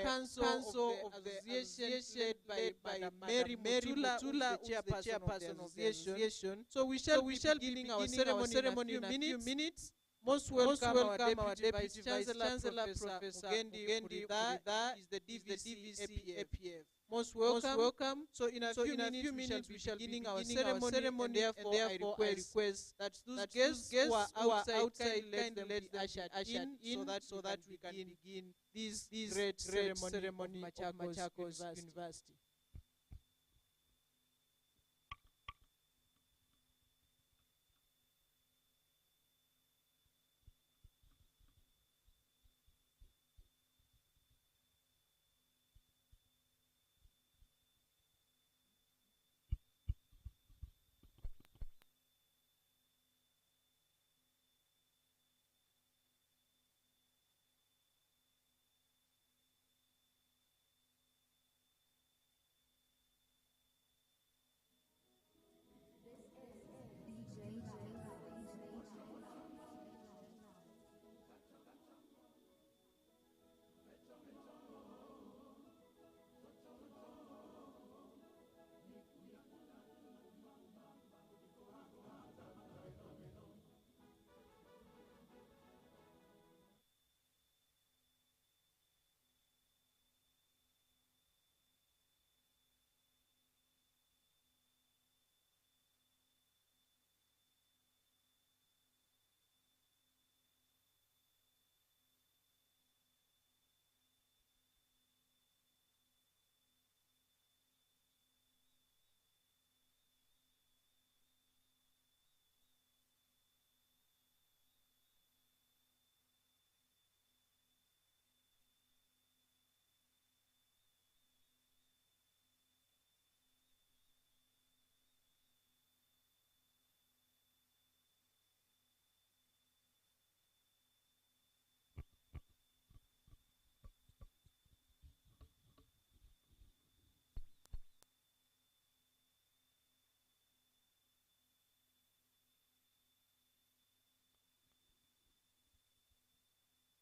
Council of the Association led by Mary Mutula, the chairperson of the association. So we shall be beginning our ceremony in a few minutes. Most welcome our Deputy Vice Chancellor, Professor Mugendi Murida, is the DVC APF. Most welcome. So in a few minutes we shall be beginning our ceremony, and therefore I request that those guests who are outside let them be ushered in so that we can begin this great ceremony of Machakos University.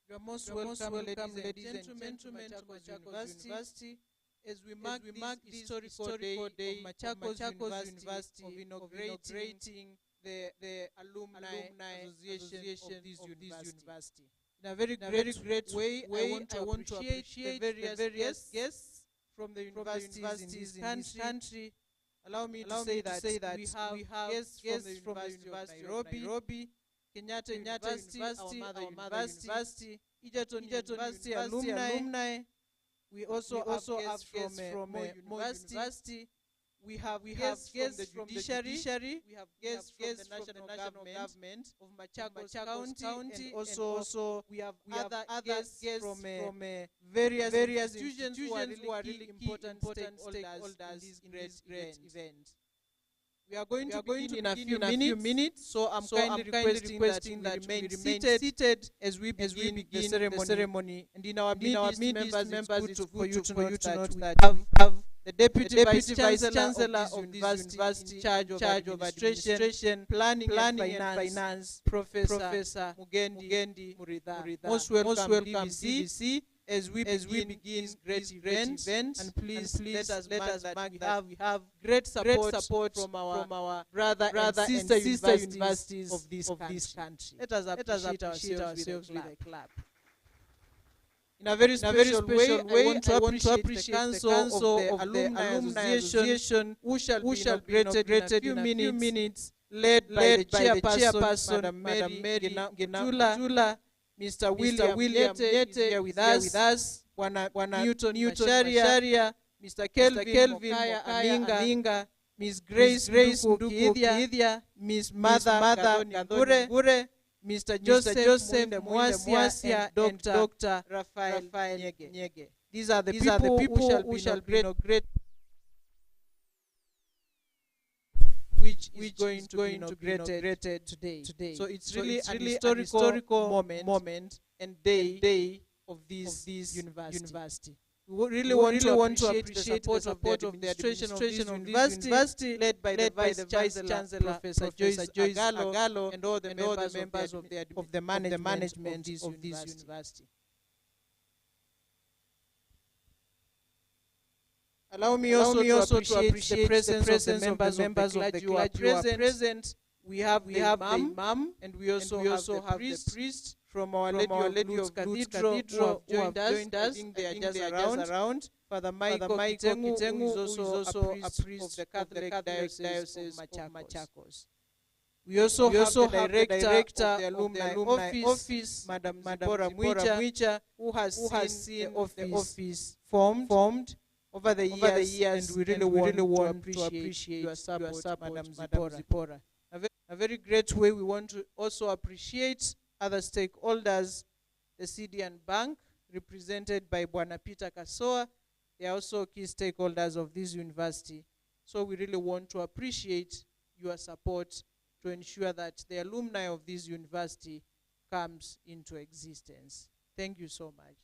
You are most welcome, ladies and gentlemen, to Machakos University. As we mark this historical day of Machakos University of inaugurating the Alumni Association of this university. In a very great way, I want to appreciate the various guests from the universities in this country. Allow me to say that we have guests from the University of Nairobi, Kenyatta University, our mother university, Egerton University alumni. We also have guests from Moi University. We have guests from the judiciary. We have guests from the national government of Machakos County, and also we have other guests from various institutions who are really important stakeholders in this great event. We are going to begin in a few minutes, so I'm kindly requesting that we remain seated as we begin the ceremony. And in our midst, members, it's good for you to note that we have the Deputy Vice Chancellor of this university in charge of administration, planning and finance, Professor Mugendi Murida. Most welcome, DVC. As we begin this great event, and please let us mark that we have great support from our brother and sister universities of this country. Let us appreciate ourselves with a clap. In a very special way, I want to appreciate the Council of the Alumni Association, who shall be inaugurated in a few minutes, led by the chairperson, Madam Mary Mutula, Mr. William Nyete here with us, Wana Newton Sharia, Mr. Kelvin Aminga, Ms. Grace Nduku, Ms. Mother Gure, Mr. Joseph Mwasya, and Dr. Raphael Nyege. These are the people who shall be inaugurated, which is going to be inaugurated today. So it's really an historical moment and day of this university. We really want to appreciate the support of the administration of this university, led by the Vice Chancellor, Professor Joyce Agalo, and all the members of the management of this university. Allow me also to appreciate the presence of the members of the clergy who are present. We have the imam, and we also have the priest from Our Lady of Lourdes Cathedral who have joined us. I think they are just around. Father Michael Kitengu, who is also a priest of the Catholic Diocese of Machakos. We also have the director of the Alumni office, Madam Zipporah Mwicha, who has seen the office formed over the years, and we really want to appreciate your support, Madam Zipporah. A very great way we want to also appreciate other stakeholders, the CDN Bank, represented by Bwana Peter Kasoa. They are also key stakeholders of this university. So we really want to appreciate your support to ensure that the alumni of this university comes into existence. Thank you so much.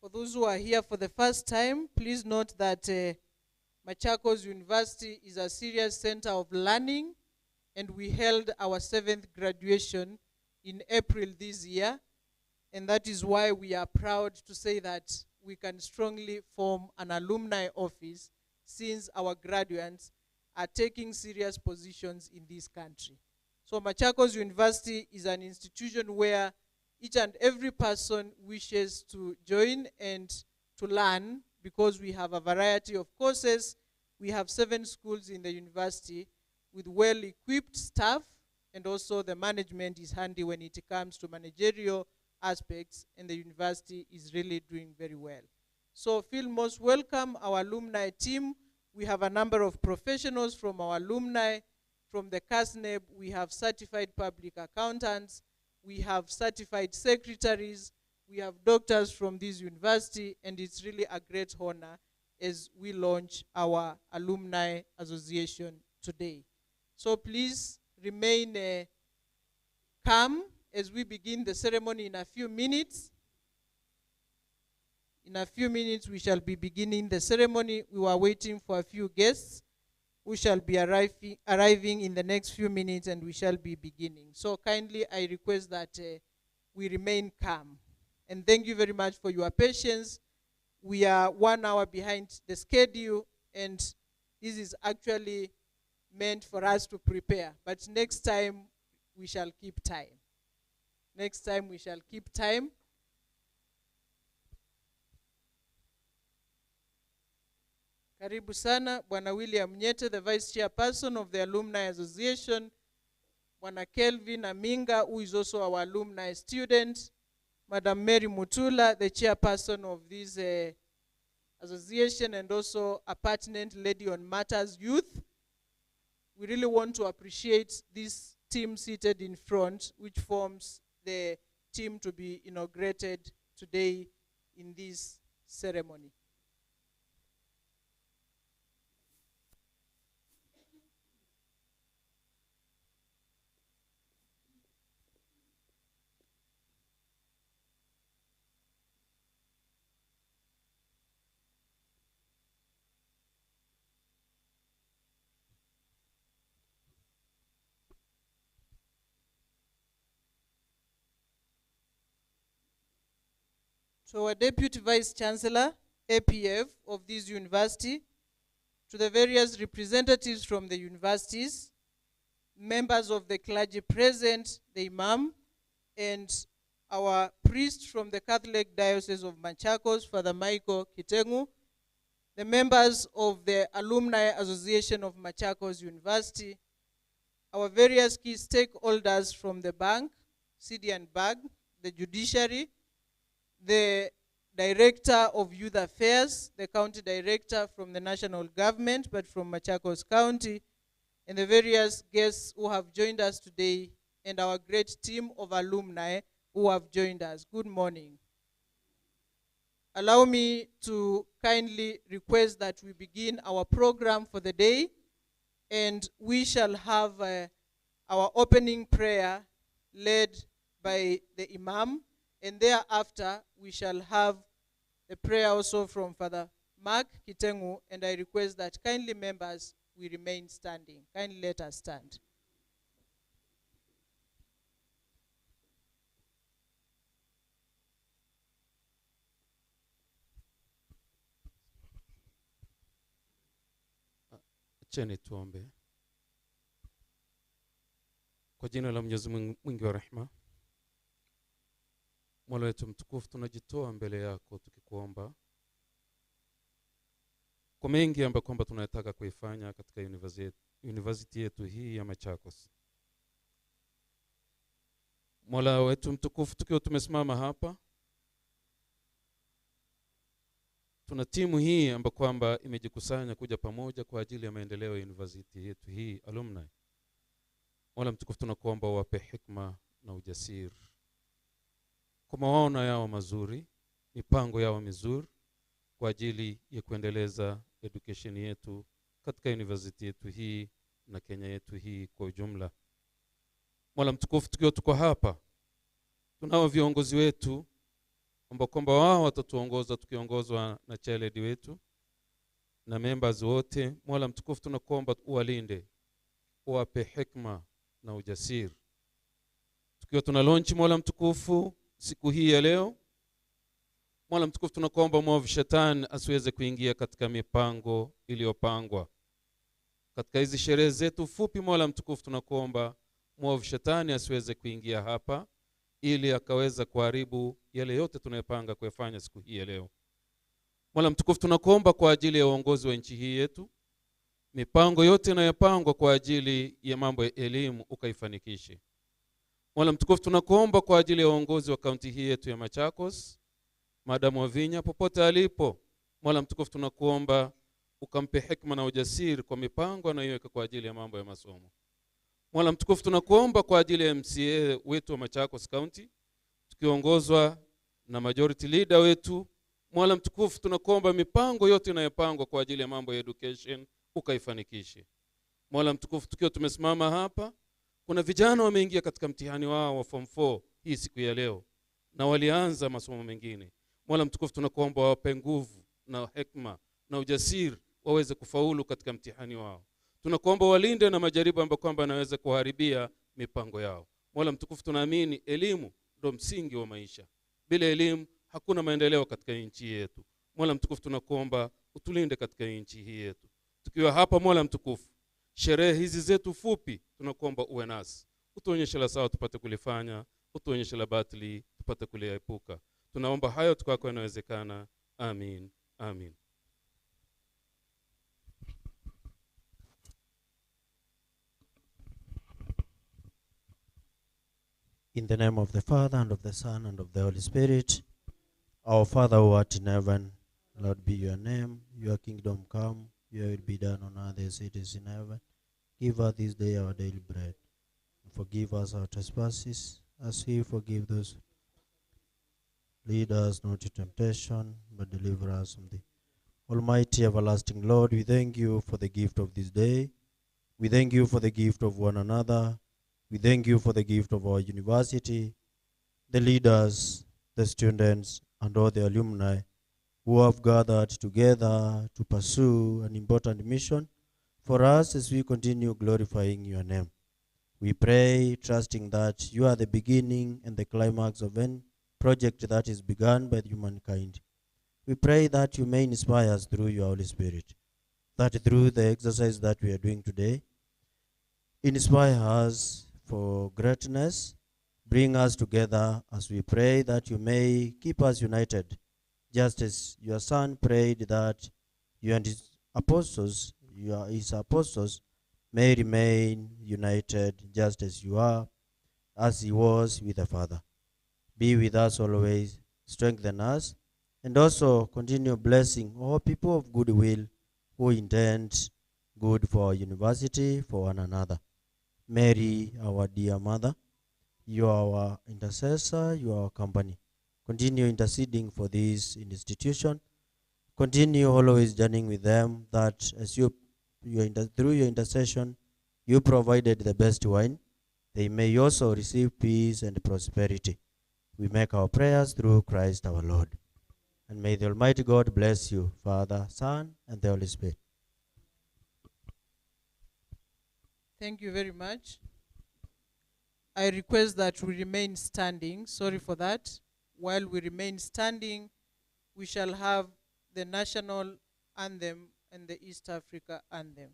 For those who are here for the first time, please note that Machakos University is a serious center of learning, and we held our 7th graduation in April this year, and that is why we are proud to say that we can strongly form an alumni office, since our graduates are taking serious positions in this country. So Machakos University is an institution where each and every person wishes to join and to learn, because we have a variety of courses. We have 7 schools in the university with well-equipped staff, and also the management is handy when it comes to managerial aspects, and the university is really doing very well. So feel most welcome, our alumni team. We have a number of professionals from our alumni. From the CASNEB, we have certified public accountants, we have certified secretaries, we have doctors from this university, and it's really a great honor as we launch our Alumni Association today. So please remain calm as we begin the ceremony in a few minutes. In a few minutes, we shall be beginning the ceremony. We were waiting for a few guests who shall be arriving in the next few minutes, and we shall be beginning. So kindly, I request that we remain calm. And thank you very much for your patience. We are 1 hour behind the schedule, and this is actually meant for us to prepare. But next time, we shall keep time. Next time, we shall keep time. Karibu sana, Bwana William Nyete, the Vice Chairperson of the Alumni Association, Bwana Kelvin Aminga, who is also our alumni student, Madam Mary Mutula, the Chairperson of this association, and also a pertinent lady on matters youth. We really want to appreciate this team seated in front, which forms the team to be inaugurated today in this ceremony. To our Deputy Vice Chancellor, APF, of this university, to the various representatives from the universities, members of the clergy present, the Imam, and our priest from the Catholic Diocese of Machakos, Father Michael Kitengu, the members of the Alumni Association of Machakos University, our various key stakeholders from the bank, CDN Bank, the judiciary, the Director of Youth Affairs, the County Director from the national government, but from Machakos County, and the various guests who have joined us today, and our great team of alumni who have joined us. Good morning. Allow me to kindly request that we begin our program for the day and we shall have our opening prayer led by the Imam, and thereafter we shall have a prayer also from Father Mark Kitengu, and I request that kindly members, we remain standing. Kindly let us stand. Acheni tuombe. Kwa jina la Mwenyezi Mungu mwingi wa rehema, Mola wetu mtukufu, tunajitoa mbele yako tukikuomba kwa mengi ambayo kwamba tunayataka kuifanya katika university yetu hii ya Machakos. Mola wetu mtukufu, tukiwa tumesimama hapa, tuna timu hii ambayo kwamba imejikusanya kuja pamoja kwa ajili ya maendeleo ya university yetu hii Alumni. Mola mtukufu, tunakuomba wape hikma na ujasiri kwa maono yao mazuri, mipango yao mizuri kwa ajili ya kuendeleza education yetu katika university yetu hii na Kenya yetu hii kwa ujumla. Mola mtukufu, tukiwa tuko hapa, tunao viongozi wetu ambao kwamba wao watatuongoza, tukiongozwa na chairled wetu na members wote. Mola mtukufu, tunakuomba uwalinde, uwape hikma na ujasiri. Tukiwa tuna launch Mola mtukufu siku hii ya leo, Mola mtukufu, tunakuomba mwovu shetani asiweze kuingia katika mipango iliyopangwa katika hizi sherehe zetu fupi. Mola mtukufu, tunakuomba mwovu shetani asiweze kuingia hapa ili akaweza kuharibu yale yote tunayopanga kuyafanya siku hii ya leo. Mola mtukufu, tunakuomba kwa ajili ya uongozi wa nchi hii yetu, mipango yote inayopangwa kwa ajili ya mambo ya elimu ukaifanikishe. Mola mtukufu, tunakuomba kwa ajili ya uongozi wa kaunti hii yetu ya Machakos, Madam Wavinya popote alipo, Mola mtukufu, tunakuomba ukampe hikma na ujasiri kwa mipango anayoweka kwa ajili ya mambo ya masomo. Mola mtukufu, tunakuomba kwa ajili ya MCA wetu wa Machakos County, tukiongozwa na majority leader wetu. Mola mtukufu, tunakuomba mipango yote inayopangwa kwa ajili ya mambo ya education ukaifanikishe. Mola mtukufu, tukiwa tumesimama hapa, kuna vijana wameingia katika mtihani wao wa form 4 hii siku ya leo na walianza masomo mengine. Mola mtukufu, tunakuomba wape nguvu na hekima na ujasiri waweze kufaulu katika mtihani wao. Tunakuomba walinde na majaribu ambayo kwamba yanaweza kuharibia mipango yao. Mola mtukufu, tunaamini elimu ndio msingi wa maisha. Bila elimu hakuna maendeleo katika nchi yetu. Mola mtukufu, tunakuomba utulinde katika nchi hii yetu. Tukiwa hapa Mola mtukufu, sherehe hizi zetu fupi, tunakuomba uwe nasi. Utuonyeshe la sawa tupate kulifanya, utuonyeshe la batili tupate kuliepuka. Tunaomba hayo tukako yanawezekana. Amin. Amin. In the name of the Father, and of the Son, and of the Holy Spirit. Our Father who art in heaven, hallowed be your name. Your kingdom come, your will be done on earth as it is in heaven. Give us this day our daily bread. And forgive us our trespasses, as we forgive those. Lead us not to temptation, but deliver us from the Almighty everlasting Lord. We thank you for the gift of this day. We thank you for the gift of one another. We thank you for the gift of our university, the leaders, the students, and all the alumni who have gathered together to pursue an important mission for us as we continue glorifying your name. We pray, trusting that you are the beginning and the climax of any project that is begun by humankind. We pray that you may inspire us through your Holy Spirit, that through the exercise that we are doing today, inspire us for greatness, bring us together as we pray that you may keep us united, just as your Son prayed that you and his apostles may remain united just as you are, as he was with the Father. Be with us always, strengthen us, and also continue blessing all people of goodwill who intend good for our university, for one another. Mary, our dear mother, you are our intercessor, you are our company. Continue interceding for this institution. Continue always journeying with them, that as you through your intercession, you provided the best wine. They may also receive peace and prosperity. We make our prayers through Christ our Lord. And may the Almighty God bless you, Father, Son, and the Holy Spirit. Thank you very much. I request that we remain standing. Sorry for that. While we remain standing, we shall have the national anthem and the East Africa anthem.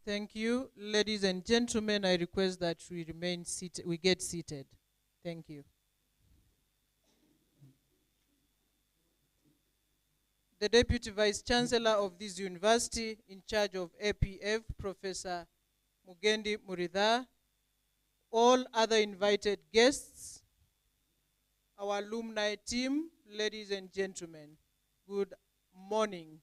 Thank you. Ladies and gentlemen, I request that we remain seated. We get seated. Thank you. The Deputy Vice Chancellor of this university in charge of APF, Professor Mugendi Muridha, all other invited guests, our alumni team, ladies and gentlemen, good morning.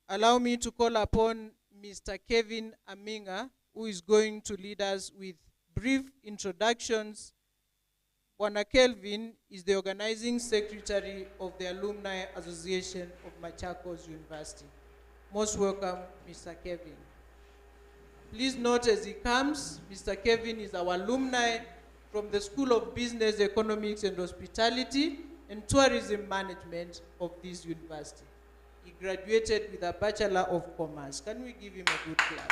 Allow me to call upon Mr. Kevin Aminga, who is going to lead us with brief introductions. Bwana Kelvin is the organizing secretary of the Alumni Association of Machakos University. Most welcome, Mr. Kevin. Please note as he comes, Mr. Kevin is our alumni from the School of Business, Economics and Hospitality and Tourism Management of this university. He graduated with a Bachelor of Commerce. Can we give him a good clap?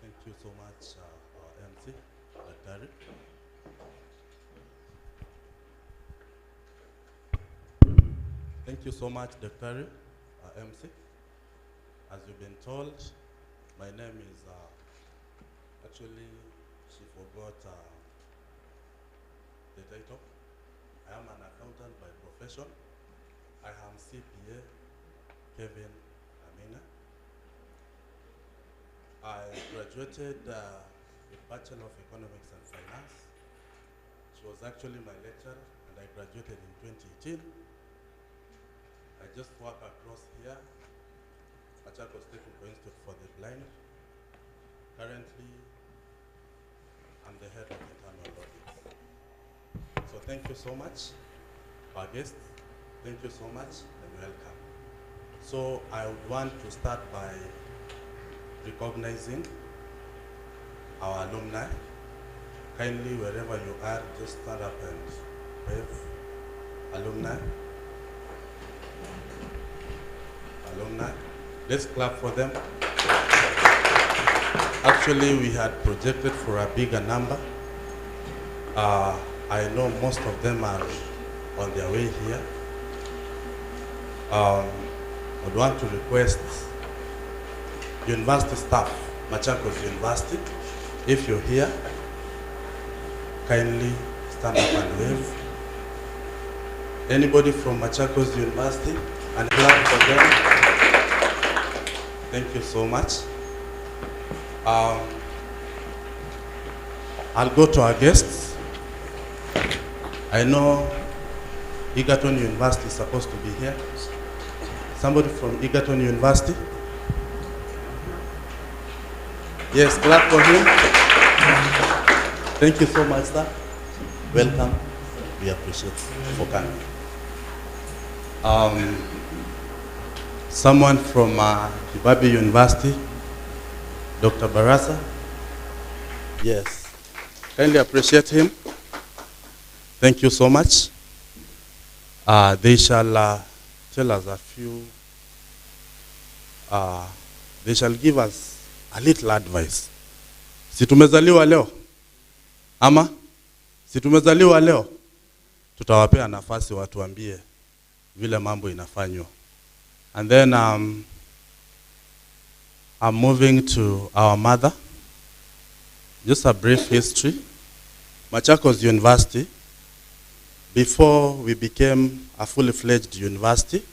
Thank you so much, MC, Dr. Thank you so much, Dr. MC. As you've been told, my name is, actually, she forgot the title. I am an accountant by profession. I am CPA Kevin Amina. I graduated with Bachelor of Economics and Finance. She was actually my lecturer, and I graduated in 2018. I just work across here, Machakos Technical Institute for the Blind. Currently, I'm the head of internal audit. So thank you so much, our guests. Thank you so much, and welcome. So I would want to start by recognizing our alumni. Kindly, wherever you are, just stand up and wave. Alumni. Alumni. Let's clap for them. Actually, we had projected for a bigger number. I know most of them are on their way here. I'd want to request university staff, Machakos University, if you're here, kindly stand up and wave. Anybody from Machakos University, and clap for them. Thank you so much. I'll go to our guests. I know Egerton University is supposed to be here. Somebody from Egerton University? Yes, clap for him. Thank you so much, sir. Welcome. We appreciate you for coming. Someone from Kibabi University, Dr. Barasa? Yes. Kindly appreciate him. Thank you so much. They shall tell us a few, they shall give us a little advice. Si tumezaliwa leo? Ama? Si tumezaliwa leo? Tutawapea nafasi watuambie vile mambo inafanywa. And then I'm moving to our mother. Just a brief history. Machakos University, before we became a fully fledged university,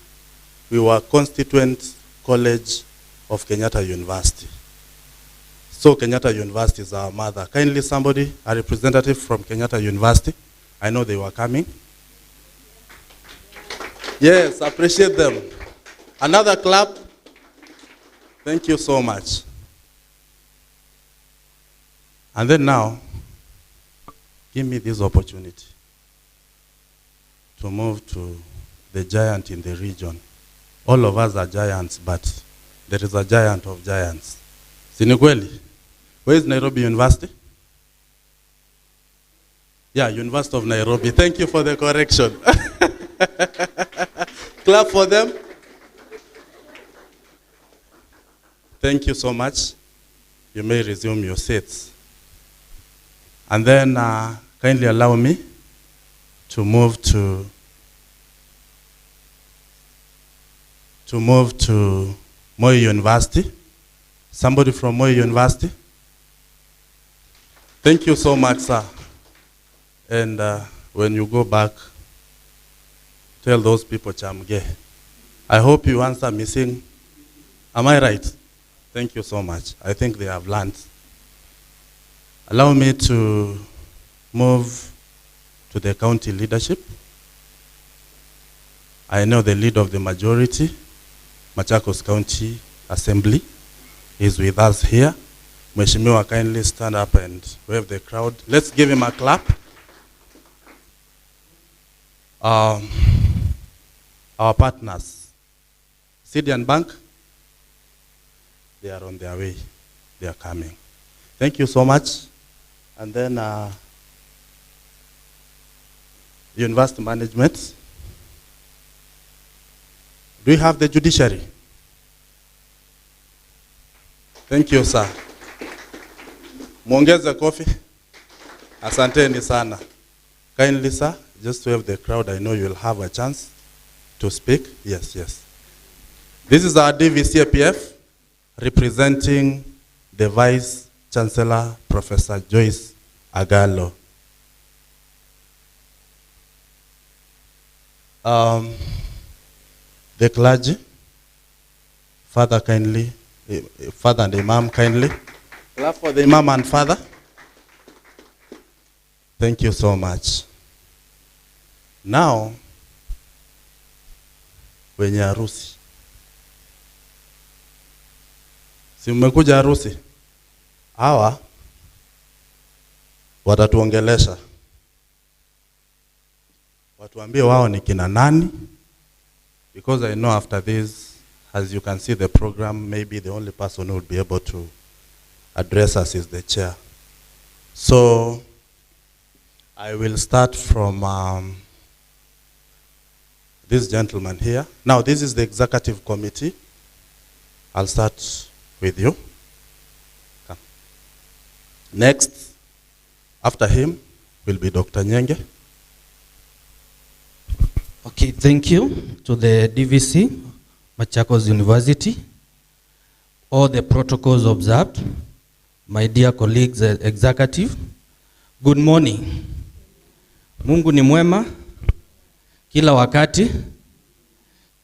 we were a constituent college of Kenyatta University. So Kenyatta University is our mother. Kindly somebody, a representative from Kenyatta University. I know they were coming. Yes, appreciate them. Another clap. Thank you so much. And then now, give me this opportunity to move to the giant in the region. All of us are giants, but there is a giant of giants. Sinikweli, where is Nairobi University? Yeah, University of Nairobi. Thank you for the correction. Clap for them. Thank you so much. You may resume your seats. And then kindly allow me to move to Moi University. Somebody from Moi University? Thank you so much, sir. And when you go back, tell those people Chamge. I hope you answer missing. Am I right? Thank you so much. I think they have learned. Allow me to move to the county leadership. I know the leader of the majority, Machakos County Assembly, is with us here. Mheshimiwa, kindly stand up and wave the crowd. Let's give him a clap. Our partners, Syrian Bank, they are on their way. They are coming. Thank you so much. And then university management. Do you have the judiciary? Thank you, sir. Muongeze coffee. Asanteni sana. Kindly, sir, just to have the crowd, I know you'll have a chance to speak. Yes, yes. This is our DVCAPF representing the Vice Chancellor, Professor Joyce Agallo. The clergy, Father and Imam kindly. Clap for the Imam and father. Thank you so much. Now, wenye harusi. Si mmekuja harusi? Hawa watatuongelesha. Watuambie wao ni kina nani? Because I know after this, as you can see the program, maybe the only person who will be able to address us is the chair. So, I will start from this gentleman here. Now, this is the executive committee. I'll start with you. Come. Next, after him, will be Dr. Nyenge. Okay, thank you to the DVC, Machakos University, all the protocols observed, my dear colleagues, executive, good morning. Mungu ni mwema, kila wakati.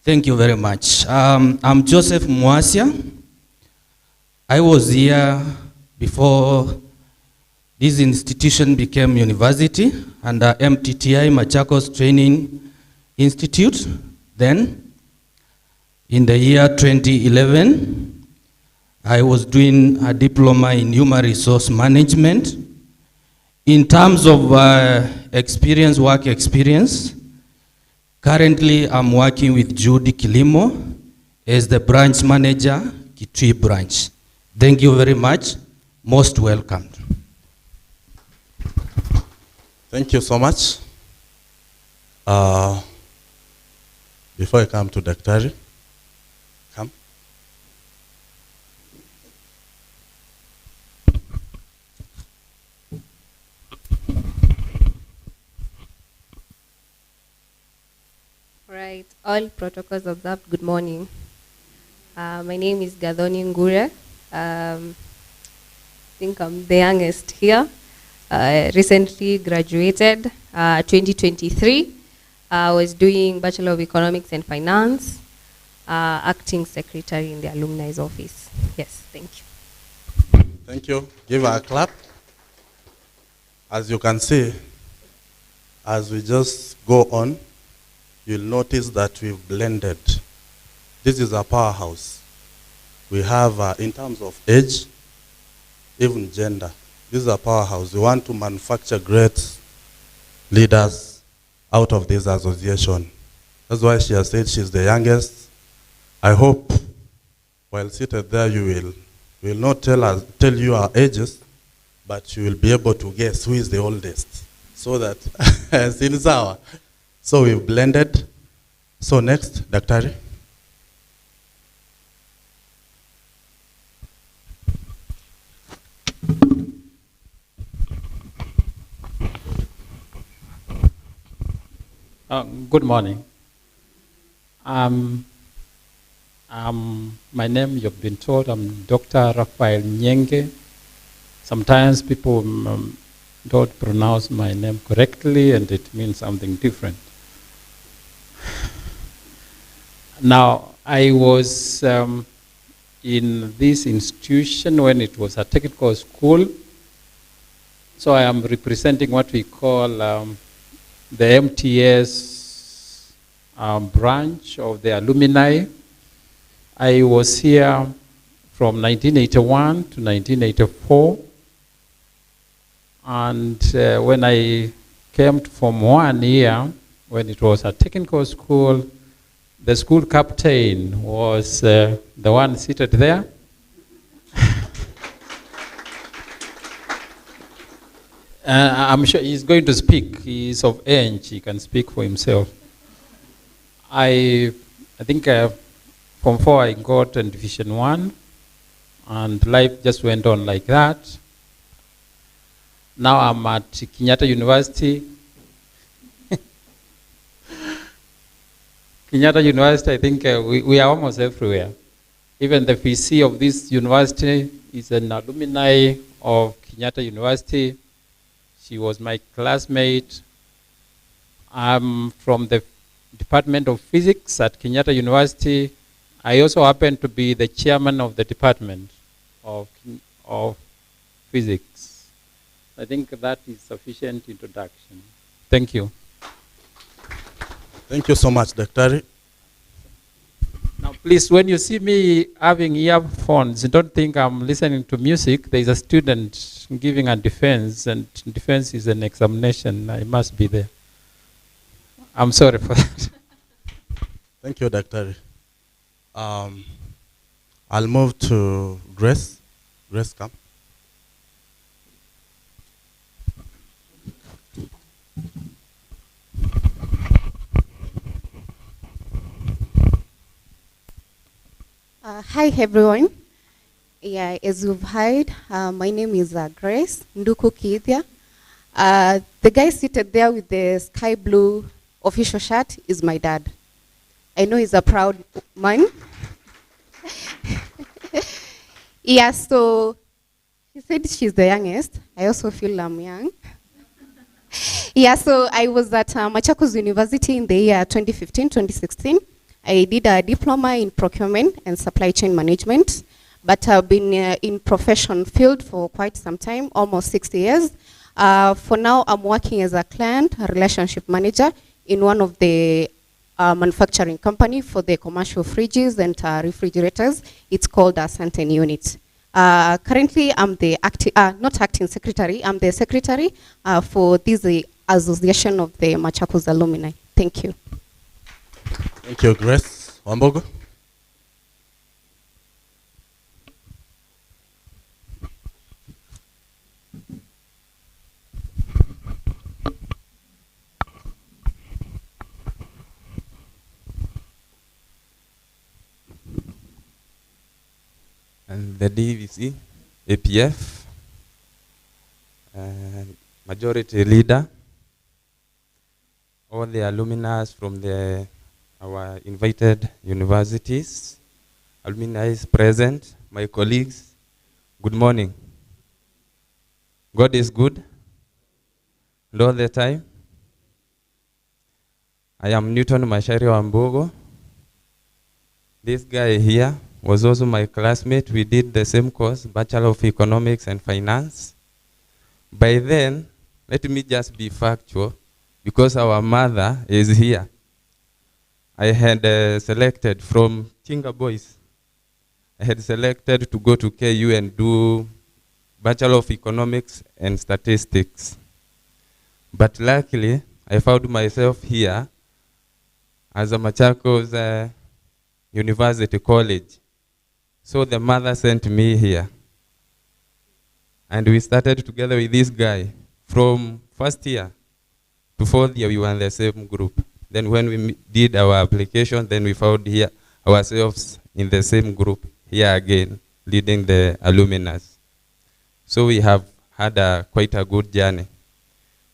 Thank you very much. I'm Joseph Mwasia. I was here before this institution became university under MTTI, Machakos Training Institute. Then, in the year 2011, I was doing a diploma in human resource management. In terms of work experience, currently I'm working with Judy Kilimo as the branch manager, Kitui branch. Thank you very much. Most welcomed. Thank you so much. Before I come to Daktari, come. Right, all protocols observed, good morning. My name is Gadhoni Ngure. I think I'm the youngest here. Recently graduated, 2023. I was doing Bachelor of Economics and Finance, acting secretary in the alumni's office. Yes, thank you. Thank you. Give her a clap. As you can see, as we just go on, you'll notice that we've blended. This is a powerhouse. We have, in terms of age, even gender, this is a powerhouse. We want to manufacture great leaders out of this association. That's why she has said she's the youngest. I hope while seated there you will not tell you our ages, but you will be able to guess who is the oldest. So that, Sinisawa. So we've blended. So next, Daktari. Good morning. My name, you've been told, I'm Dr. Raphael Nyenge. Sometimes people don't pronounce my name correctly and it means something different. Now, I was in this institution when it was a technical school. So I am representing what we call the MTS branch of the alumni. I was here from 1981 to 1984. And when I came from 1 year, when it was a technical school, the school captain was the one seated there. I'm sure he's going to speak. He's of age. He can speak for himself. I think from 4 I got in Division 1, and life just went on like that. Now I'm at Kenyatta University. Kenyatta University, I think we are almost everywhere. Even the VC of this university is an alumni of Kenyatta University. She was my classmate. I'm from the Department of Physics at Kenyatta University. I also happen to be the chairman of the Department of physics. I think that is sufficient introduction. Thank you. Thank you so much, Dr. Now, please, when you see me having earphones, don't think I'm listening to music. There is a student giving a defense, and defense is an examination. I must be there. I'm sorry for that. Thank you, Dr. I'll move to Grace. Grace, come. Hi everyone. Yeah, as you've heard, my name is Grace Nduku Kithia. The guy seated there with the sky blue official shirt is my dad. I know he's a proud man. Yeah, so she said she's the youngest. I also feel I'm young. Yeah, so I was at Machakos University in the year 2015-2016. I did a diploma in procurement and supply chain management, but I've been in profession field for quite some time, almost 6 years. For now, I'm working as a client relationship manager in one of the manufacturing company for the commercial fridges and refrigerators. It's called a Santen unit. Currently, I'm the not acting secretary, I'm the secretary for this association of the Machakos Alumni. Thank you. Thank you, Grace. Wambogo. And the DVC, APF, majority leader, all the alumni from our invited universities, alumni is present, my colleagues, good morning. God is good, and all the time. I am Newton Mashari Wambogo. This guy here was also my classmate. We did the same course, Bachelor of Economics and Finance. By then, let me just be factual, because our mother is here. I had selected from Tinga Boys. I had selected to go to KU and do Bachelor of Economics and Statistics. But luckily, I found myself here as a Machakos University College. So the mother sent me here. And we started together with this guy. From first year to fourth year, we were in the same group. Then when we did our application, then we found here ourselves in the same group, here again, leading the alumni. So we have had quite a good journey.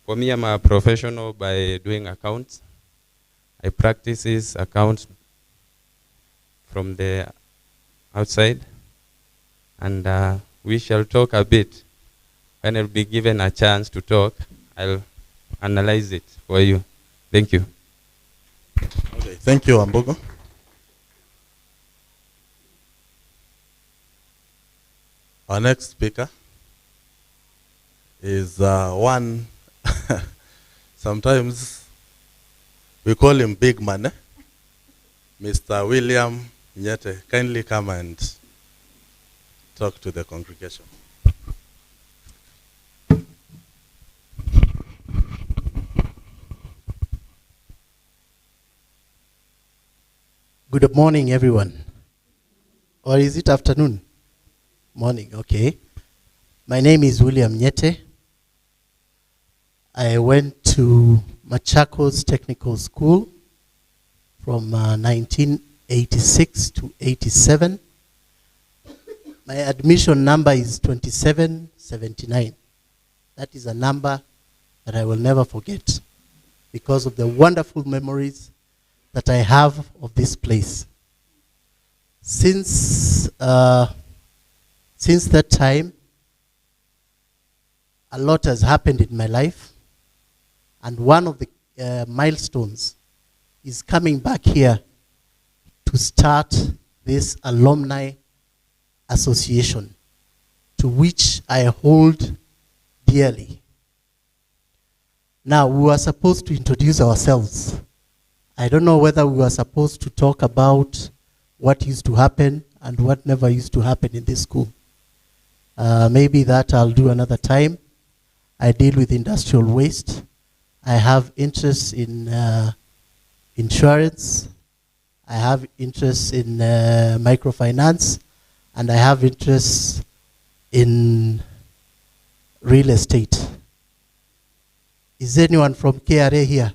For me, I'm a professional by doing accounts. I practice accounts from the outside, and we shall talk a bit. When I'll be given a chance to talk, I'll analyze it for you. Thank you. Okay, thank you, Wambogo. Our next speaker is one, sometimes we call him Big Man, Mr. William Nyete. Kindly come and talk to the congregation. Good morning, everyone. Or is it afternoon? Morning, okay. My name is William Nyete. I went to Machakos Technical School from 1986 to 87. My admission number is 2779. That is a number that I will never forget because of the wonderful memories that I have of this place. Since that time, a lot has happened in my life, and one of the milestones is coming back here to start this alumni association. to which I hold dearly. Now, we were supposed to introduce ourselves. I don't know whether we were supposed to talk about what used to happen and what never used to happen in this school. Maybe that I'll do another time. I deal with industrial waste. I have interests in insurance. I have interests in microfinance. And I have interests in real estate. Is anyone from KRA here?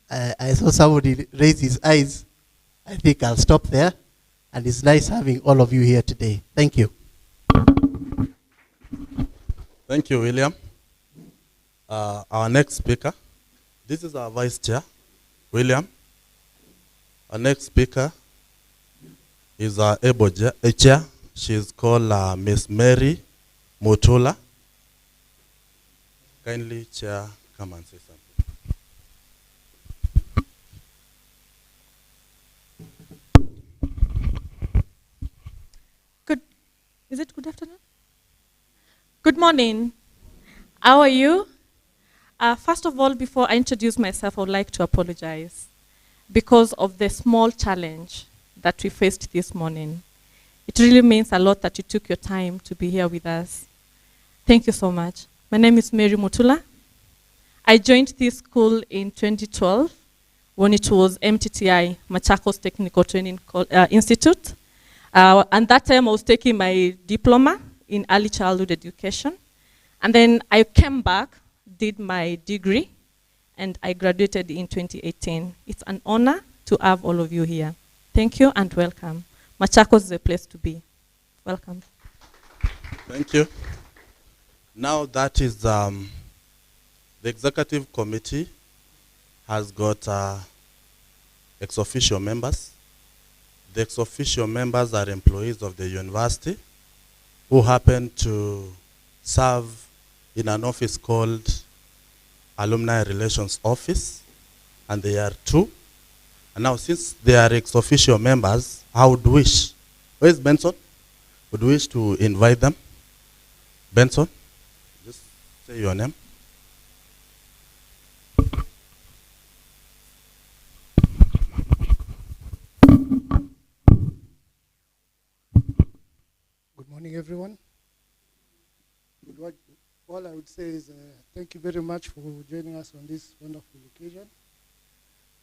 I saw somebody raise his eyes. I think I'll stop there. And it's nice having all of you here today. Thank you. Thank you, William. Our next speaker, this is our vice chair, William. Our next speaker is our able chair. She's called Miss Mary Mutula. Kindly, chair, come and say something. Is it good afternoon? Good morning. How are you? First of all, before I introduce myself, I would like to apologize because of the small challenge that we faced this morning. It really means a lot that you took your time to be here with us. Thank you so much. My name is Mary Mutula. I joined this school in 2012 when it was MTTI, Machakos Technical Training Institute. And that time I was taking my diploma in early childhood education. And then I came back, did my degree, and I graduated in 2018. It's an honor to have all of you here. Thank you and welcome. Machakos is a place to be. Welcome. Thank you. Now that is, the executive committee has got ex officio members. The ex officio members are employees of the university who happen to serve in an office called Alumni Relations Office, and they are two. And now since they are ex officio members, I would wish, where is Benson? Would wish to invite them. Benson, just say your name. Good morning, everyone. All I would say is thank you very much for joining us on this wonderful occasion.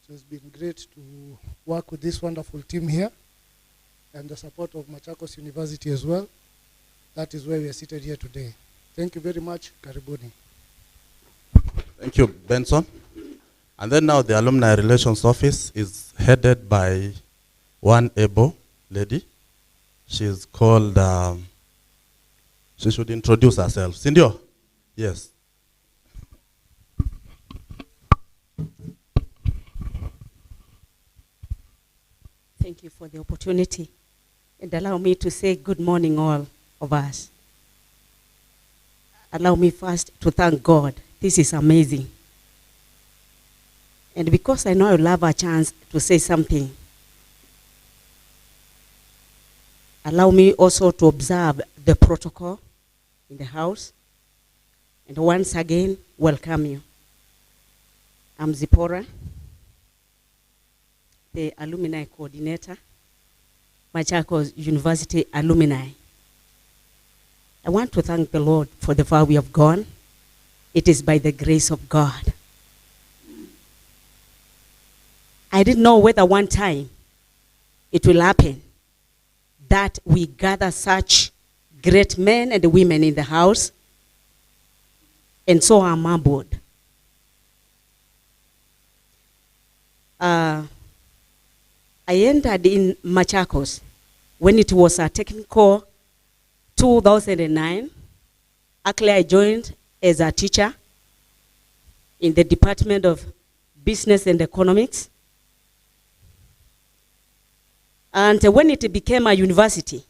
It has been great to work with this wonderful team here and the support of Machakos University as well. That is why we are seated here today. Thank you very much. Karibuni. Thank you, Benson. And then now the Alumni Relations Office is headed by one able lady. She's called, she should introduce herself. Cindy? Yes. Thank you for the opportunity. And allow me to say good morning, all of us. Allow me first to thank God. This is amazing. And because I know I'll have a chance to say something, allow me also to observe the protocol in the house. And once again, welcome you. I'm Zipporah, the alumni coordinator, Machakos University alumni. I want to thank the Lord for the far we have gone. It is by the grace of God. I didn't know whether one time it will happen that we gather such great men and women in the house, and so I'm humbled. I entered in Machakos when it was a technical 2009. Actually, I joined as a teacher in the Department of Business and Economics. And when it became a university,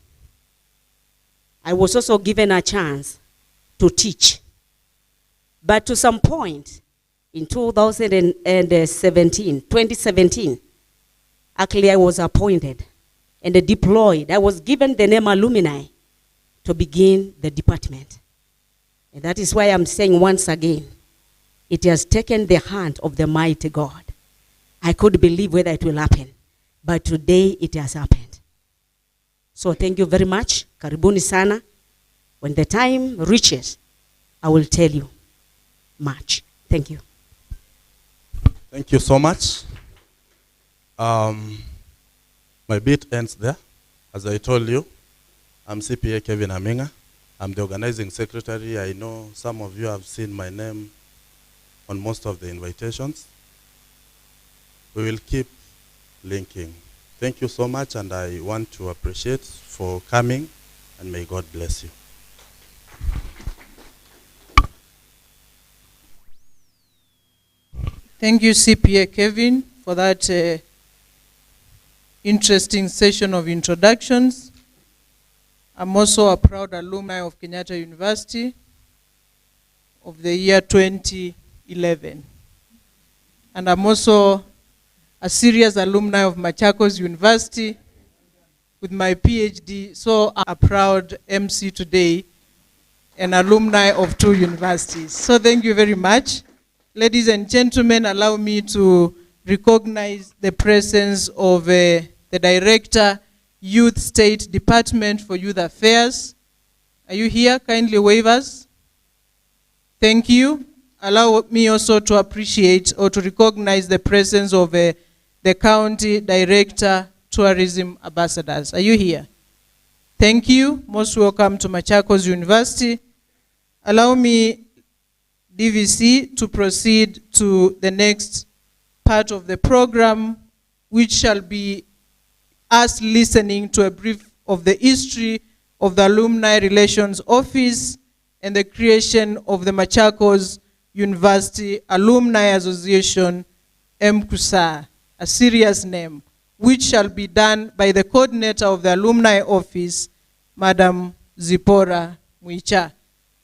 I was also given a chance to teach. But to some point, in 2017, actually I was appointed and deployed. I was given the name Alumni to begin the department. And that is why I'm saying once again, it has taken the hand of the mighty God. I could believe whether it will happen, but today it has happened. So thank you very much. Karibuni sana. When the time reaches, I will tell you much. Thank you. Thank you so much. My bit ends there. As I told you, I'm CPA Kevin Aminga. I'm the organizing secretary. I know some of you have seen my name on most of the invitations. We will keep linking. Thank you so much, and I want to appreciate for coming, and may God bless you. Thank you, CPA Kevin, for that interesting session of introductions. I'm also a proud alumni of Kenyatta University of the year 2011. And I'm also a serious alumni of Machakos University with my PhD. So I'm a proud MC today, an alumni of 2 universities. So thank you very much. Ladies and gentlemen, allow me to recognize the presence of the Director, Youth State Department for Youth Affairs. Are you here? Kindly wave us. Thank you. Allow me also to appreciate or to recognize the presence of the County Director, Tourism Ambassadors. Are you here? Thank you. Most welcome to Machakos University. Allow me, DVC, to proceed to the next part of the program, which shall be us listening to a brief of the history of the Alumni Relations Office and the creation of the Machakos University Alumni Association, Mksuaa, a serious name, which shall be done by the coordinator of the Alumni Office, Madam Zipporah Mwicha.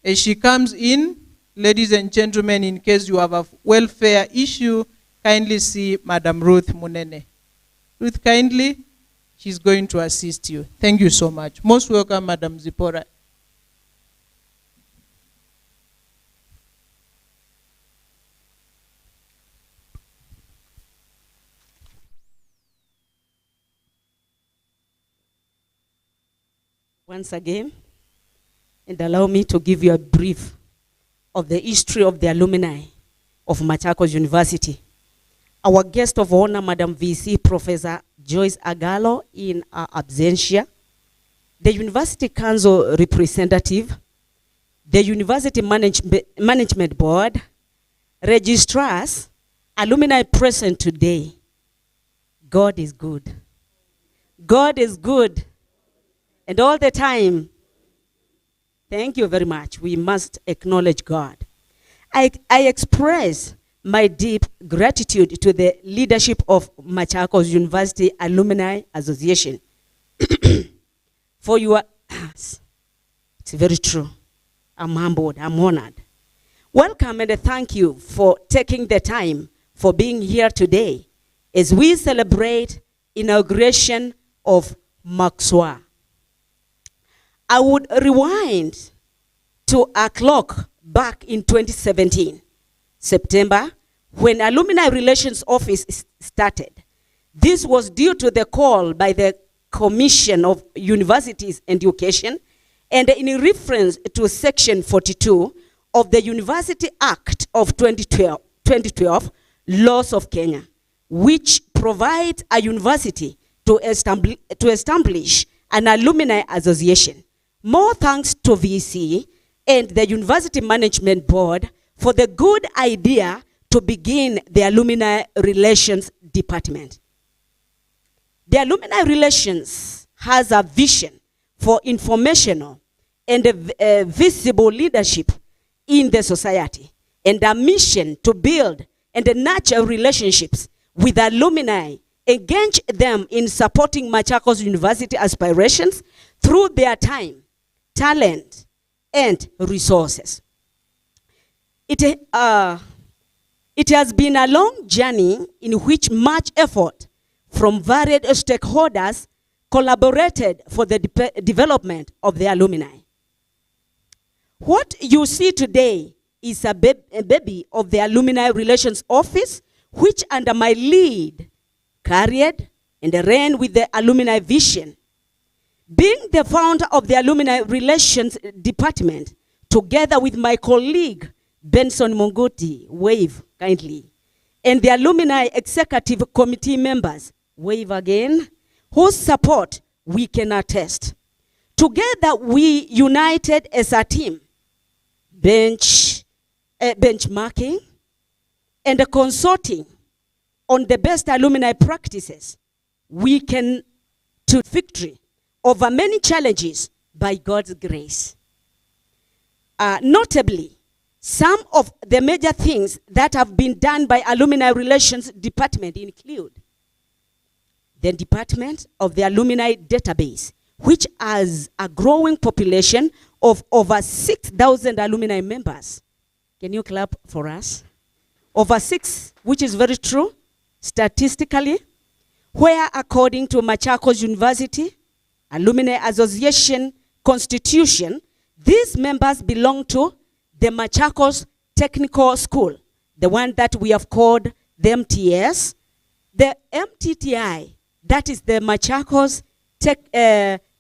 As she comes in, ladies and gentlemen, in case you have a welfare issue, kindly see Madam Ruth Munene. Ruth, kindly. She's going to assist you. Thank you so much. Most welcome, Madam Zipporah. Once again, and allow me to give you a brief of the history of the alumni of Machakos University. Our guest of honor, Madam VC, Professor Joyce Agalo, in absentia, the University Council representative, the University Management Board, registrars, alumni present today. God is good. God is good. And all the time, thank you very much. We must acknowledge God. I express my deep gratitude to the leadership of Machakos University Alumni Association for your, it's very true. I'm humbled, I'm honored. Welcome and thank you for taking the time for being here today as we celebrate inauguration of Mksuaa. I would rewind to a clock back in 2017. September, when Alumni Relations Office started. This was due to the call by the Commission of Universities and Education and in reference to Section 42 of the University Act of 2012, Laws of Kenya, which provides a university to establish an alumni association. More thanks to VC and the University Management Board for the good idea to begin the Alumni Relations Department. The Alumni Relations has a vision for informational and visible leadership in the society and a mission to build and nurture relationships with alumni, engage them in supporting Machakos University aspirations through their time, talent, and resources. It has been a long journey in which much effort from varied stakeholders collaborated for the development of the alumni. What you see today is a baby of the Alumni Relations Office, which under my lead carried and ran with the alumni vision. Being the founder of the Alumni Relations Department, together with my colleague, Benson Munguti, wave kindly, and the Alumni Executive Committee members, wave again, whose support we can attest. Together we united as a team, benchmarking and consulting on the best alumni practices. We can to victory over many challenges by God's grace. Notably, some of the major things that have been done by Alumni Relations Department include the Department of the Alumni Database, which has a growing population of over 6,000 alumni members. Can you clap for us? Over 6, which is very true, statistically, where according to Machakos University Alumni Association Constitution, these members belong to the Machakos Technical School, the one that we have called the MTS, the MTTI, that is the Machakos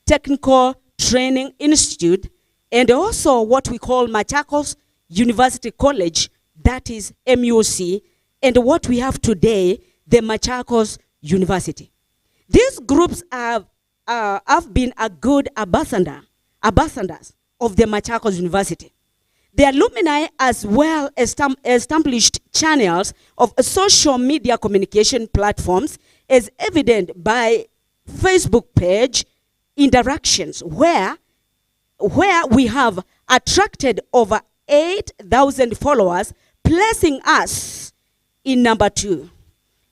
Technical Training Institute, and also what we call Machakos University College, that is MUC, and what we have today, the Machakos University. These groups have been a good ambassadors of the Machakos University. The alumni as well established channels of social media communication platforms, as evident by Facebook page interactions, where we have attracted over 8,000 followers, placing us in number 2.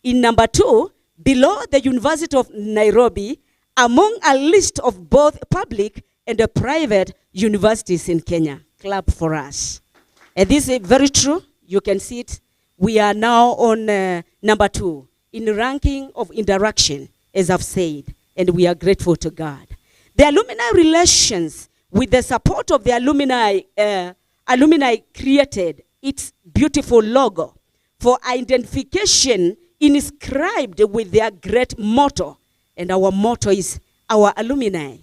In number 2, below the University of Nairobi, among a list of both public and private universities in Kenya. Clap for us. And this is very true. You can see it. We are now on number 2 in the ranking of interaction, as I've said, and we are grateful to God. The alumni relations, with the support of the alumni created its beautiful logo for identification inscribed with their great motto. And our motto is our alumni,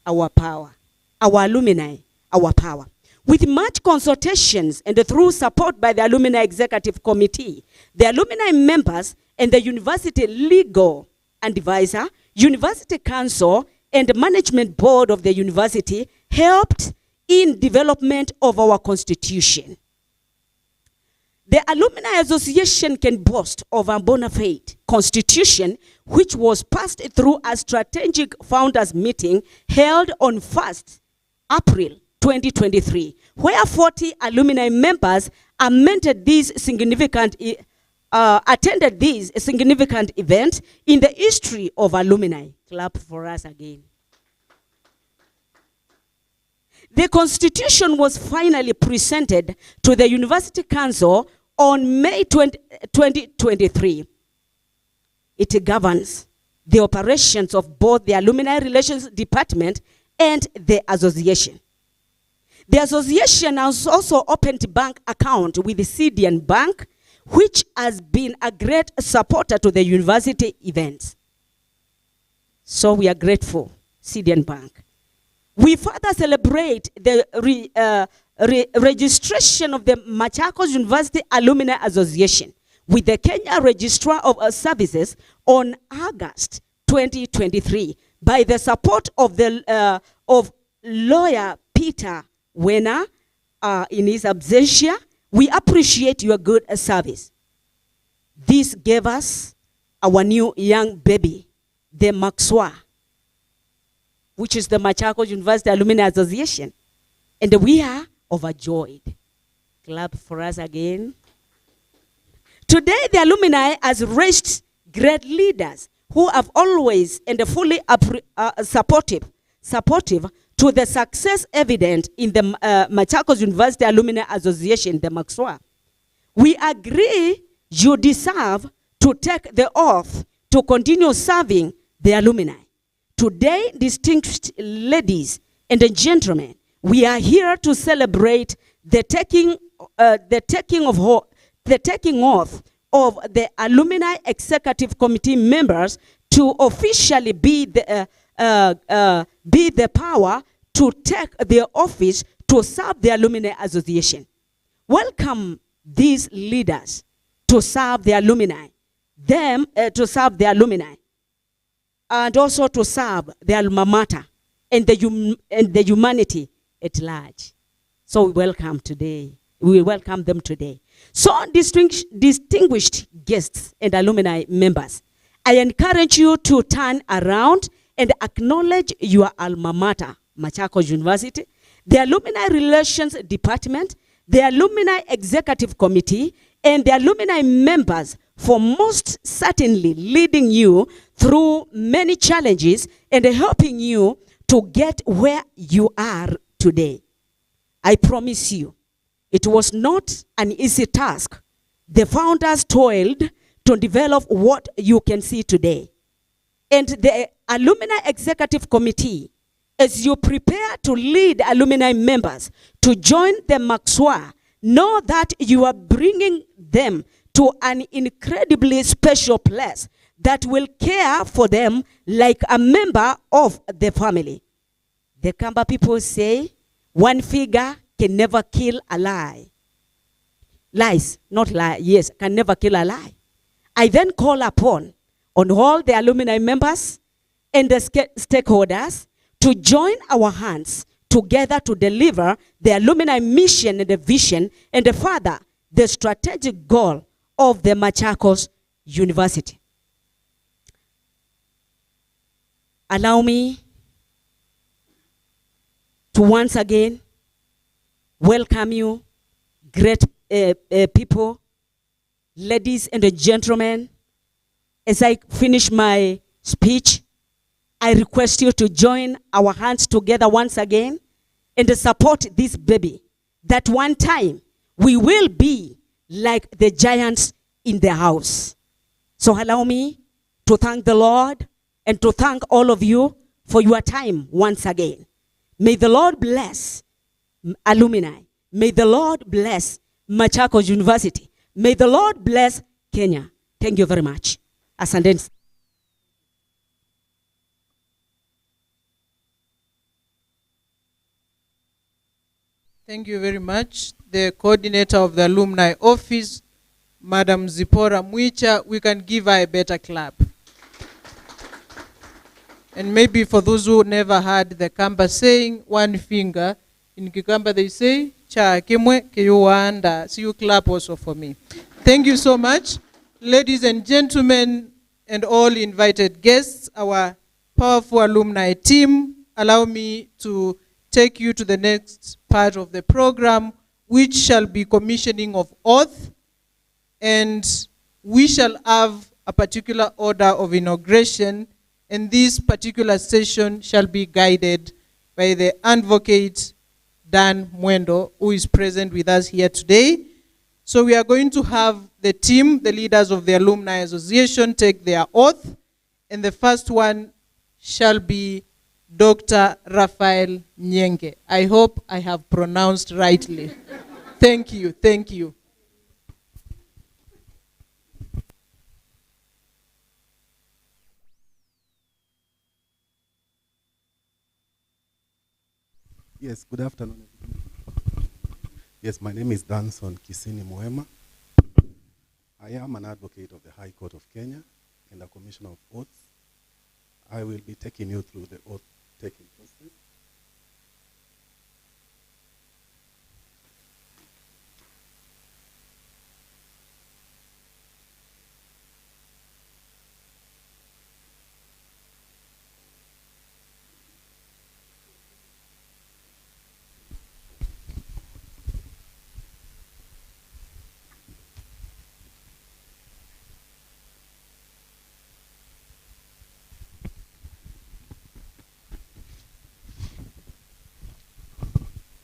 our power. Our alumni, our power. With much consultations and through support by the Alumni Executive Committee, the alumni members and the university legal advisor, University Council, and the management board of the university helped in development of our constitution. The Alumni Association can boast of a bona fide constitution, which was passed through a strategic founders meeting held on 1st April 2023, where 40 alumni members attended this significant event in the history of alumni. Clap for us again. The Constitution was finally presented to the University Council on May 2023. It governs the operations of both the Alumni Relations Department and the association. The association has also opened a bank account with the CDN Bank, which has been a great supporter to the university events. So we are grateful, CDN Bank. We further celebrate the registration of the Machakos University Alumni Association with the Kenya Registrar of Services on August 2023 by the support of the lawyer Peter Wena in his absentia. We appreciate your good service. This gave us our new young baby, the Mksuaa, which is the Machakos University Alumni Association. And we are overjoyed. Clap for us again. Today, the alumni has raised great leaders who have always and fully supportive to the success evident in the Machakos University Alumni Association, the Mksuaa. We agree you deserve to take the oath to continue serving the alumni, Today, distinguished ladies and gentlemen, we are here to celebrate the taking oath of the Alumni Executive Committee members to officially be the power to take their office to serve the Alumni Association. Welcome these leaders to serve the alumni, and also to serve the alma mater and the humanity at large. So we welcome them today. So distinguished guests and alumni members, I encourage you to turn around and acknowledge your alma mater, Machakos University, the Alumni Relations Department, the Alumni Executive Committee, and the alumni members for most certainly leading you through many challenges and helping you to get where you are today. I promise you, it was not an easy task. The founders toiled to develop what you can see today. And the Alumni Executive Committee, as you prepare to lead alumni members to join the Mksuaa, know that you are bringing them to an incredibly special place that will care for them like a member of the family. The Kamba people say, one figure can never kill a lie. Lies, not lie, yes, can never kill a lie. I then call upon on all the alumni members and the stakeholders to join our hands together to deliver the alumni mission and the vision and further the strategic goal of the Machakos University. Allow me to once again welcome you, great people, ladies and gentlemen. As I finish my speech, I request you to join our hands together once again and support this baby, that one time we will be like the giants in the house. So allow me to thank the Lord and to thank all of you for your time once again. May the Lord bless alumni. May the Lord bless Machakos University. May the Lord bless Kenya. Thank you very much. Asanteni. Thank you very much. The coordinator of the alumni office, Madam Zipporah Mwicha, we can give her a better clap. And maybe for those who never heard the Kamba saying, one finger, in Kikamba they say, cha kimwe kiyuanda. So you clap also for me. Thank you so much. Ladies and gentlemen, and all invited guests, our powerful alumni team, allow me to take you to the next part of the program, which shall be commissioning of oath, and we shall have a particular order of inauguration, and this particular session shall be guided by the advocate Dan Mwendo, who is present with us here today. So we are going to have the team, the leaders of the Alumni Association, take their oath, and the first one shall be Dr. Raphael Nyenge. I hope I have pronounced rightly. Thank you, thank you. Yes, good afternoon. Yes, my name is Danson Kisini Moema. I am an advocate of the High Court of Kenya and a commissioner of oaths. I will be taking you through the oath-taking process.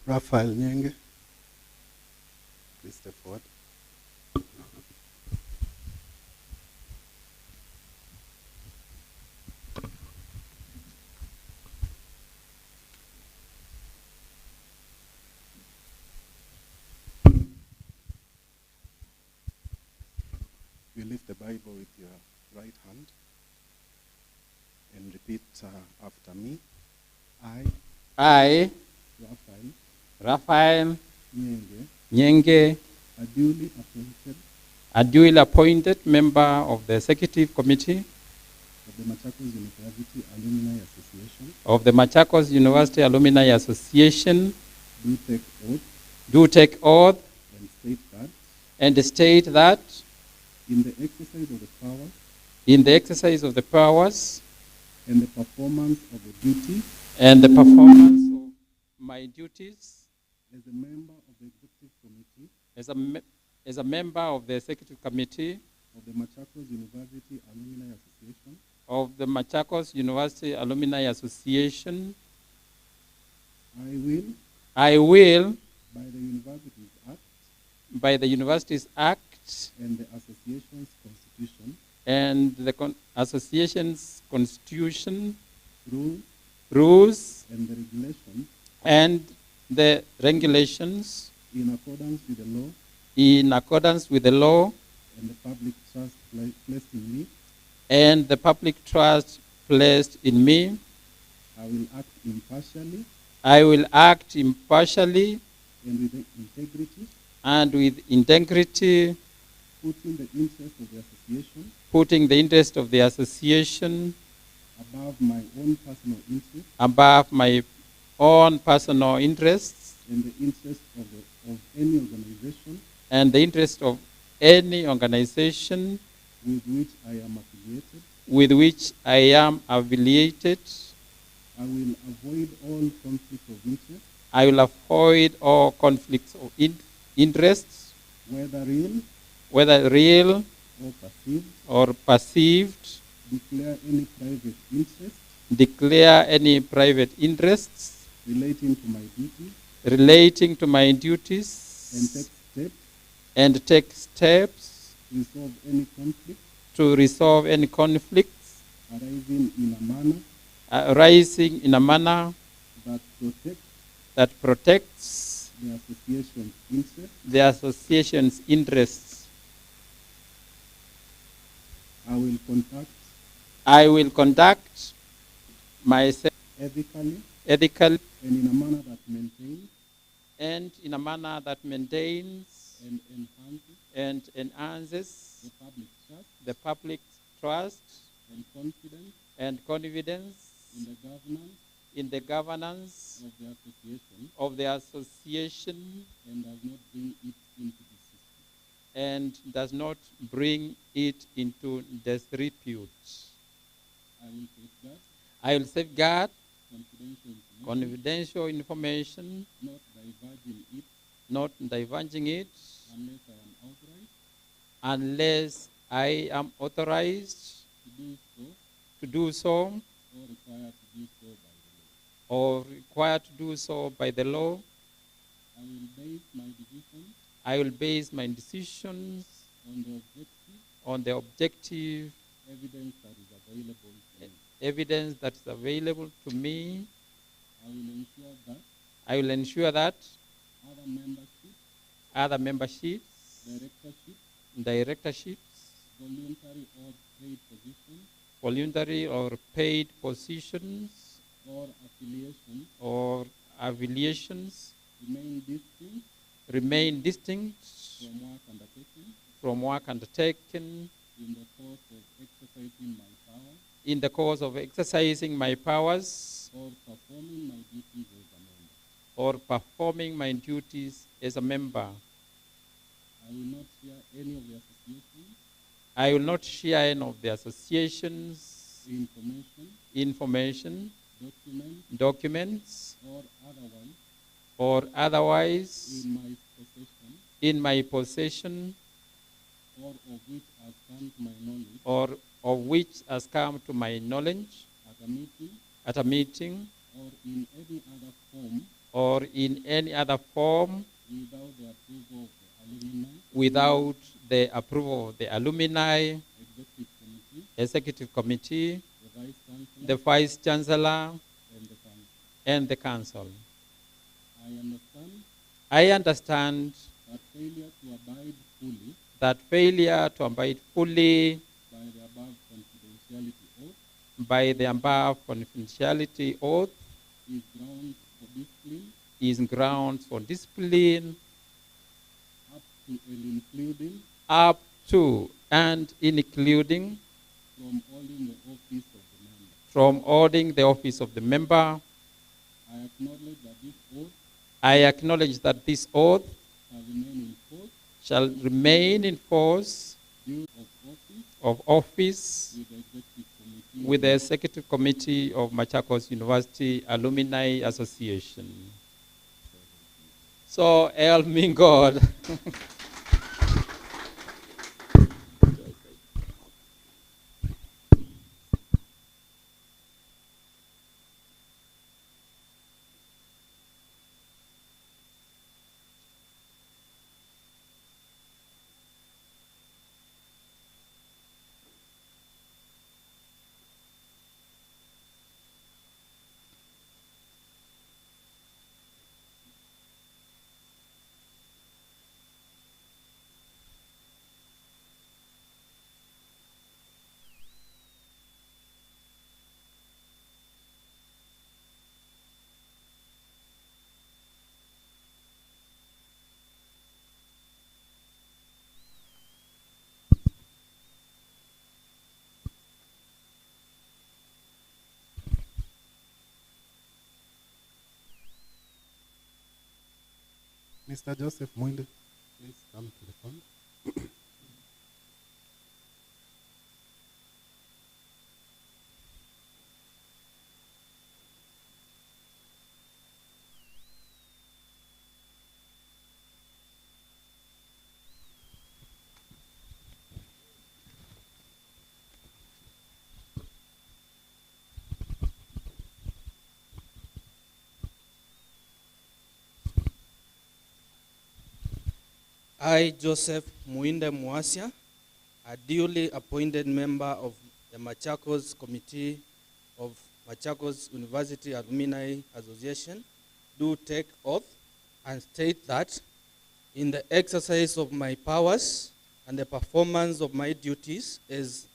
Raphael Nyenge, please step forward. you lift the Bible with your right hand and repeat after me. I, Raphael Nyenge, a duly appointed member of the Executive Committee of the Machakos University Alumni Association, do take oath and state that in the exercise of the powers and the performance of the duty and the performance of my duties as a member of the Executive Committee as a member of the Executive Committee of the Machakos University Alumni Association, of the Machakos University Alumni Association, I will by the Universities Act and the Association's Constitution and the Association's Constitution, rules and the regulations in accordance with the law and the public trust placed in me, and the public trust placed in me. I will act impartially and with integrity, putting the interest of the putting the interest of the association association above my own personal interests and the interest of any organization and the interest of any organization with which I am affiliated. I will avoid all conflicts of interest. I will avoid all conflicts of interests, whether real or perceived, declare any private interest relating to my duties, and take steps to resolve any conflicts arising in a manner that protects the association's interests. I will conduct myself ethically and in a manner that maintains and enhances the public trust and confidence in the governance of the association and does not bring it into and does not bring it into disrepute. I will safeguard Confidential information, not diverging it unless I am authorized to do so or required to do so by the law. I will base my decisions on the objective evidence that is available to me. I will ensure that Other memberships, directorships, voluntary or paid positions, or affiliations remain distinct from work undertaken in the course of exercising my powers or performing my duties as a member. I will not share any of the association's information, documents, or otherwise in my possession or of which has come to my knowledge at a meeting or in any other form without the approval of the alumni, executive committee, the vice chancellor, and the council. I understand I understand that failure to abide fully by the above confidentiality oath is grounds for discipline up to and including from holding the office of the member. I acknowledge that this oath shall remain in force of office with the Executive Committee of Machakos University Alumni Association. So help me God. Mr. Joseph Mwinde, please come to the front. I, Joseph Muinde Muasia, a duly appointed member of the Machakos Committee of Machakos University Alumni Association, do take oath and state that in the exercise of my powers and the performance of my duties as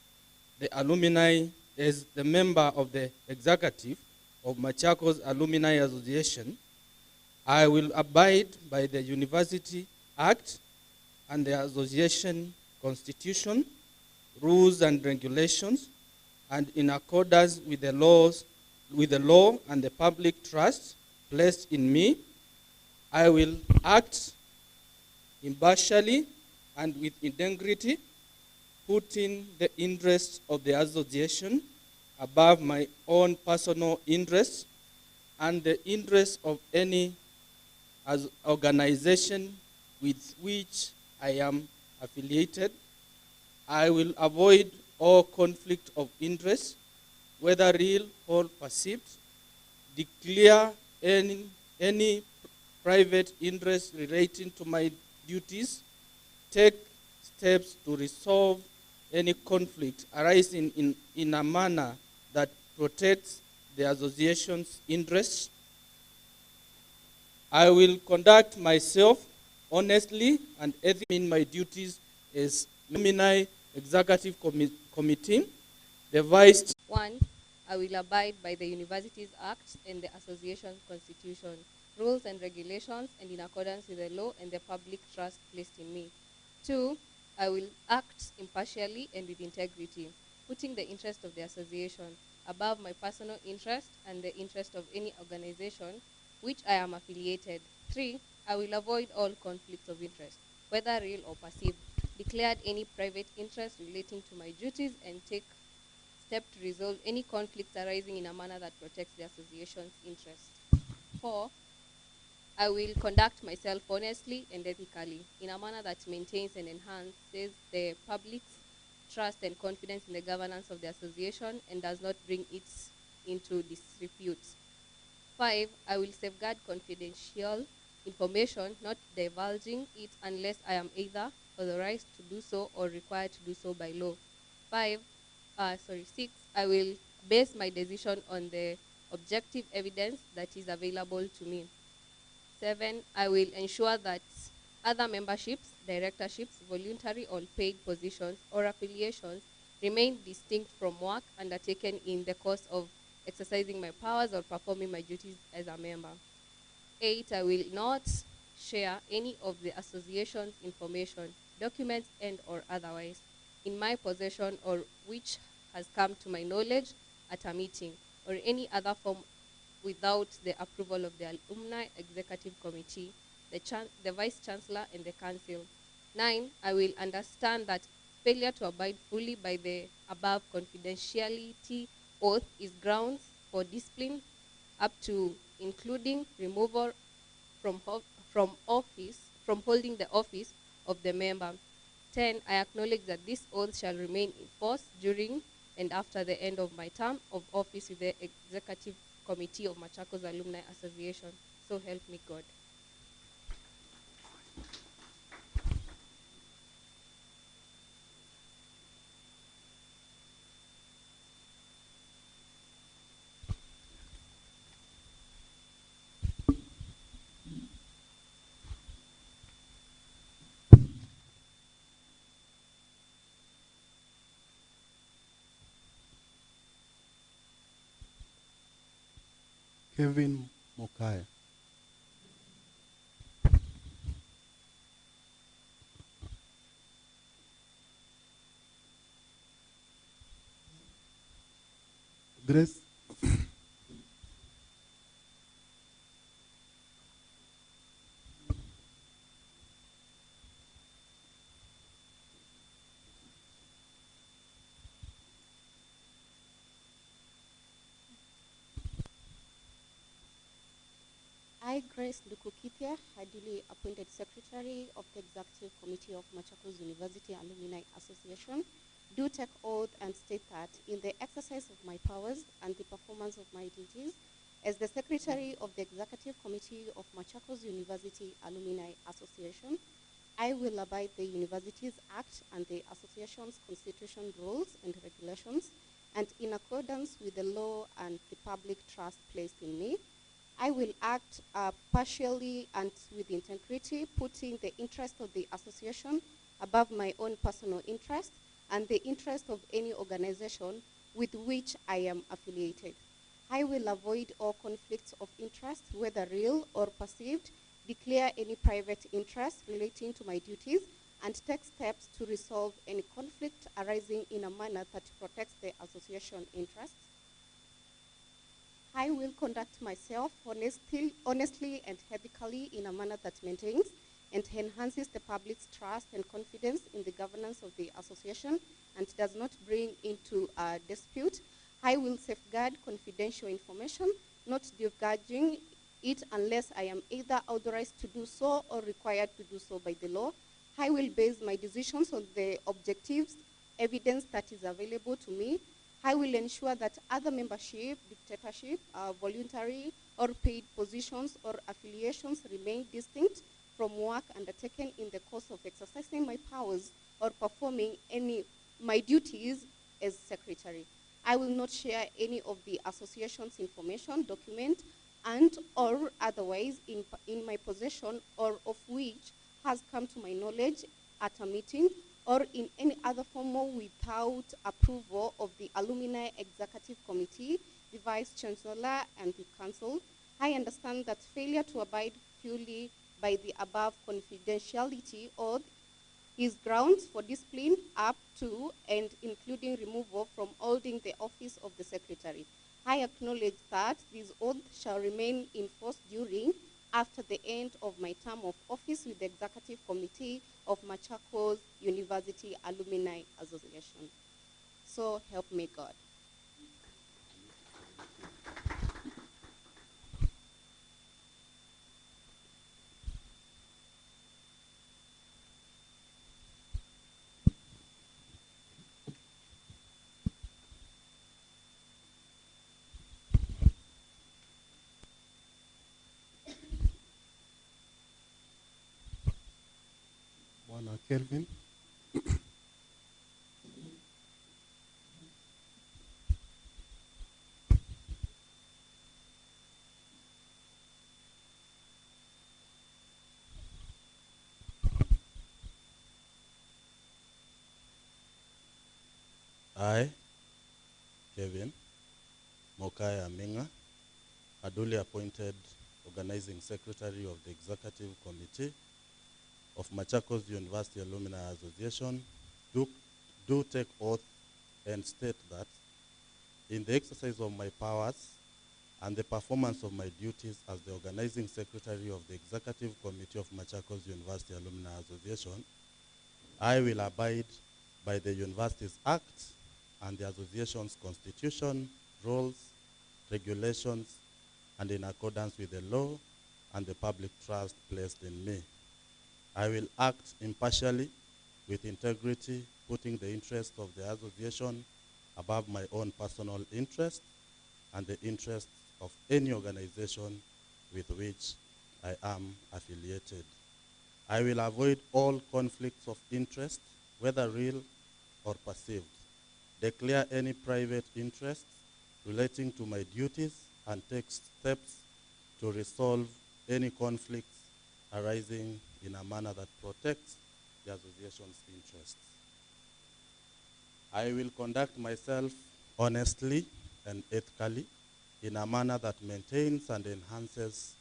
the alumni, as the member of the executive of Machakos Alumni Association, I will abide by the University Act and the association constitution, rules and regulations, and in accordance with the law and the public trust placed in me, I will act impartially and with integrity, putting the interests of the association above my own personal interests and the interests of any organization with which I am affiliated. I will avoid all conflict of interest, whether real or perceived, declare any private interest relating to my duties, take steps to resolve any conflict arising in a manner that protects the association's interests. I will conduct myself honestly and ethically in my duties as Alumni Executive Committee, the Vice. 1. I will abide by the Universities Act and the Association Constitution, rules and regulations, and in accordance with the law and the public trust placed in me. 2. I will act impartially and with integrity, putting the interest of the association above my personal interest and the interest of any organization which I am affiliated. 3. I will avoid all conflicts of interest, whether real or perceived, declared any private interest relating to my duties, and take steps to resolve any conflicts arising in a manner that protects the association's interests. 4. I will conduct myself honestly and ethically in a manner that maintains and enhances the public's trust and confidence in the governance of the association and does not bring it into disrepute. 5. I will safeguard confidential information, not divulging it unless I am either authorized to do so or required to do so by law. 6. I will base my decision on the objective evidence that is available to me. 7. I will ensure that other memberships directorships, voluntary or paid positions, or affiliations remain distinct from work undertaken in the course of exercising my powers or performing my duties as a member. 8, I will not share any of the association's information, documents and or otherwise, in my possession or which has come to my knowledge at a meeting or any other form without the approval of the Alumni Executive Committee, the Vice Chancellor and the Council. 9, I will understand that failure to abide fully by the above confidentiality oath is grounds for discipline up to including removal from holding the office of the member. 10, I acknowledge that this oath shall remain in force during and after the end of my term of office with the Executive Committee of Machakos Alumni Association. So help me God. Kevin Mokaya. Grace. I, Grace Lukukithia, duly appointed Secretary of the Executive Committee of Machakos University Alumni Association, do take oath and state that in the exercise of my powers and the performance of my duties as the Secretary of the Executive Committee of Machakos University Alumni Association, I will abide the Universities Act and the Association's constitution rules and regulations, and in accordance with the law and the public trust placed in me, I will act partially and with integrity, putting the interest of the association above my own personal interest and the interest of any organization with which I am affiliated. I will avoid all conflicts of interest, whether real or perceived, declare any private interest relating to my duties, and take steps to resolve any conflict arising in a manner that protects the association interests. I will conduct myself honestly and ethically in a manner that maintains and enhances the public's trust and confidence in the governance of the association and does not bring into dispute. I will safeguard confidential information, not divulging it unless I am either authorized to do so or required to do so by the law. I will base my decisions on the objectives, evidence that is available to me. I will ensure that other membership, dictatorship, voluntary or paid positions or affiliations remain distinct from work undertaken in the course of exercising my powers or performing my duties as secretary. I will not share any of the association's information, document, and or otherwise in my possession or of which has come to my knowledge at a meeting or in any other form without approval of the Alumni Executive Committee, the Vice Chancellor, and the Council. I understand that failure to abide fully by the above confidentiality oath is grounds for discipline up to and including removal from holding the office of the Secretary. I acknowledge that this oath shall remain in force during after the end of my term of office with the Executive Committee of Machakos University Alumni Association. So help me God. Bwana Kelvin. I, Kevin Mokai Aminga, a duly appointed Organizing Secretary of the Executive Committee of Machakos University Alumni Association, do take oath and state that in the exercise of my powers and the performance of my duties as the Organizing Secretary of the Executive Committee of Machakos University Alumni Association, I will abide by the University's Act and the Association's Constitution, rules, regulations, and in accordance with the law and the public trust placed in me. I will act impartially, with integrity, putting the interest of the association above my own personal interest and the interest of any organization with which I am affiliated. I will avoid all conflicts of interest, whether real or perceived, declare any private interests relating to my duties, and take steps to resolve any conflicts arising in a manner that protects the association's interests. I will conduct myself honestly and ethically in a manner that maintains and enhances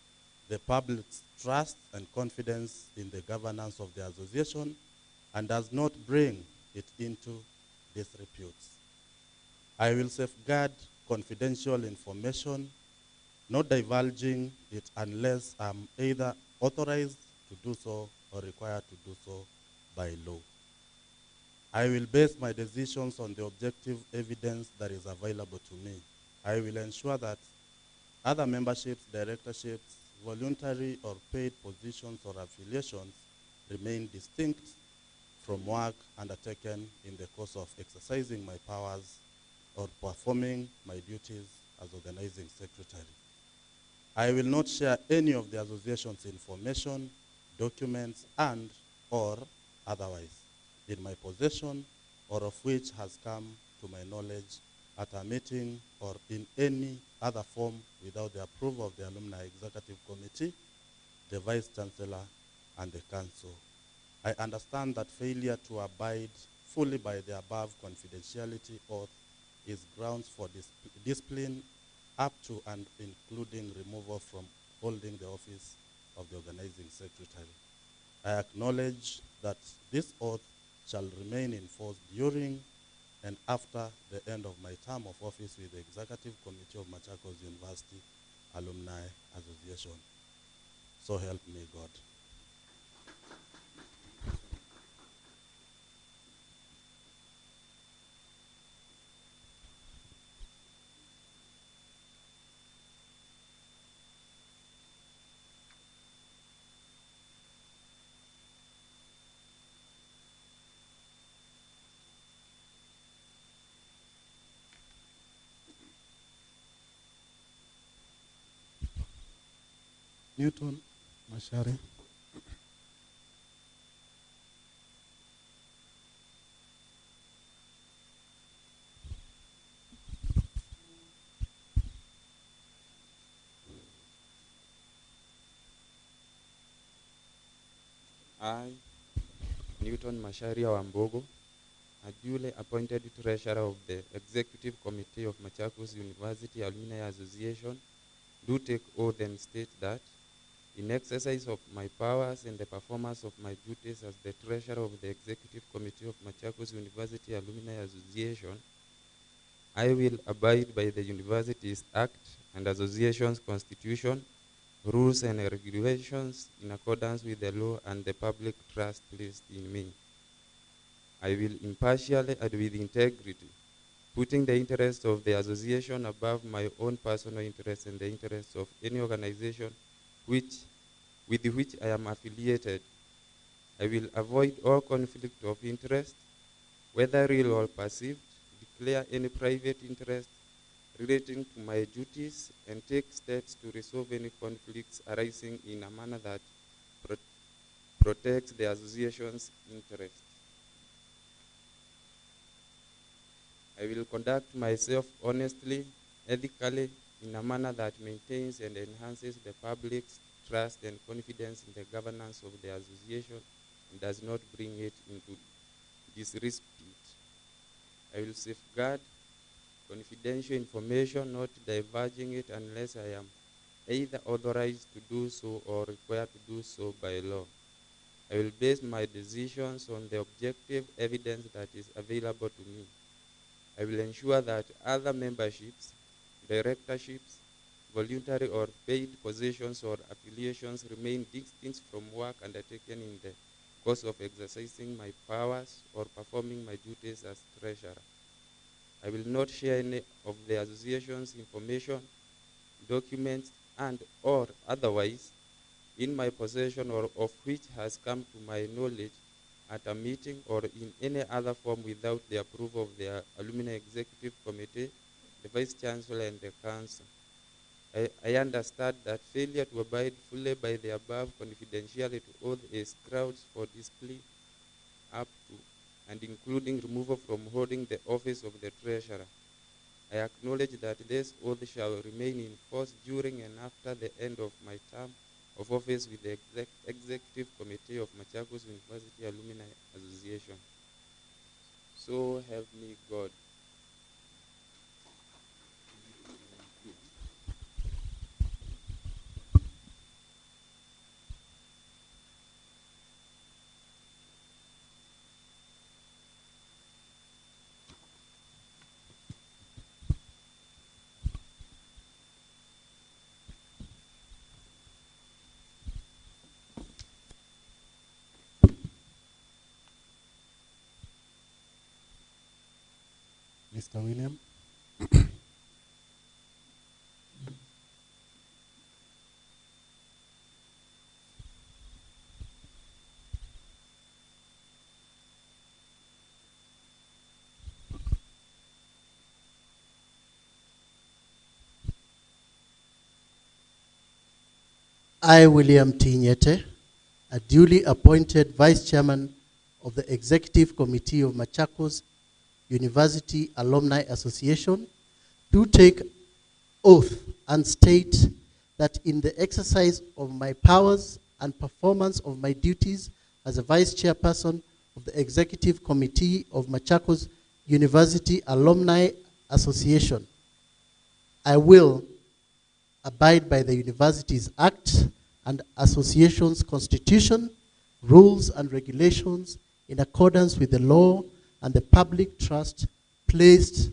the public's trust and confidence in the governance of the association and does not bring it into disrepute. I will safeguard confidential information, not divulging it unless I'm either authorized to do so or required to do so by law. I will base my decisions on the objective evidence that is available to me. I will ensure that other memberships, directorships, voluntary or paid positions or affiliations remain distinct from work undertaken in the course of exercising my powers or performing my duties as organizing secretary. I will not share any of the association's information, documents, and or otherwise in my possession or of which has come to my knowledge at a meeting or in any other form without the approval of the Alumni Executive Committee, the Vice Chancellor, and the Council. I understand that failure to abide fully by the above confidentiality oath is grounds for discipline up to and including removal from holding the office of the Organizing Secretary. I acknowledge that this oath shall remain in force during and after the end of my term of office with the Executive Committee of Machakos University Alumni Association. So help me God. Newton Mashari. I, Newton Masharia Wambogo, a duly appointed treasurer of the Executive Committee of Machakos University Alumni Association, do take oath and state that in exercise of my powers and the performance of my duties as the treasurer of the Executive Committee of Machakos University Alumni Association, I will abide by the University's Act and Association's Constitution, rules and regulations in accordance with the law and the public trust placed in me. I will impartially and with integrity, putting the interests of the association above my own personal interests and the interests of any organization with which I am affiliated. I will avoid all conflict of interest, whether real or perceived, declare any private interest relating to my duties, and take steps to resolve any conflicts arising in a manner that protects the association's interests. I will conduct myself honestly, ethically, in a manner that maintains and enhances the public's trust and confidence in the governance of the association and does not bring it into disrepute. I will safeguard confidential information, not diverging it unless I am either authorized to do so or required to do so by law. I will base my decisions on the objective evidence that is available to me. I will ensure that other memberships, directorships, voluntary or paid positions or affiliations remain distinct from work undertaken in the course of exercising my powers or performing my duties as treasurer. I will not share any of the association's information, documents, and or otherwise in my possession or of which has come to my knowledge at a meeting or in any other form without the approval of the Alumni Executive Committee, the Vice Chancellor, and the Council. I understand that failure to abide fully by the above confidentiality oath is grounds for discipline up to and including removal from holding the office of the Treasurer. I acknowledge that this oath shall remain in force during and after the end of my term of office with the Executive Committee of Machakos University Alumni Association. So help me God. Mr. William. I, William T. Nyete, a duly appointed Vice Chairman of the Executive Committee of Machakos University Alumni Association, do take oath and state that in the exercise of my powers and performance of my duties as a Vice Chairperson of the Executive Committee of Machakos University Alumni Association, I will abide by the University's Act and Association's Constitution, rules and regulations in accordance with the law and the public trust placed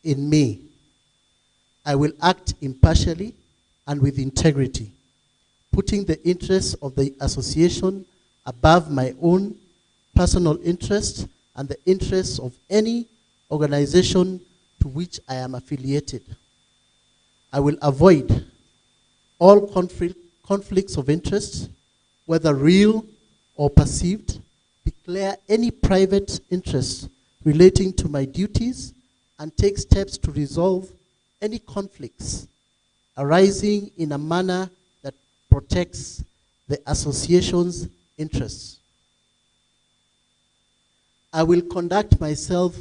in me. I will act impartially and with integrity, putting the interests of the association above my own personal interests and the interests of any organization to which I am affiliated. I will avoid all conflicts of interest, whether real or perceived, declare any private interest relating to my duties, and take steps to resolve any conflicts arising in a manner that protects the association's interests. I will conduct myself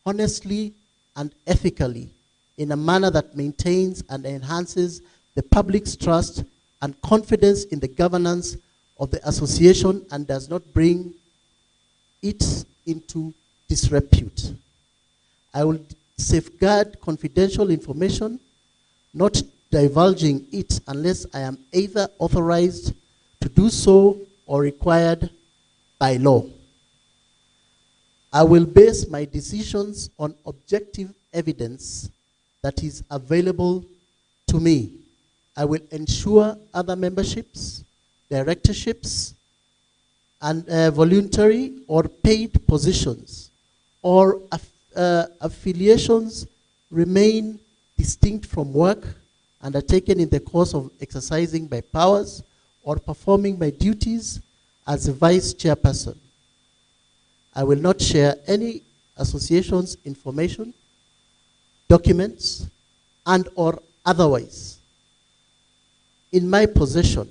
honestly and ethically in a manner that maintains and enhances the public's trust and confidence in the governance of the association and does not bring it into disrepute. I will safeguard confidential information, not divulging it unless I am either authorized to do so or required by law. I will base my decisions on objective evidence that is available to me. I will ensure other memberships, directorships, and voluntary or paid positions or affiliations remain distinct from work undertaken in the course of exercising my powers or performing my duties as a vice chairperson. I will not share any association's information, documents, and or otherwise in my possession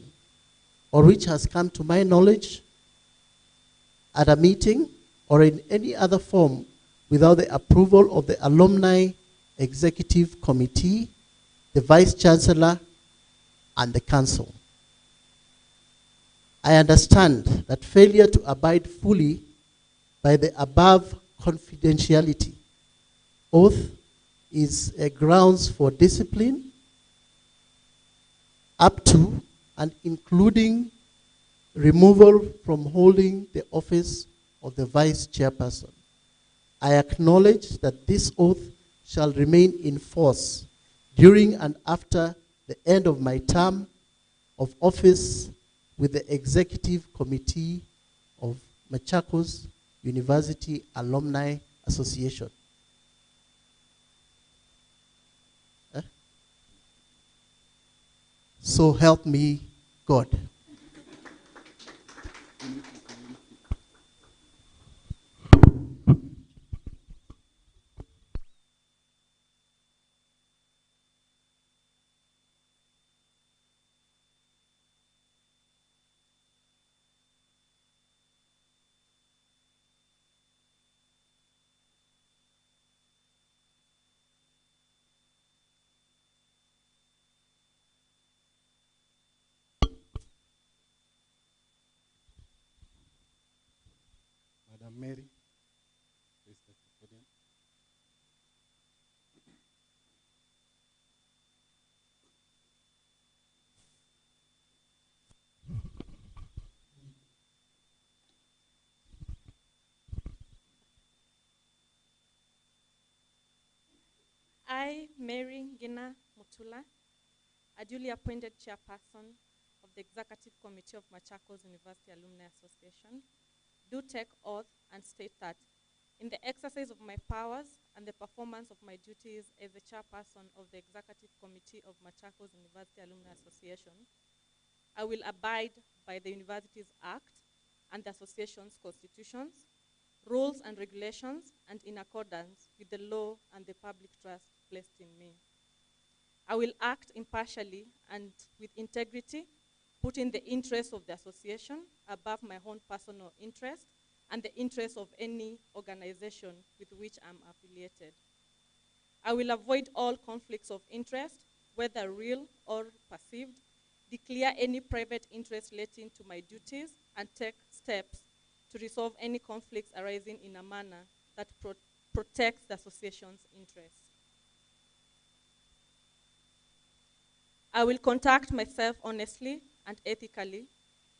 or which has come to my knowledge at a meeting or in any other form without the approval of the Alumni Executive Committee, the Vice Chancellor, and the Council. I understand that failure to abide fully by the above confidentiality. Oath is a grounds for discipline up to and including removal from holding the office of the vice chairperson. I acknowledge that this oath shall remain in force during and after the end of my term of office with the Executive Committee of Machakos University Alumni Association. So help me God. Madam Mary, please take the podium. I, Mary Ngina Mutula, a duly appointed chairperson of the Executive Committee of Machakos University Alumni Association, do take oath and state that in the exercise of my powers and the performance of my duties as the chairperson of the Executive Committee of Machakos University Alumni Association, I will abide by the University's Act and the association's constitutions, rules and regulations, and in accordance with the law and the public trust placed in me. I will act impartially and with integrity, putting the interests of the association above my own personal interest and the interests of any organization with which I'm affiliated. I will avoid all conflicts of interest, whether real or perceived, declare any private interest relating to my duties, and take steps to resolve any conflicts arising in a manner that protects the association's interests. I will conduct myself honestly and ethically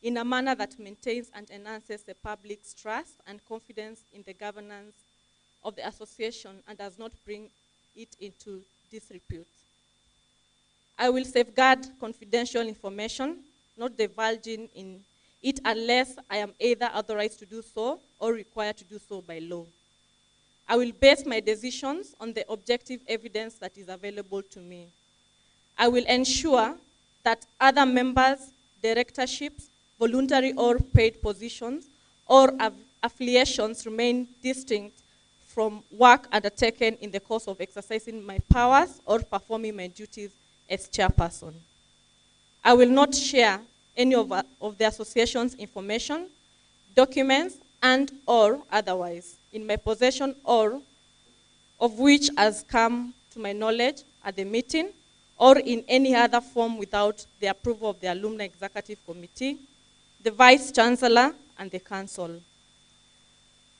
in a manner that maintains and enhances the public's trust and confidence in the governance of the association and does not bring it into disrepute. I will safeguard confidential information, not divulging in it unless I am either authorized to do so or required to do so by law. I will base my decisions on the objective evidence that is available to me. I will ensure that other members, directorships, voluntary or paid positions, or affiliations remain distinct from work undertaken in the course of exercising my powers or performing my duties as chairperson. I will not share any of the association's information, documents, and or otherwise in my possession or of which has come to my knowledge at the meeting or in any other form without the approval of the Alumni Executive Committee, the Vice Chancellor, and the Council.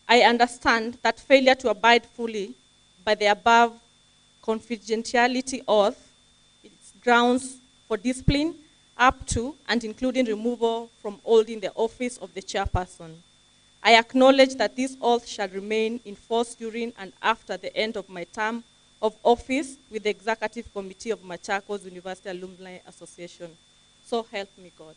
I understand that failure to abide fully by the above confidentiality oath is grounds for discipline up to and including removal from holding the office of the chairperson. I acknowledge that this oath shall remain in force during and after the end of my term of office with the Executive Committee of Machakos University Alumni Association. So help me God.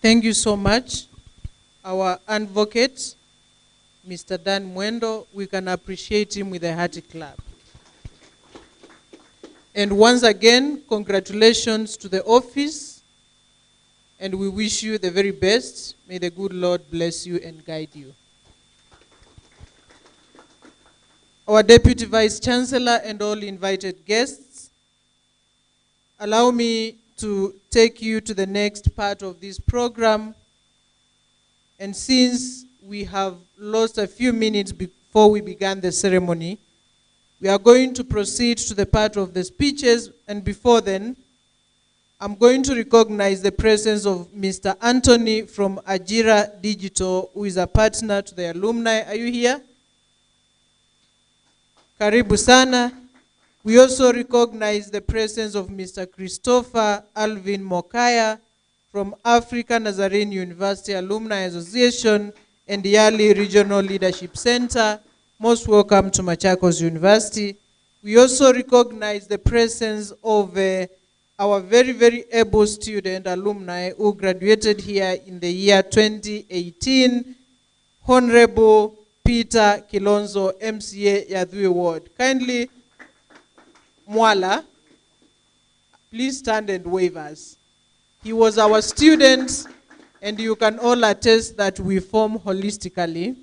Thank you so much. Our advocate, Mr. Dan Mwendo, we can appreciate him with a hearty clap. And once again, congratulations to the office, and we wish you the very best. May the good Lord bless you and guide you. our Deputy Vice Chancellor, and all invited guests. Allow me to take you to the next part of this program. And since we have lost a few minutes before we began the ceremony, we are going to proceed to the part of the speeches. And before then, I'm going to recognize the presence of Mr. Anthony from Ajira Digital, who is a partner to the alumni. Are you here? Karibu sana. We also recognize the presence of Mr. Christopher Alvin Mokaya from African Nazarene University Alumni Association and the Yali Regional Leadership Center. Most welcome to Machakos University. We also recognize the presence of our very, very able student alumni who graduated here in the year 2018, Honorable Peter Kilonzo, MCA Yadhui Ward. Kindly, Mwala, please stand and wave us. He was our student, and you can all attest that we form holistically.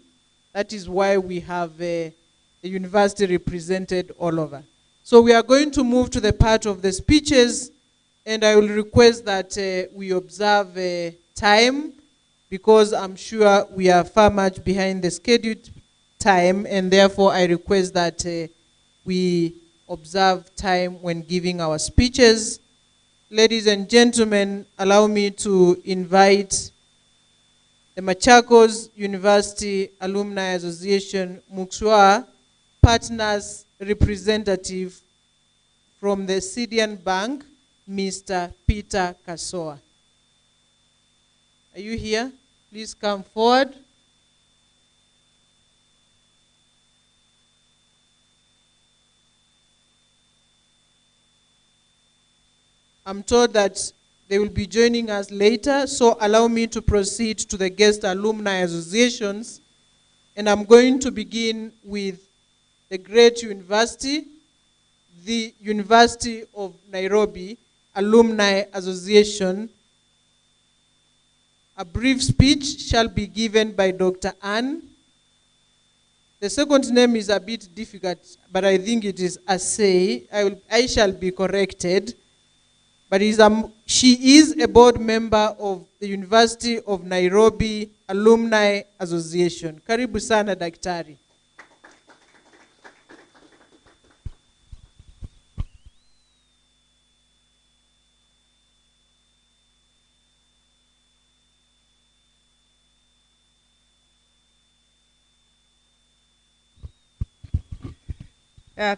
That is why we have the university represented all over. So we are going to move to the part of the speeches, and I will request that we observe time, because I'm sure we are far much behind the scheduled time, and therefore I request that we observe time when giving our speeches. Ladies and gentlemen, allow me to invite the Machakos University Alumni Association Mksuaa Partners representative from the Syrian Bank, Mr. Peter Kasoa. Are you here? Please come forward. I'm told that they will be joining us later, so allow me to proceed to the guest alumni associations. And I'm going to begin with the great university, the University of Nairobi Alumni Association. A brief speech shall be given by Dr. Ann. The second name is a bit difficult, but I think it is Asay. I shall be corrected. But she is a board member of the University of Nairobi Alumni Association. Karibu sana daktari.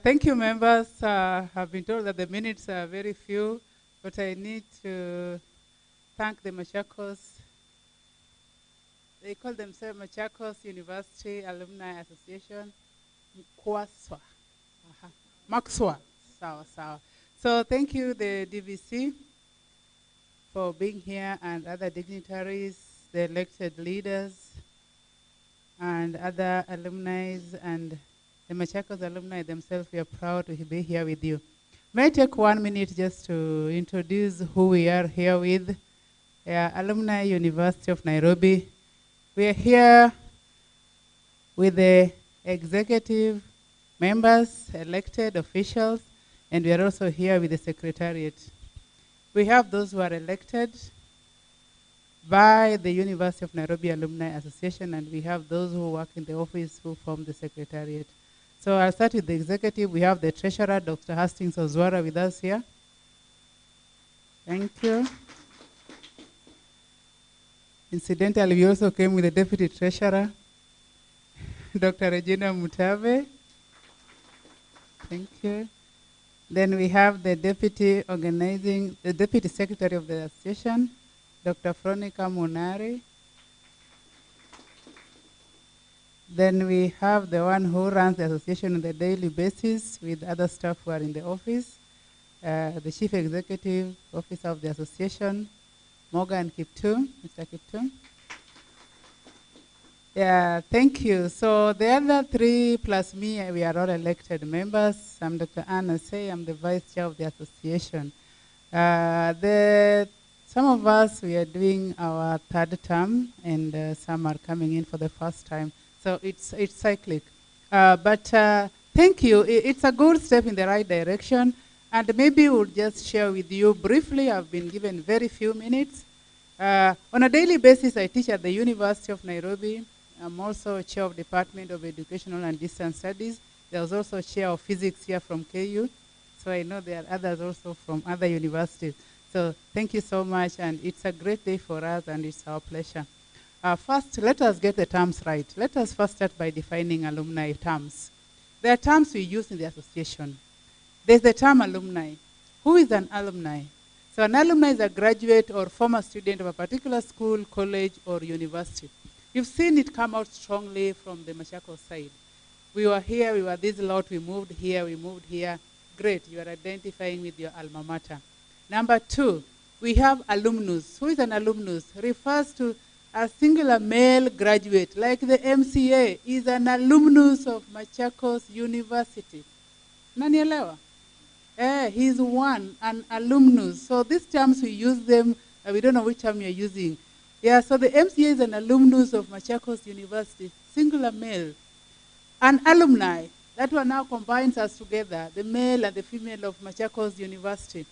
Thank you, members. I've been told that the minutes are very few, but I need to thank the Machakos. They call themselves Machakos University Alumni Association, Mksuaa. Mksuaa. Sawa. So thank you, the DVC, for being here, and other dignitaries, the elected leaders, and other alumni, and the Machakos alumni themselves. We are proud to be here with you. May I take 1 minute just to introduce who we are here with? Alumni University of Nairobi. We are here with the executive members, elected officials, and we are also here with the secretariat. We have those who are elected by the University of Nairobi Alumni Association, and we have those who work in the office who form the secretariat. So I'll start with the executive. We have the treasurer, Dr. Hastings Ozwara, with us here. Thank you. Incidentally, we also came with the deputy treasurer, Dr. Regina Mutave. Thank you. Then we have the deputy secretary of the association, Dr. Fronica Munari. Then we have the one who runs the association on a daily basis with other staff who are in the office, the chief executive officer of the association, Morgan Kiptum, Mr. Kiptum. Yeah, thank you. So the other three plus me, we are all elected members. I'm Dr. Anna Say, I'm the vice chair of the association. Some of us, we are doing our third term, and some are coming in for the first time. So it's cyclic. But thank you. It's a good step in the right direction. And maybe we'll just share with you briefly. I've been given very few minutes. On a daily basis, I teach at the University of Nairobi. I'm also chair of Department of Educational and Distance Studies. There's also chair of physics here from KU. So I know there are others also from other universities. So thank you so much, and it's a great day for us, and it's our pleasure. First, let us get the terms right. Let us first start by defining alumni terms. There are terms we use in the association. There's the term alumni. Who is an alumni? So an alumni is a graduate or former student of a particular school, college, or university. You've seen it come out strongly from the Machakos side. We were here, we were this lot, we moved here, we moved here. Great, you are identifying with your alma mater. Number two, we have alumnus. Who is an alumnus? Refers to a singular male graduate, like the MCA is an alumnus of Machakos University. Nanielewa? He's one, an alumnus. So these terms, we use them, we don't know which term you're using. Yeah, so the MCA is an alumnus of Machakos University, singular male. An alumni, that one now combines us together, the male and the female of Machakos University.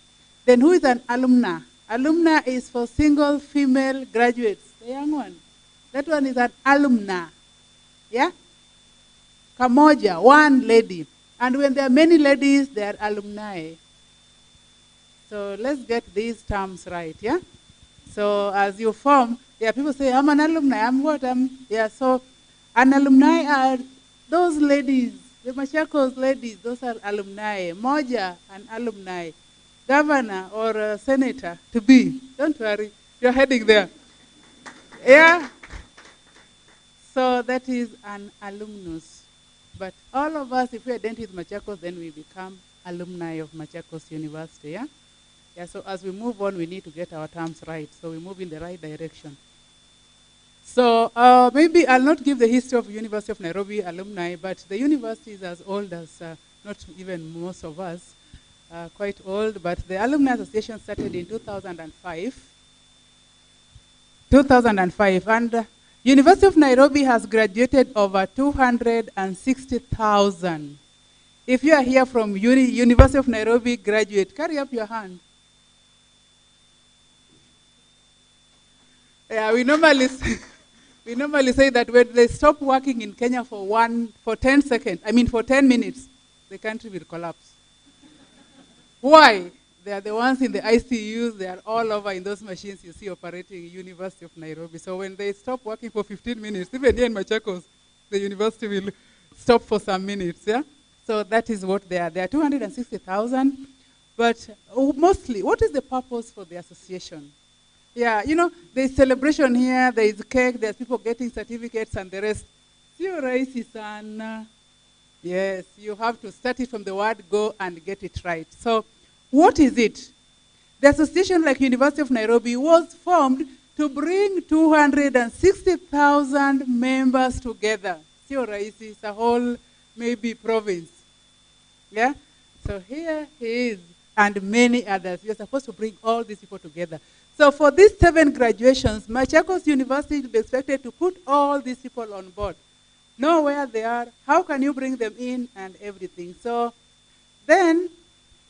Then who is an alumna? Alumna is for single female graduates, the young one. That one is an alumna. Yeah? Kamoja, one lady. And when there are many ladies, they are alumni. So let's get these terms right, yeah? So as you form, yeah, people say, I'm an alumni, I'm what? So an alumni are those ladies, the Machakos ladies, those are alumni. Moja, an alumni. Governor or senator to be. Don't worry, you're heading there. Yeah? So that is an alumnus. But all of us, if we identify with Machakos, then we become alumni of Machakos University, yeah? Yeah, so as we move on, we need to get our terms right. So we move in the right direction. So maybe I'll not give the history of University of Nairobi alumni, but the university is as old as not even most of us, quite old, but the Alumni Association started in 2005. And University of Nairobi has graduated over 260,000. If you are here from University of Nairobi graduate, carry up your hand. Yeah, we normally say that when they stop working in Kenya for 10 minutes, the country will collapse. Why? They are the ones in the ICUs, they are all over in those machines you see operating in University of Nairobi. So when they stop working for 15 minutes, even here in Machakos, the university will stop for some minutes, yeah? So that is what they are. They are 260,000, but mostly, what is the purpose for the association? Yeah, you know, there's celebration here, there is cake, there's people getting certificates and the rest. Sio rahisi sana. Yes, you have to start it from the word go and get it right. So what is it? The association, like University of Nairobi, was formed to bring 260,000 members together. Sio rahisi, it's a whole maybe province. Yeah? So here he is, and many others. You're supposed to bring all these people together. So for these 7 graduations, Machakos University will be expected to put all these people on board. Know where they are, how can you bring them in, and everything. So then,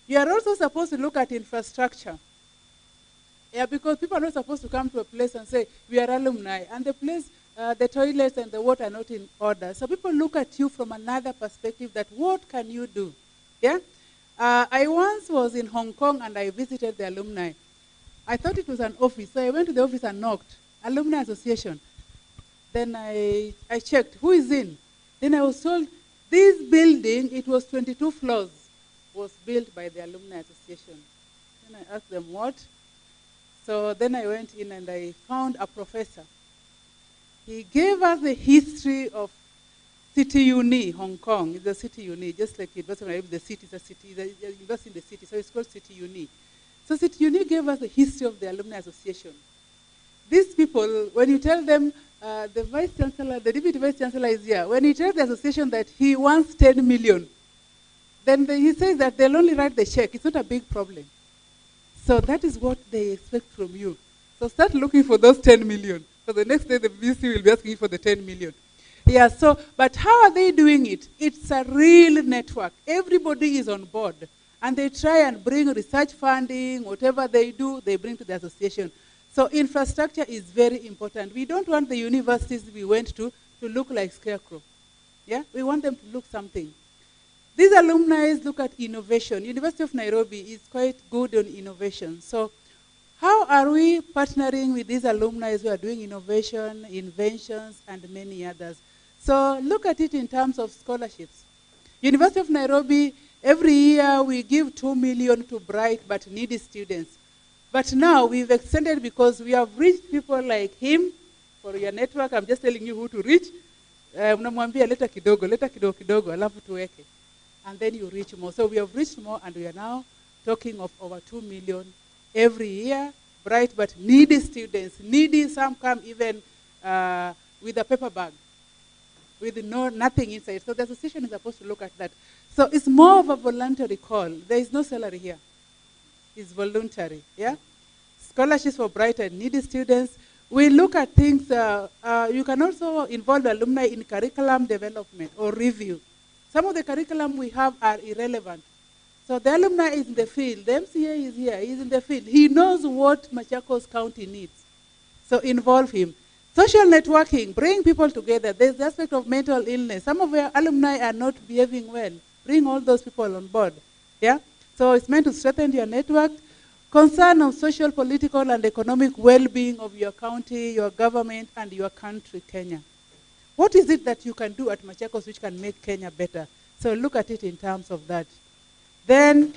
you are also supposed to look at infrastructure. Yeah, because people are not supposed to come to a place and say, we are alumni, and the place, the toilets and the water are not in order. So people look at you from another perspective, that what can you do? Yeah? I once was in Hong Kong and I visited the alumni. I thought it was an office, so I went to the office and knocked. Alumni Association. Then I checked, who is in? Then I was told, this building, it was 22 floors, was built by the Alumni Association. Then I asked them, what? So then I went in and I found a professor. He gave us the history of City Uni, Hong Kong. It's a City Uni, just like University of Nairobi, the city is a city, the university in the city, so it's called City Uni. So City Uni gave us the history of the Alumni Association. These people, when you tell them, the Vice Chancellor, the Deputy Vice Chancellor is here, when you tell the association that he wants 10 million, then he says that they'll only write the check. It's not a big problem. So that is what they expect from you. So start looking for those 10 million. So the next day the VC will be asking for the 10 million. Yeah, so, but how are they doing it? It's a real network. Everybody is on board. And they try and bring research funding, whatever they do, they bring to the association. So infrastructure is very important. We don't want the universities we went to look like scarecrow. Yeah, we want them to look something. These alumni look at innovation. University of Nairobi is quite good on innovation. So how are we partnering with these alumni who are doing innovation, inventions, and many others? So look at it in terms of scholarships. University of Nairobi, every year we give 2 million to bright but needy students. But now we've extended because we have reached people like him. For your network, I'm just telling you who to reach. Unamwambia leta kidogo, alafu tuweke. And then you reach more. So we have reached more, and we are now talking of over 2 million every year. Bright but needy students. Needy, some come even with a paper bag, with nothing inside. So the association is supposed to look at that. So it's more of a voluntary call. There is no salary here. It's voluntary, yeah? Scholarships for bright and needy students. We look at things, you can also involve alumni in curriculum development or review. Some of the curriculum we have are irrelevant. So the alumni is in the field, the MCA is here, he's in the field. He knows what Machakos County needs. So involve him. Social networking, bring people together. There's the aspect of mental illness. Some of our alumni are not behaving well. Bring all those people on board, yeah? So it's meant to strengthen your network. Concern of social, political, and economic well-being of your county, your government, and your country, Kenya. What is it that you can do at Machakos which can make Kenya better? So look at it in terms of that. Then,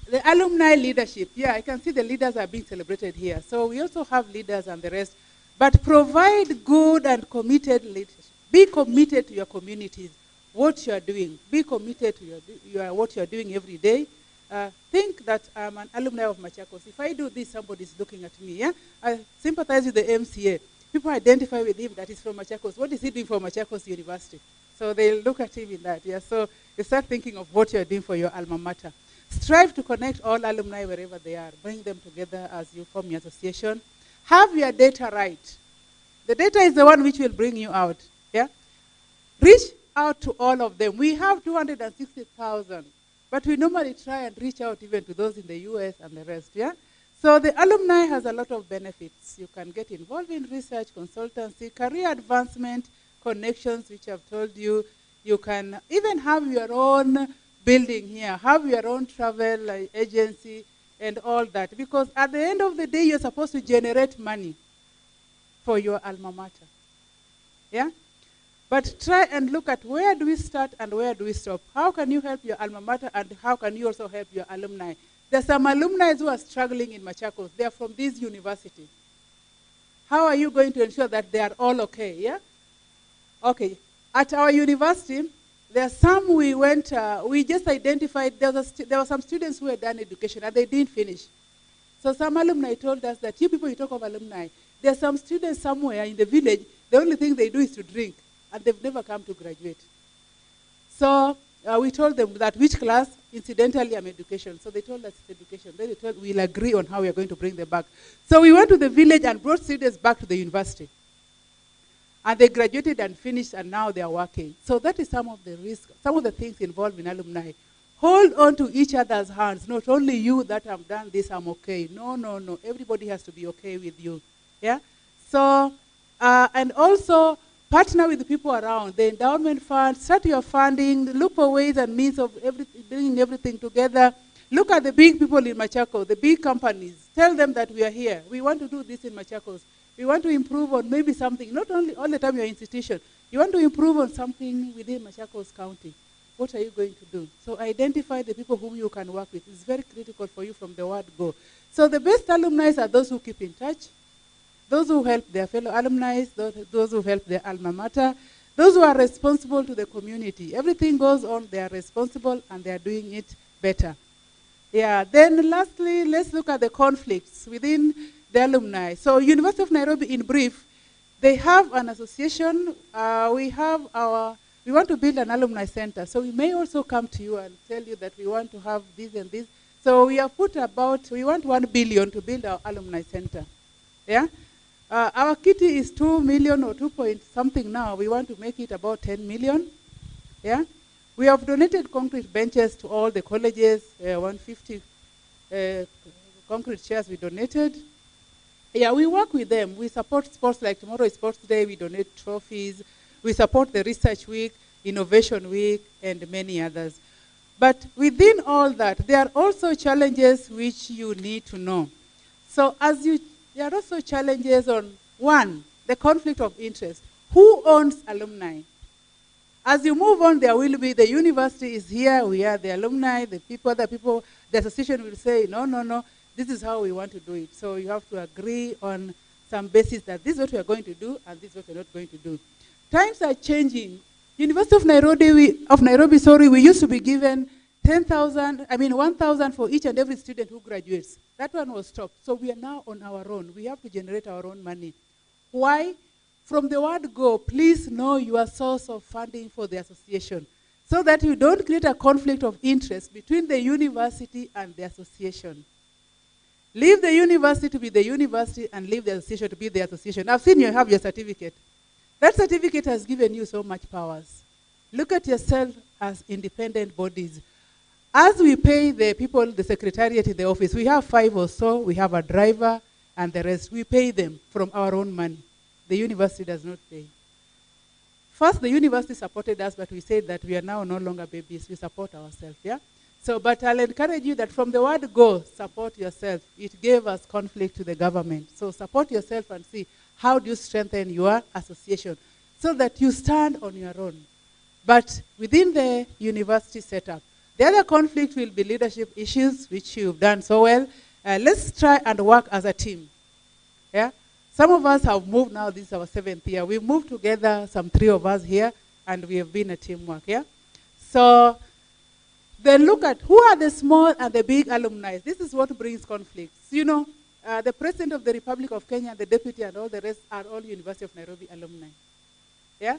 the alumni leadership. Yeah, I can see the leaders are being celebrated here. So we also have leaders and the rest. But provide good and committed leadership. Be committed to your communities, what you are doing. Be committed to what you are doing every day. Think that I'm an alumni of Machakos. If I do this, somebody's looking at me. Yeah? I sympathize with the MCA. People identify with him that he's from Machakos. What is he doing for Machakos University? So they look at him in that. Yeah? So you start thinking of what you're doing for your alma mater. Strive to connect all alumni wherever they are. Bring them together as you form your association. Have your data right. The data is the one which will bring you out. Yeah? Reach out to all of them. We have 260,000. But we normally try and reach out even to those in the US and the rest, yeah? So the alumni has a lot of benefits. You can get involved in research, consultancy, career advancement, connections, which I've told you. You can even have your own building here, have your own travel agency and all that. Because at the end of the day, you're supposed to generate money for your alma mater, yeah? But try and look at where do we start and where do we stop. How can you help your alma mater and how can you also help your alumni? There's some alumni who are struggling in Machakos. They are from this university. How are you going to ensure that they are all okay, yeah? Okay, at our university, there are some we went, we just identified, there were some students who had done education and they didn't finish. So some alumni told us that you people, you talk of alumni, there are some students somewhere in the village, the only thing they do is to drink. And they've never come to graduate. So we told them that which class, incidentally, I'm education. So they told us it's education. Then they told we'll agree on how we are going to bring them back. So we went to the village and brought students back to the university. And they graduated and finished, and now they are working. So that is some of the risks, some of the things involved in alumni. Hold on to each other's hands. Not only you that have done this, I'm okay. No, no, no. Everybody has to be okay with you. Yeah? So, and also, partner with the people around, the endowment fund, start your funding, look for ways and means of bringing everything together. Look at the big people in Machakos, the big companies. Tell them that we are here. We want to do this in Machakos. We want to improve on maybe something, not only all the time you're an institution. You want to improve on something within Machakos County. What are you going to do? So identify the people whom you can work with. It's very critical for you from the word go. So the best alumni are those who keep in touch, those who help their fellow alumni, those who help their alma mater, those who are responsible to the community. Everything goes on, they are responsible and they are doing it better. Yeah, then lastly, let's look at the conflicts within the alumni. So University of Nairobi, in brief, they have an association. We want to build an alumni center. So we may also come to you and tell you that we want to have this and this. So we have put we want 1 billion to build our alumni center. Yeah? Our kitty is 2 million or 2 point something now. We want to make it about 10 million. Yeah? We have donated concrete benches to all the colleges, 150 concrete chairs we donated. Yeah, we work with them. We support sports like tomorrow is Sports Day. We donate trophies. We support the Research Week, Innovation Week, and many others. But within all that, there are also challenges which you need to know. So there are also challenges on, one, the conflict of interest. Who owns alumni? As you move on, there will be the university is here, we are the alumni, the association will say, no, this is how we want to do it. So you have to agree on some basis that this is what we are going to do and this is what we are not going to do. Times are changing. University of Nairobi, we used to be given 1,000 for each and every student who graduates. That one was stopped. So we are now on our own. We have to generate our own money. Why? From the word go, please know your source of funding for the association so that you don't create a conflict of interest between the university and the association. Leave the university to be the university and leave the association to be the association. I've seen you have your certificate. That certificate has given you so much powers. Look at yourself as independent bodies. As we pay the people, the secretariat in the office, we have 5 or so, we have a driver and the rest. We pay them from our own money. The university does not pay. First, the university supported us, but we said that we are now no longer babies. We support ourselves, yeah? So, but I'll encourage you that from the word go, support yourself. It gave us conflict to the government. So support yourself and see how do you strengthen your association so that you stand on your own. But within the university setup, the other conflict will be leadership issues, which you've done so well. Let's try and work as a team, yeah? Some of us have moved now, this is our 7th year. We've moved together, some 3 of us here, and we have been a teamwork, yeah? So then look at who are the small and the big alumni. This is what brings conflicts. You know, the President of the Republic of Kenya, the Deputy, and all the rest are all University of Nairobi alumni, yeah?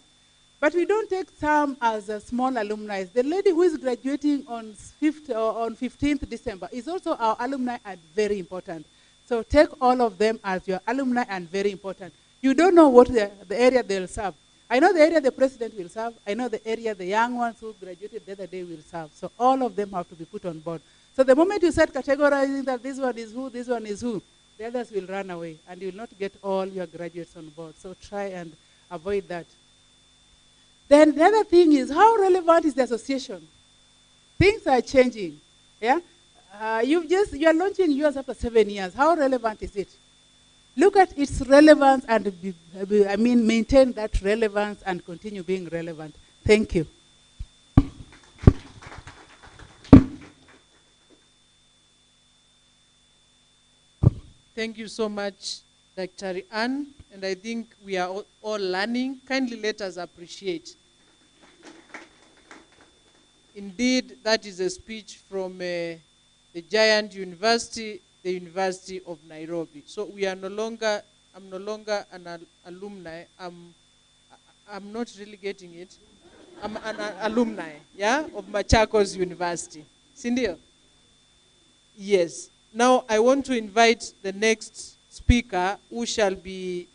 But we don't take some as a small alumni. The lady who is graduating on 15th December is also our alumni and very important. So take all of them as your alumni and very important. You don't know what the area they'll serve. I know the area the president will serve. I know the area the young ones who graduated the other day will serve. So all of them have to be put on board. So the moment you start categorizing that this one is who, this one is who, the others will run away and you will not get all your graduates on board. So try and avoid that. Then the other thing is, how relevant is the association? Things are changing, yeah? You are launching yours after 7 years. How relevant is it? Look at its relevance and maintain that relevance and continue being relevant. Thank you. Thank you so much, Dr. Ann. And I think we are all learning. Kindly let us appreciate. Indeed, that is a speech from the giant university, the University of Nairobi. So we are I'm no longer an alumni. I'm not really getting it. I'm an alumni, yeah, of Machakos University. Sindio? Yes. Now I want to invite the next speaker, who shall be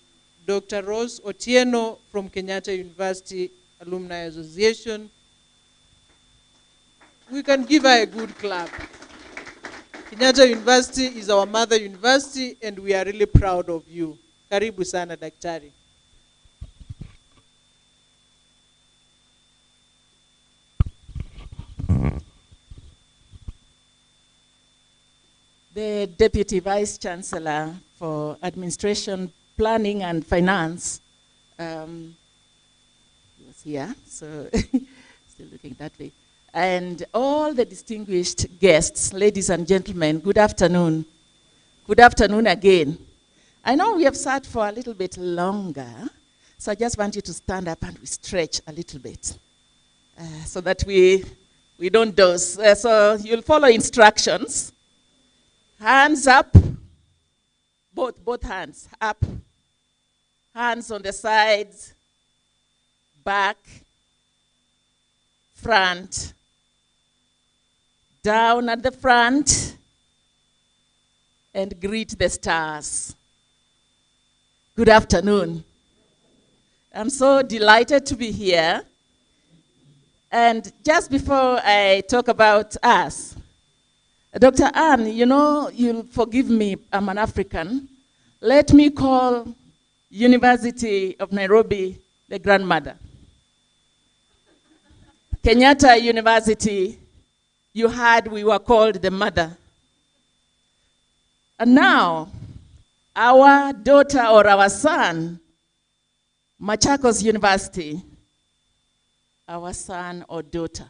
Dr. Rose Otieno from Kenyatta University Alumni Association. We can give her a good clap. Kenyatta University is our mother university, and we are really proud of you. Karibu sana, Daktari. The Deputy Vice Chancellor for Administration, Planning and Finance was here, so still looking that way. And all the distinguished guests, ladies and gentlemen, good afternoon. Good afternoon again. I know we have sat for a little bit longer, so I just want you to stand up and we stretch a little bit so that we don't doze. So you'll follow instructions. Hands up, both hands up. Hands on the sides, back, front, down at the front, and greet the stars. Good afternoon. I'm so delighted to be here. And just before I talk about us, Dr. Ann, you know, you'll forgive me, I'm an African. Let me call University of Nairobi the grandmother. Kenyatta University, you heard we were called the mother. And now, our daughter or our son, Machakos University, our son or daughter.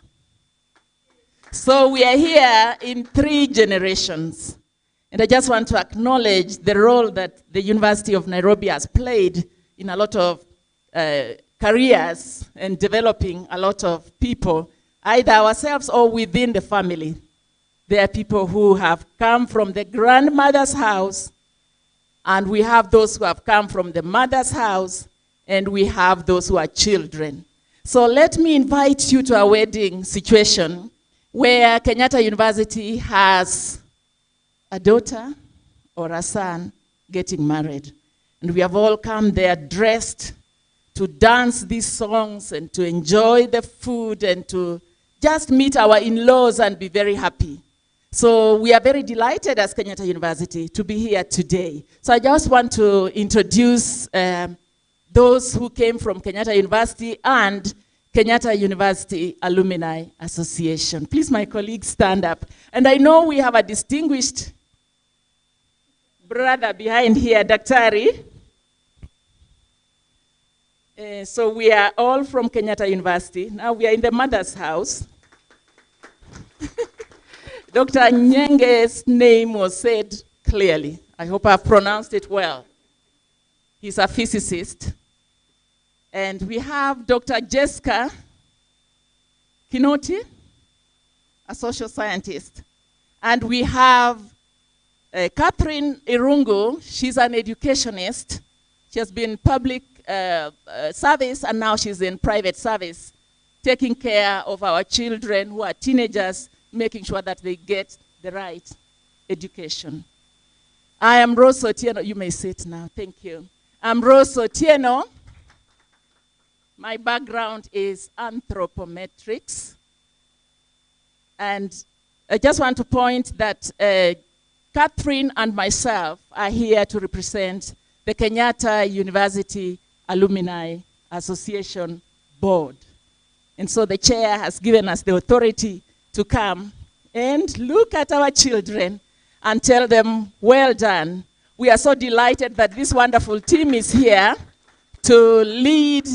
So we are here in 3 generations. And I just want to acknowledge the role that the University of Nairobi has played in a lot of careers and developing a lot of people, either ourselves or within the family. There are people who have come from the grandmother's house, and we have those who have come from the mother's house, and we have those who are children. So let me invite you to a wedding situation where Kenyatta University has a daughter or a son getting married. And we have all come there dressed to dance these songs and to enjoy the food and to just meet our in-laws and be very happy. So we are very delighted as Kenyatta University to be here today. So I just want to introduce those who came from Kenyatta University and Kenyatta University Alumni Association. Please, my colleagues, stand up. And I know we have a distinguished brother behind here, Daktari. So we are all from Kenyatta University. Now we are in the mother's house. Dr. Nyenge's name was said clearly. I hope I've pronounced it well. He's a physicist. And we have Dr. Jessica Kinoti, a social scientist. And we have Catherine Irungu. She's an educationist. She has been public service, and now she's in private service, taking care of our children who are teenagers, making sure that they get the right education. I am Rose Otieno. You may sit now. Thank you. I'm Rose Otieno. My background is anthropometrics. And I just want to point that Catherine and myself are here to represent the Kenyatta University Alumni Association Board. And so the chair has given us the authority to come and look at our children and tell them, well done. We are so delighted that this wonderful team is here to lead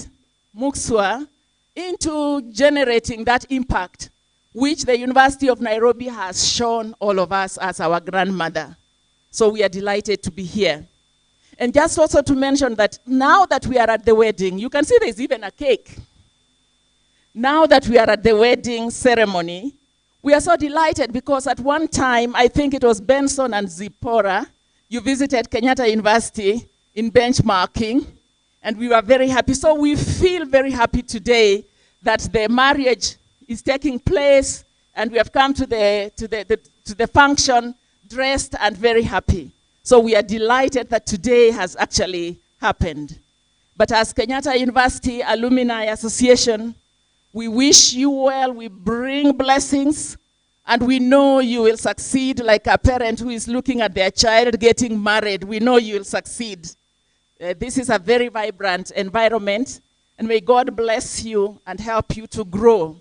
Mksuaa into generating that impact, which the University of Nairobi has shown all of us as our grandmother. So we are delighted to be here. And just also to mention that now that we are at the wedding, you can see there's even a cake. Now that we are at the wedding ceremony, we are so delighted because at one time, I think it was Benson and Zipporah, you visited Kenyatta University in benchmarking, and we were very happy. So we feel very happy today that the marriage is taking place, and we have come to the function dressed and very happy. So we are delighted that today has actually happened. But as Kenyatta University Alumni Association, we wish you well, we bring blessings, and we know you will succeed like a parent who is looking at their child getting married. We know you will succeed. This is a very vibrant environment, and may God bless you and help you to grow.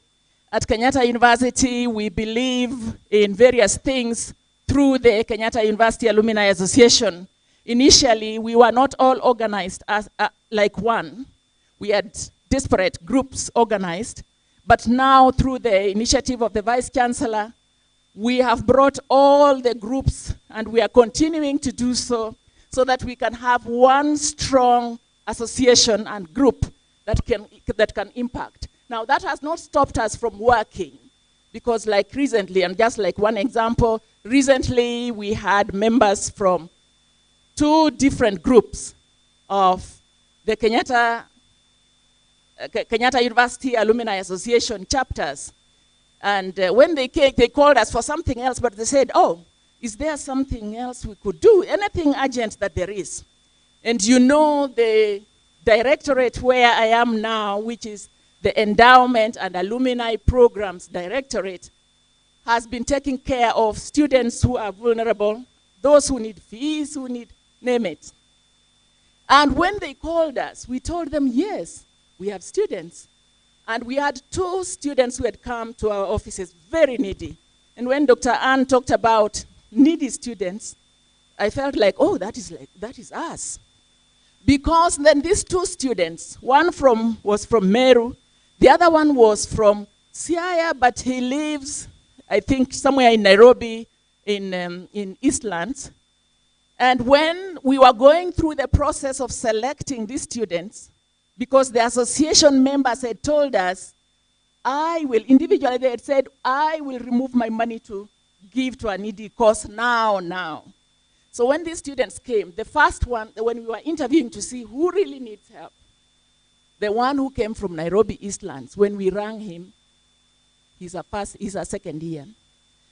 At Kenyatta University, we believe in various things through the Kenyatta University Alumni Association. Initially, we were not all organized as like one. We had disparate groups organized, but now through the initiative of the Vice Chancellor, we have brought all the groups, and we are continuing to do so that we can have one strong association and group that can impact. Now, that has not stopped us from working, because like recently, and just like one example, recently we had members from 2 different groups of the Kenyatta University Alumni Association chapters. And when they came, they called us for something else, but they said, oh, is there something else we could do? Anything urgent that there is. And you know the directorate where I am now, which is the Endowment and Alumni Programs Directorate, has been taking care of students who are vulnerable, those who need fees, who need, name it. And when they called us, we told them, yes, we have students. And we had 2 students who had come to our offices, very needy. And when Dr. Ann talked about needy students, I felt like, oh, that is us. Because then these 2 students, one was from Meru, the other one was from Siaya, but he lives, I think, somewhere in Nairobi, in Eastlands. And when we were going through the process of selecting these students, because the association members had told us, individually they had said, I will remove my money to give to a needy cause now. So when these students came, the first one, when we were interviewing to see who really needs help, the one who came from Nairobi Eastlands, when we rang him, he's a second year.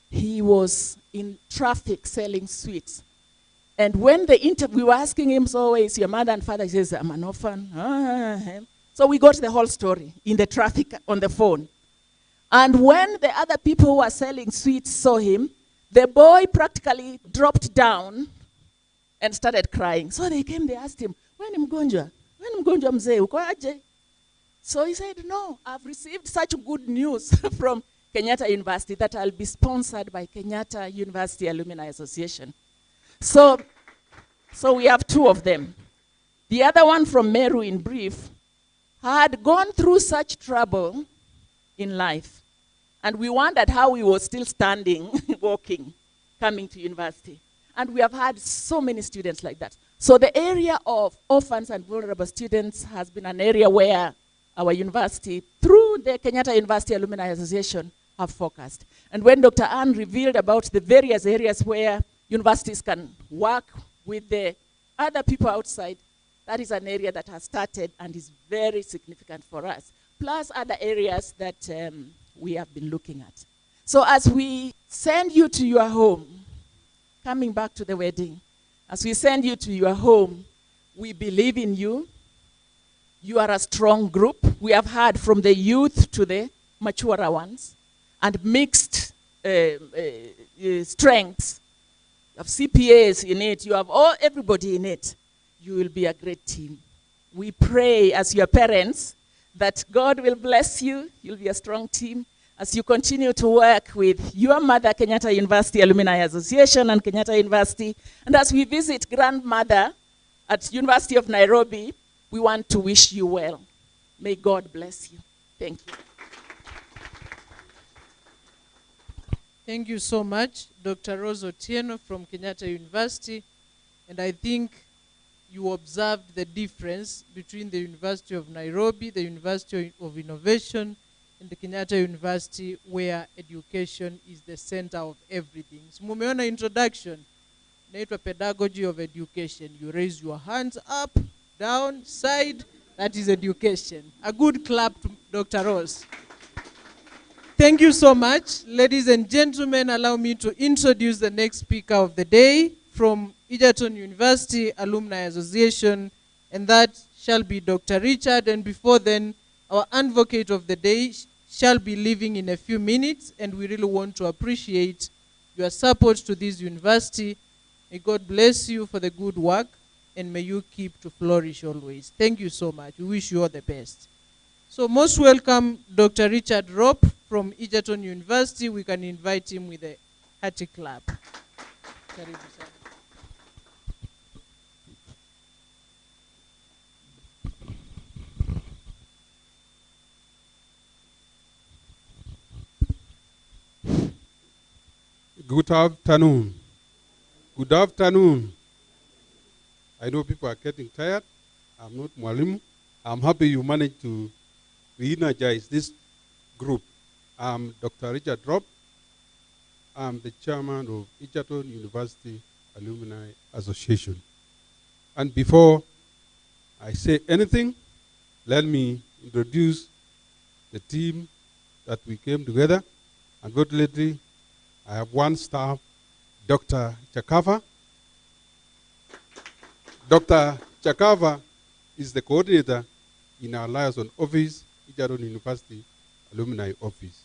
He was in traffic selling sweets. And when we were asking him, so is your mother and father? He says, I'm an orphan. So we got the whole story in the traffic on the phone. And when the other people who were selling sweets saw him, the boy practically dropped down and started crying. So they came, they asked him, when mgonjwa mzee, uko aje? So he said, no, I've received such good news from Kenyatta University that I'll be sponsored by Kenyatta University Alumni Association. So we have 2 of them. The other one from Meru, in brief, had gone through such trouble in life. And we wondered how he was still standing, walking, coming to university. And we have had so many students like that. So the area of orphans and vulnerable students has been an area where our university, through the Kenyatta University Alumni Association, have focused. And when Dr. Ann revealed about the various areas where universities can work with the other people outside, that is an area that has started and is very significant for us. Plus other areas that we have been looking at. So as we send you to your home, coming back to the wedding, as we send you to your home, we believe in you. You are a strong group. We have heard from the youth to the mature ones, and mixed strengths. You have CPAs in it. You have everybody in it. You will be a great team. We pray as your parents that God will bless you. You'll be a strong team as you continue to work with your mother, Kenyatta University Alumni Association and Kenyatta University. And as we visit grandmother at University of Nairobi, we want to wish you well. May God bless you. Thank you. Thank you so much, Dr. Rose Otieno from Kenyatta University. And I think you observed the difference between the University of Nairobi, the University of Innovation, and the Kenyatta University, where education is the center of everything. So, mumeona introduction, naitwa pedagogy of education. You raise your hands up, down, side, that is education. A good clap to Dr. Rose. Thank you so much. Ladies and gentlemen, allow me to introduce the next speaker of the day from Egerton University Alumni Association, and that shall be Dr. Richard. And before then, our advocate of the day shall be leaving in a few minutes, and we really want to appreciate your support to this university. May God bless you for the good work, and may you keep to flourish always. Thank you so much. We wish you all the best. So most welcome, Dr. Richard Rope from Egerton University. We can invite him with a hearty clap. Good afternoon. Good afternoon. I know people are getting tired. I'm not Mwalimu. I'm happy you managed to re-energize this group. I'm Dr. Richard Rob. I'm the chairman of Egerton University Alumni Association. And before I say anything, let me introduce the team that we came together. Unfortunately, I have one staff, Dr. Chakafa. Dr. Chakava is the coordinator in our liaison office, Egerton University Alumni Office.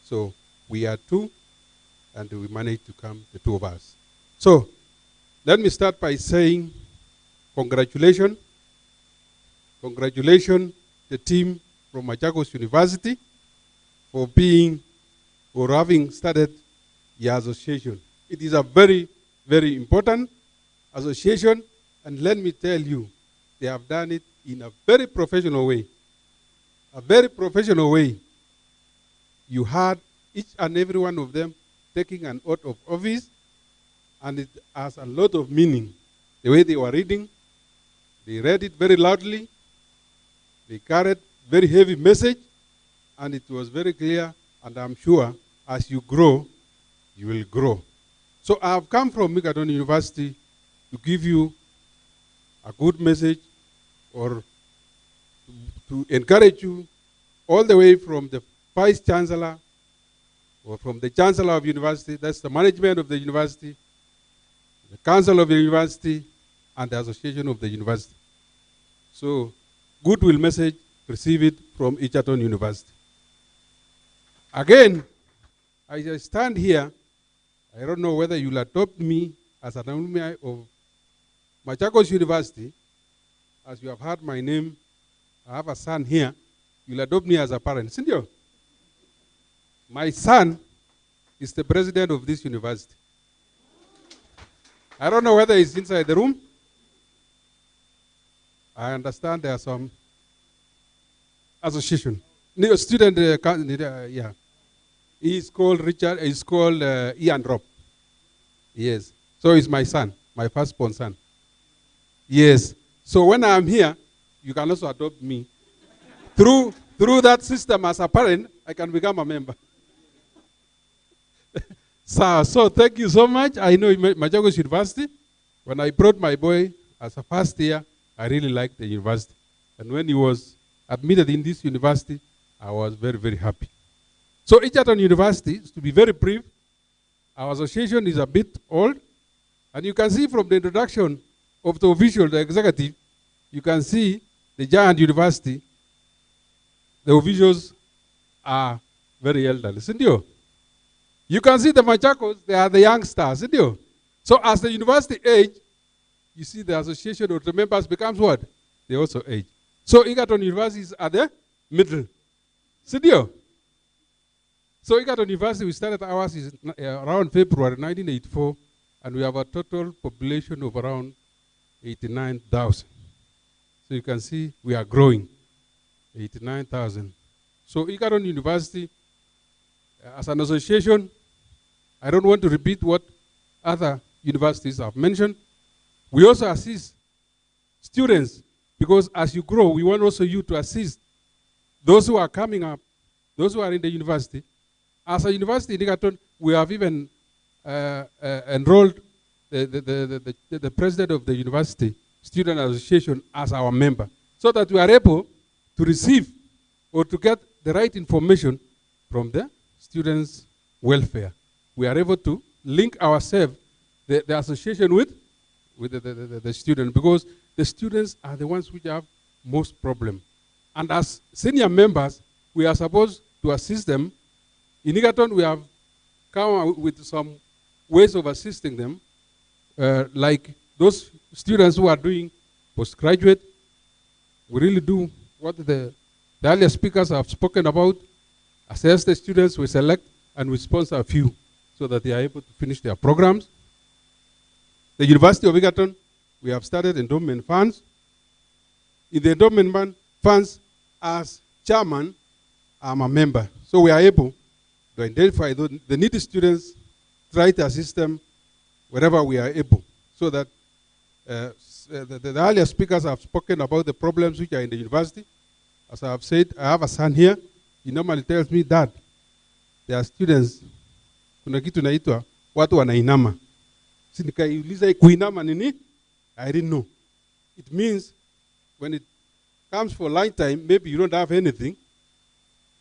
So we are two, and we managed to come, the two of us. So let me start by saying congratulations. Congratulations, the team from Machakos University, for being or having started the association. It is a very, very important association, and let me tell you, they have done it in a very professional way. A very professional way. You had each and every one of them taking an oath of office, and it has a lot of meaning. The way they were reading, they read it very loudly, they carried very heavy message, and it was very clear, and I'm sure as you grow, you will grow. So I have come from Egerton University to give you a good message, or to encourage you all the way from the Vice Chancellor, or from the Chancellor of University, that's the management of the university, the Council of the University, and the Association of the University. So, goodwill message, receive it from Egerton University. Again, as I stand here, I don't know whether you'll adopt me as an alumni of Machakos University. As you have heard my name, I have a son here. You'll adopt me as a parent, isn't you? My son is the president of this university. I don't know whether he's inside the room. I understand there are some association. Student, yeah. He's called Richard, he's called Ian Rob. Yes. So he's my son, my firstborn son. Yes. So when I'm here, you can also adopt me. Through that system as a parent, I can become a member. So thank you so much. I know Machakos University. When I brought my boy as a first year, I really liked the university. And when he was admitted in this university, I was very, very happy. So Egerton University, to be very brief, our association is a bit old. And you can see from the introduction of the official, the executive, you can see the giant university, the officials are very elderly, isn't you? You can see the Machakos, they are the youngsters, isn't you? So as the university age, you see the association of the members becomes what? They also age. So Egerton University is at the middle, isn't you? So Egerton University, we started ours around February 1984, and we have a total population of around 89,000. So you can see we are growing, 89,000. So Egerton University, as an association, I don't want to repeat what other universities have mentioned. We also assist students, because as you grow, we want also you to assist those who are coming up, those who are in the university. As a university in Egerton, we have even enrolled the president of the university student association as our member, so that we are able to receive or to get the right information from the students' welfare. We are able to link ourselves, the association with the student, because the students are the ones which have most problem. And as senior members, we are supposed to assist them. In Egerton, we have come out with some ways of assisting them, like those students who are doing postgraduate. We really do what the earlier speakers have spoken about, assess the students, we select, and we sponsor a few so that they are able to finish their programs. The University of Egerton, we have started endowment funds. In the endowment funds, as chairman, I'm a member. So we are able to identify the needy students, try to assist them wherever we are able, so that the earlier speakers have spoken about the problems which are in the university. As I have said, I have a son here. He normally tells me that there are students, kuna kitu naitwa watu wanainama. Nikauliza kuinama nini? I didn't know. It means when it comes for lunch time, maybe you don't have anything.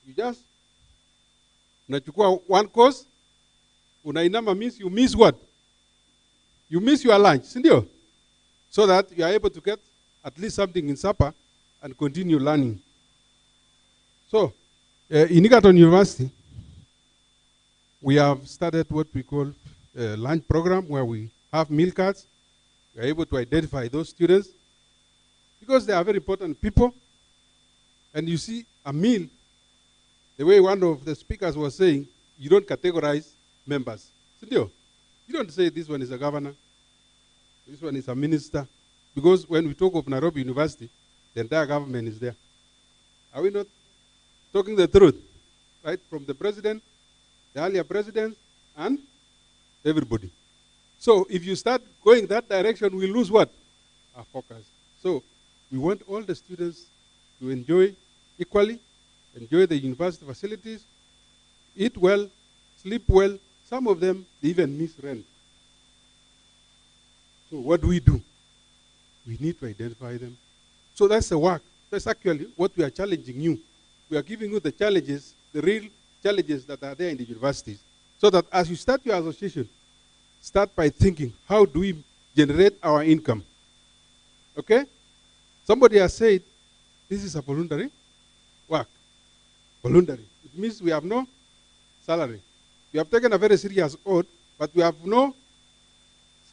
You just unachukua one course, unainama means you miss what? You miss your lunch, sindio? so that you are able to get at least something in supper and continue learning. So, in Egerton University, we have started what we call a lunch program where we have meal cards. We are able to identify those students because they are very important people. And you see, a meal, the way one of the speakers was saying, you don't categorize members. You don't say this one is a governor, this one is a minister, because when we talk of Nairobi University, the entire government is there. Are we not talking the truth? Right? From the president, the earlier president, and everybody. So if you start going that direction, we lose what? Our focus. So we want all the students to enjoy equally, enjoy the university facilities, eat well, sleep well. Some of them, they even miss rent. So what do? We need to identify them. So that's the work. That's actually what we are challenging you. We are giving you the challenges, the real challenges that are there in the universities. So that as you start your association, start by thinking, how do we generate our income? Okay? Somebody has said, this is a voluntary work. Voluntary. It means we have no salary. We have taken a very serious oath, but we have no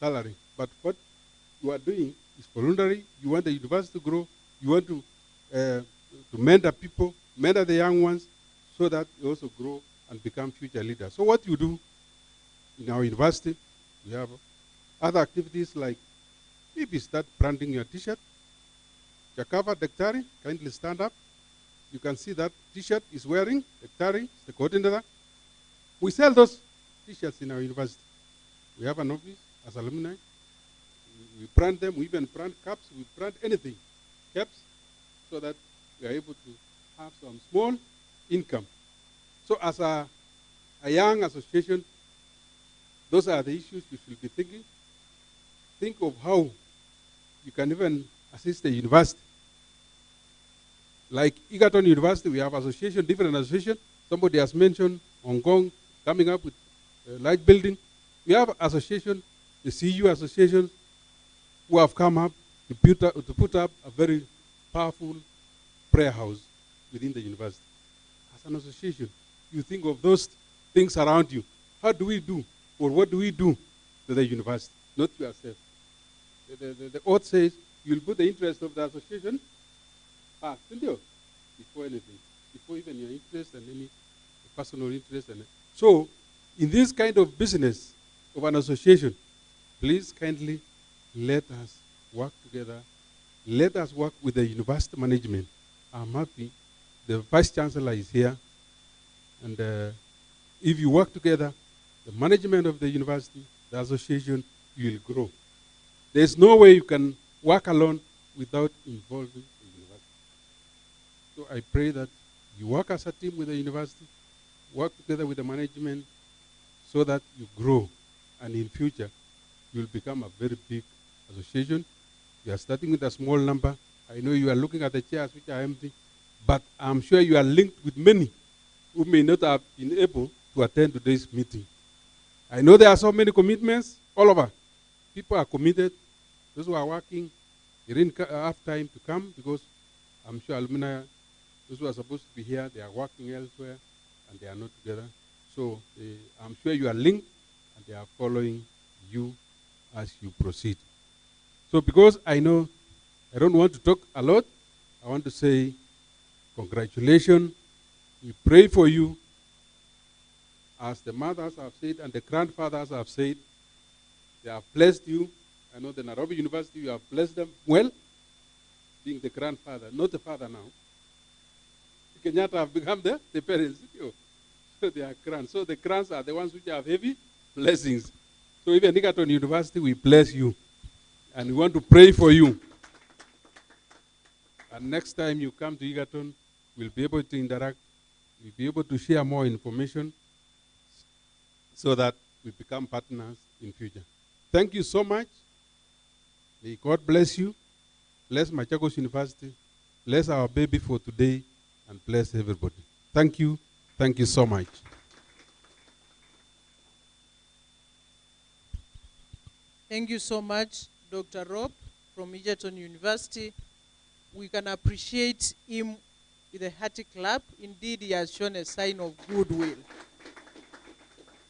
salary. But what you are doing is voluntary. You want the university to grow. You want to mentor people, mentor the young ones, so that they also grow and become future leaders. So what you do in our university, we have other activities like maybe start branding your t-shirt. Jakava Daktari, kindly stand up. You can see that t-shirt is wearing Daktari, the coordinator. We sell those t-shirts in our university. We have an office as alumni. We brand them. We even brand caps. We brand anything, caps, so that we are able to have some small income. So as a young association, those are the issues you should be thinking. Think of how you can even assist the university. Like Egerton University, we have association, different association. Somebody has mentioned Hong Kong coming up with a large building. We have association, the CU association, who have come up to put up a very powerful prayer house within the university. As an association, you think of those things around you. How do we do, or what do we do to the university? Not yourself. The oath says you'll put the interest of the association first, before anything, before even your interest and any personal interest. So, in this kind of business of an association, please kindly let us work together. Let us work with the university management. I'm happy the Vice Chancellor is here. And if you work together, the management of the university, the association, you will grow. There's no way you can work alone without involving the university. So I pray that you work as a team with the university, work together with the management, so that you grow. And in future, you'll become a very big association. You are starting with a small number. I know you are looking at the chairs which are empty, but I'm sure you are linked with many who may not have been able to attend today's meeting. I know there are so many commitments all over. People are committed. Those who are working, they didn't have time to come because I'm sure alumni, those who are supposed to be here, they are working elsewhere and they are not together. So I'm sure you are linked and they are following you as you proceed. So because I know I don't want to talk a lot, I want to say congratulations. We pray for you. As the mothers have said and the grandfathers have said, they have blessed you. I know the Nairobi University, you have blessed them well, being the grandfather, not the father now. The Kenyatta have become the parents. So they are grands. So the grands are the ones which have heavy blessings. So even Egerton University, we bless you. And we want to pray for you. And next time you come to Egerton, we'll be able to interact. We'll be able to share more information so that we become partners in future. Thank you so much. May God bless you. Bless Machakos University. Bless our baby for today. And bless everybody. Thank you. Thank you so much. Thank you so much, Dr. Rob. from Egerton University. We can appreciate him with a hearty clap. Indeed, he has shown a sign of goodwill.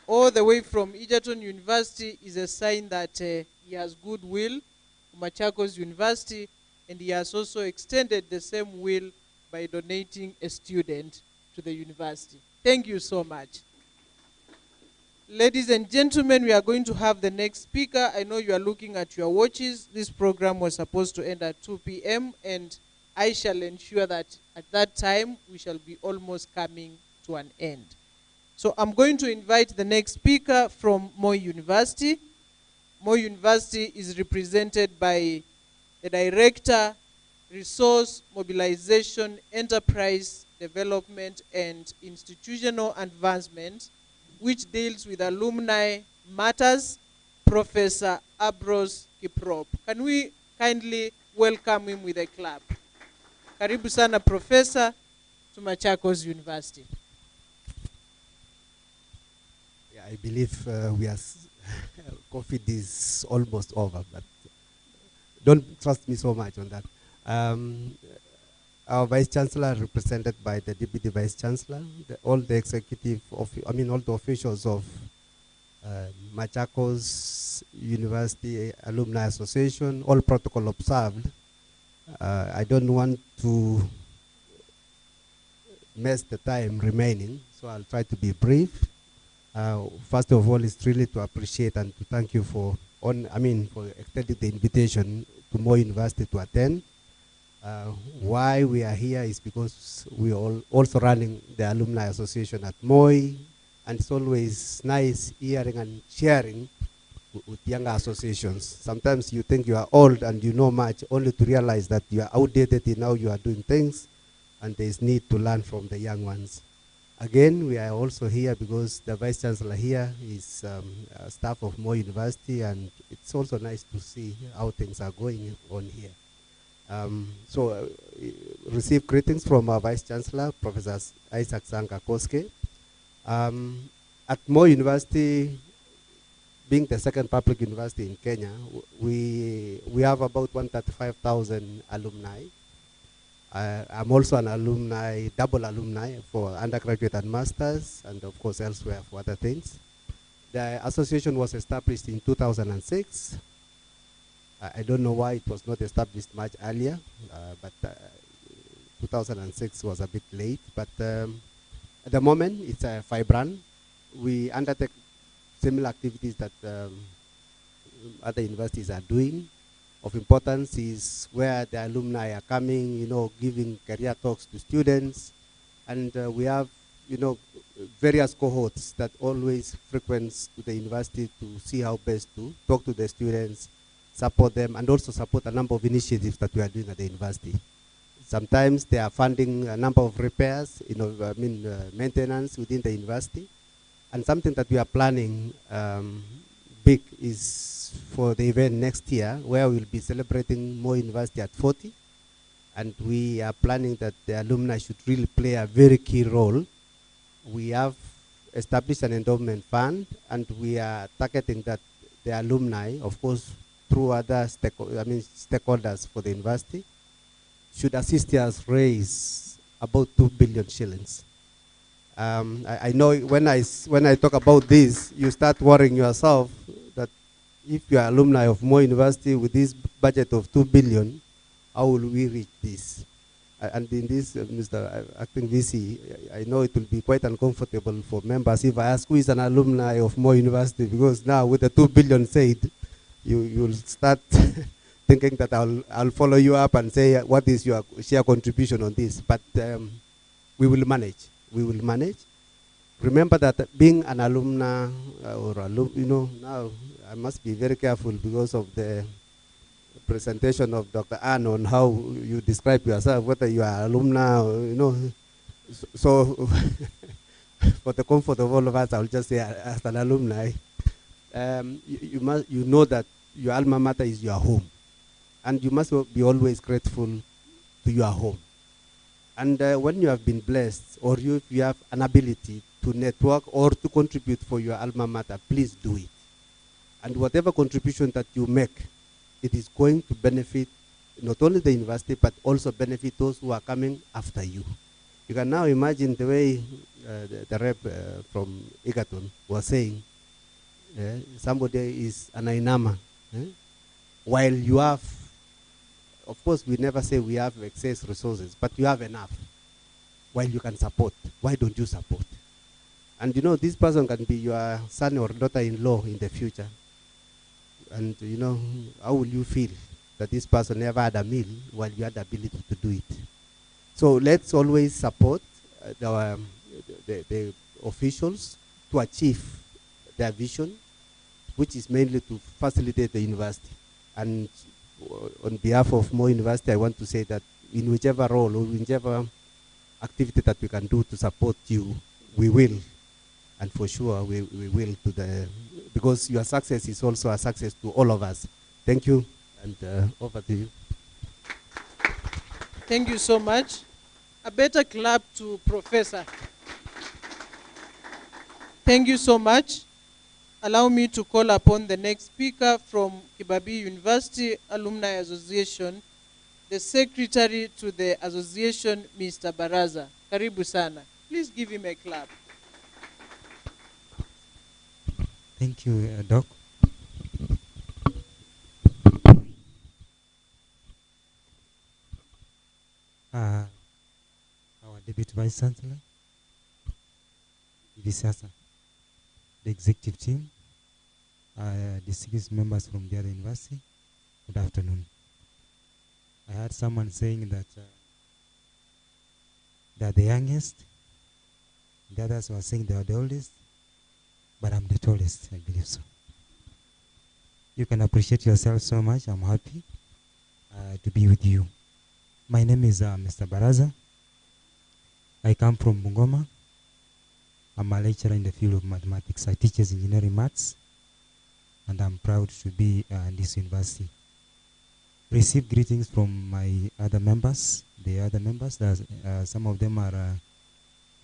All the way from Egerton University is a sign that he has goodwill for Machakos University, and he has also extended the same will by donating a student to the university. Thank you so much. Ladies and gentlemen, we are going to have the next speaker. I know you are looking at your watches. This program was supposed to end at 2 p.m. and I shall ensure that at that time we shall be almost coming to an end. So I'm going to invite the next speaker from Moi University. Moi University is represented by the Director, Resource Mobilization, Enterprise Development and Institutional Advancement, which deals with alumni matters, Professor Abros Kiprop. Can we kindly welcome him with a clap? Karibu sana Professor to Machakos University. Yeah, I believe we are COVID is almost over, but don't trust me so much on that. Our Vice Chancellor, represented by the Deputy Vice Chancellor, all the executive, all the officials of Machakos University Alumni Association, all protocol observed. I don't want to mess the time remaining, so I'll try to be brief. First of all, it's really to appreciate and to thank you for extending the invitation to Moi University to attend. Why we are here is because we are also running the Alumni Association at Moi, and it's always nice hearing and sharing with younger associations. Sometimes you think you are old and you know much, only to realize that you are outdated in how you are doing things, and there is need to learn from the young ones. Again, we are also here because the Vice Chancellor here is staff of Moi University, and it's also nice to see how things are going on here. Receive greetings from our Vice Chancellor, Professor Isaac Sanka Koske. At Moi University, being the second public university in Kenya, we have about 135,000 alumni. I'm also an alumni, double alumni for undergraduate and masters, and of course elsewhere for other things. The association was established in 2006. I don't know why it was not established much earlier, but 2006 was a bit late. But at the moment, it's a vibrant. We undertake similar activities that other universities are doing. Of importance is where the alumni are coming, giving career talks to students. And we have, various cohorts that always frequent to the university to see how best to talk to the students, support them, and also support a number of initiatives that we are doing at the university. Sometimes they are funding a number of repairs, maintenance within the university. And something that we are planning big is for the event next year, where we'll be celebrating Moi University at 40. And we are planning that the alumni should really play a very key role. We have established an endowment fund, and we are targeting that the alumni, of course, through other stakeholders for the university, should assist us raise about 2 billion shillings. I know when I talk about this, you start worrying yourself that if you are alumni of Moi University with this budget of 2 billion, how will we reach this? And in this, Mr. Acting VC, I know it will be quite uncomfortable for members if I ask who is an alumni of Moi University, because now with the 2 billion said, you'll start thinking that I'll follow you up and say, what is your share contribution on this? But we will manage. We will manage. Remember that being an alumna now I must be very careful because of the presentation of Dr. Ann on how you describe yourself, whether you are alumna or, So for the comfort of all of us, I'll just say as an alumni, you know that your alma mater is your home. And you must be always grateful to your home. And when you have been blessed, or if you have an ability to network or to contribute for your alma mater, please do it. And whatever contribution that you make, it is going to benefit not only the university, but also benefit those who are coming after you. You can now imagine the way the rep from Egerton was saying, somebody is an Ainama, while you have, of course, we never say we have excess resources, but you have enough. While you can support, why don't you support? And you know, this person can be your son or daughter-in-law in the future. And you know, how will you feel that this person never had a meal while you had the ability to do it? So let's always support the officials to achieve their vision, which is mainly to facilitate the university. And on behalf of Mo University, I want to say that in whichever role or whichever activity that we can do to support you, we will. And for sure, we will, because your success is also a success to all of us. Thank you, and over to you. Thank you so much. A better clap to Professor. Thank you so much. Allow me to call upon the next speaker from Kibabii University Alumni Association, the Secretary to the Association, Mr. Baraza. Karibu sana. Please give him a clap. Thank you, Doc. Our Deputy Vice Chancellor, Visasa, the executive team, distinguished members from the other university, good afternoon. I heard someone saying that they are the youngest, the others were saying they are the oldest, but I'm the tallest, I believe so. You can appreciate yourself so much. I'm happy to be with you. My name is Mr. Baraza. I come from Bungoma. I'm a lecturer in the field of mathematics. I teach engineering maths, and I'm proud to be in this university. Receive greetings from my other members. The other members, some of them are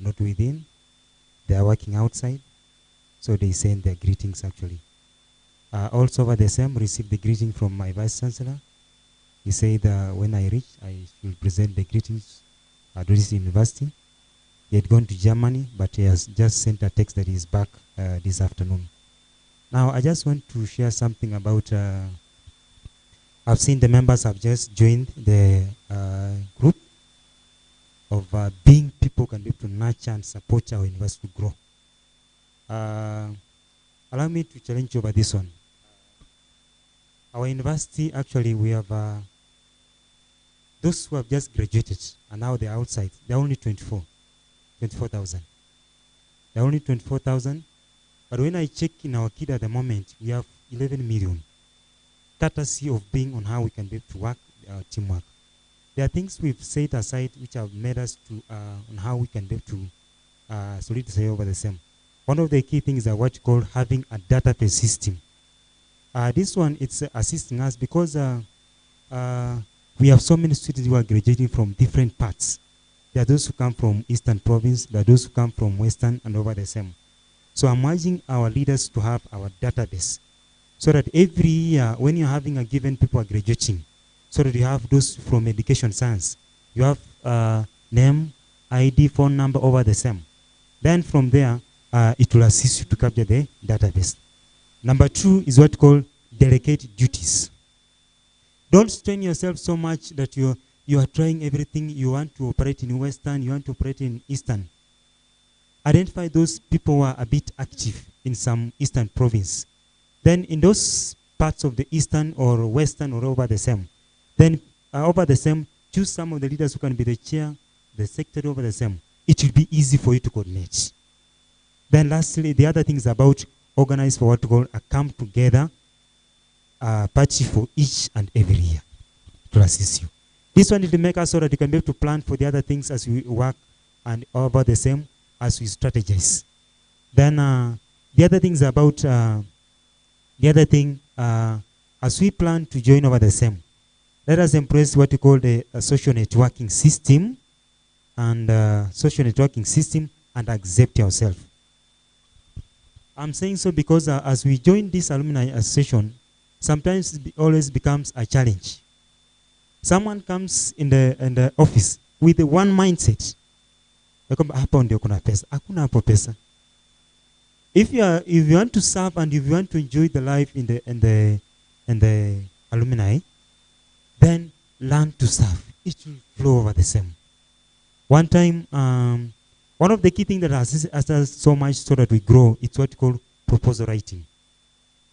not within. They are working outside. So they send their greetings actually. Also over the same, received the greeting from my Vice Chancellor. He said when I reach, I should present the greetings at this university. He had gone to Germany, but he has just sent a text that he is back this afternoon. Now, I just want to share something about, I've seen the members have just joined the group of being people who can be able to nurture and support our university to grow. Allow me to challenge you over this one. Our university, actually, we have those who have just graduated and now they're outside. They're only 24,000. They're only 24,000. But when I check in our kid at the moment, we have 11 million. Courtesy of being on how we can be able to work, teamwork. There are things we've set aside which have made us to on how we can be able to solidify over the same. One of the key things are what you call having a database system. This one, it's assisting us because we have so many students who are graduating from different parts. There are those who come from Eastern Province, there are those who come from Western and over the same. So I'm urging our leaders to have our database so that every year when you're having a given people are graduating, so that you have those from education science, you have name, ID, phone number over the same. Then from there, it will assist you to capture the database. Number 2 is what called delegate duties. Don't strain yourself so much that you are trying everything. You want to operate in Western, you want to operate in Eastern. Identify those people who are a bit active in some Eastern province. Then in those parts of the Eastern or Western or over the same, then over the same, choose some of the leaders who can be the chair, the secretary over the same. It will be easy for you to coordinate. Then lastly, the other thing is about organize for what we call a come together party for each and every year to assist you. This one will make us so that you can be able to plan for the other things as we work and over the same as we strategize. Then the other things about the other thing as we plan to join over the same, let us embrace what we call the social networking system and accept yourself. I'm saying so because as we join this alumni association, sometimes always becomes a challenge. Someone comes in the office with the one mindset. Hapa ndio kuna pesa. Hakuna hapo pesa. If you want to serve and if you want to enjoy the life in the alumni, then learn to serve. It will flow over the same. One time, one of the key things that assists us so much so that we grow, it's what we call proposal writing.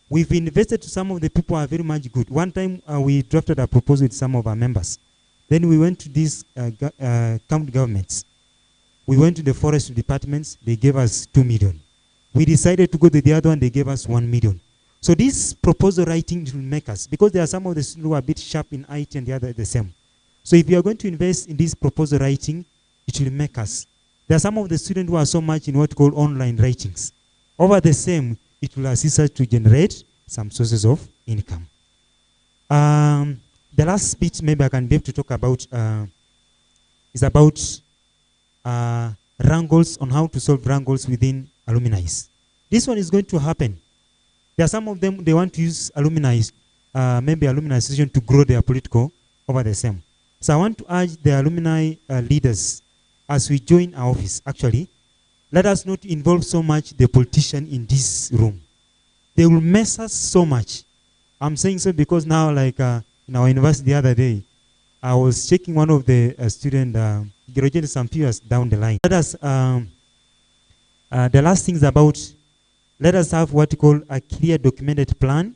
We've invested to some of the people who are very much good. One time, we drafted a proposal with some of our members. Then we went to these county governments. We went to the forest departments. They gave us 2 million. We decided to go to the other one. They gave us 1 million. So this proposal writing will make us, because there are some of the students who are a bit sharp in IT and the other the same. So if you are going to invest in this proposal writing, it will make us. There are some of the students who are so much in what we call online writings. Over the same, it will assist us to generate some sources of income. The last speech maybe I can be able to talk about is about wrangles, on how to solve wrangles within alumni. This one is going to happen. There are some of them, they want to use alumni, maybe alumni association to grow their political over the same. So I want to urge the alumni leaders, as we join our office, actually, let us not involve so much the politician in this room. They will mess us so much. I'm saying so because now, like in our university the other day, I was checking one of the students, graduated some few years down the line. Let us, the last thing is about, let us have what we call a clear documented plan.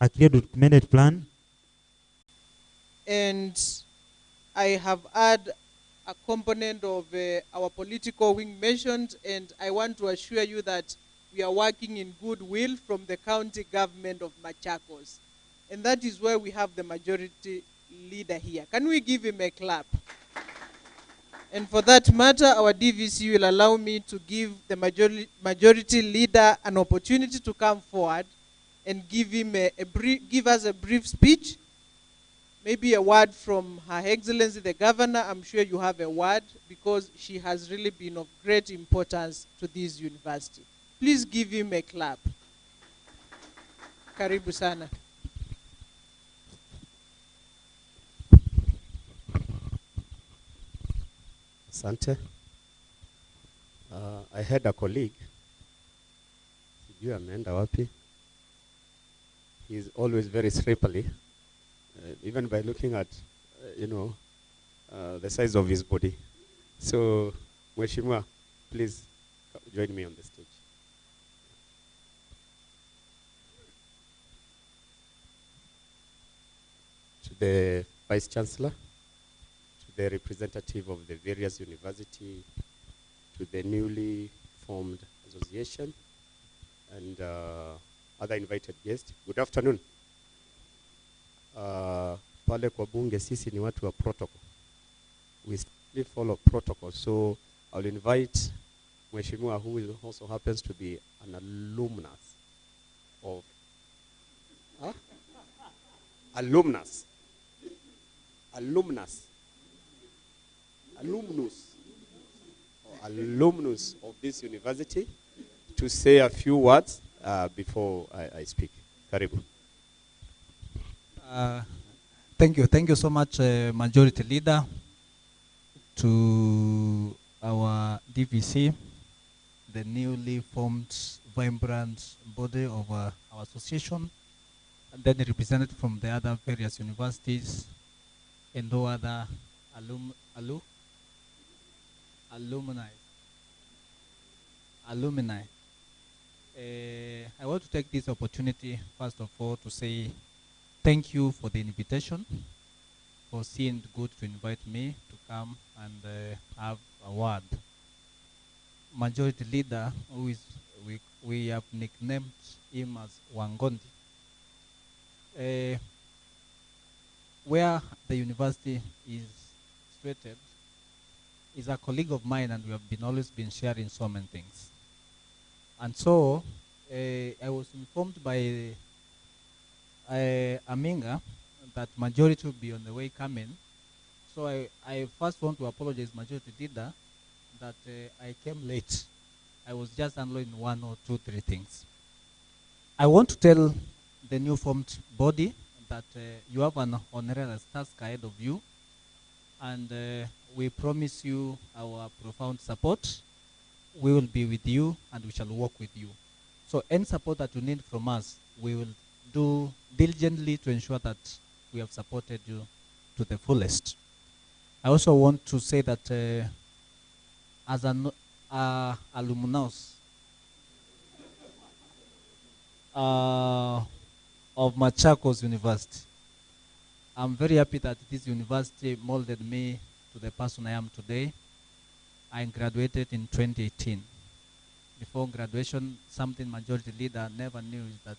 A clear documented plan. And I have had a component of our political wing mentioned, and I want to assure you that we are working in goodwill from the county government of Machakos. And that is where we have the majority leader here. Can we give him a clap? And for that matter, our DVC will allow me to give the majority leader an opportunity to come forward and give him give us a brief speech. Maybe a word from Her Excellency the Governor. I'm sure you have a word, because she has really been of great importance to this university. Please give him a clap. Karibu sana. Asante. I had a colleague, sijui ameenda wapi. He's always very slippery, even by looking at, the size of his body. So, Mheshimiwa, please join me on the stage. To the Vice Chancellor, to the representative of the various universities, to the newly formed association, and other invited guests. Good afternoon. Pale kwa bunge sisi ni watu wa protocol. We strictly follow protocol. So I'll invite Mheshimiwa, who also happens to be an alumnus of alumnus of this university, to say a few words before I speak. Karibu. Thank you so much, Majority Leader, to our DVC, the newly formed vibrant body of our association, and then represented from the other various universities and no other alumni. I want to take this opportunity, first of all, to say thank you for the invitation, for seeing it good to invite me to come and have a word. Majority Leader, who is we have nicknamed him as Wangondi. Where the university is situated is a colleague of mine, and we have always been sharing so many things. And so I was informed by Aminga that majority will be on the way coming. So I first want to apologize, Majority Leader, that I came late. I was just handling 1 or 2, 3 things. I want to tell the new formed body that you have an honorary task ahead of you, and we promise you our profound support. We will be with you and we shall work with you. So any support that you need from us, we will do diligently to ensure that we have supported you to the fullest. I also want to say that as an alumnus of Machakos University, I'm very happy that this university molded me to the person I am today. I graduated in 2018. Before graduation, something majority leader never knew is that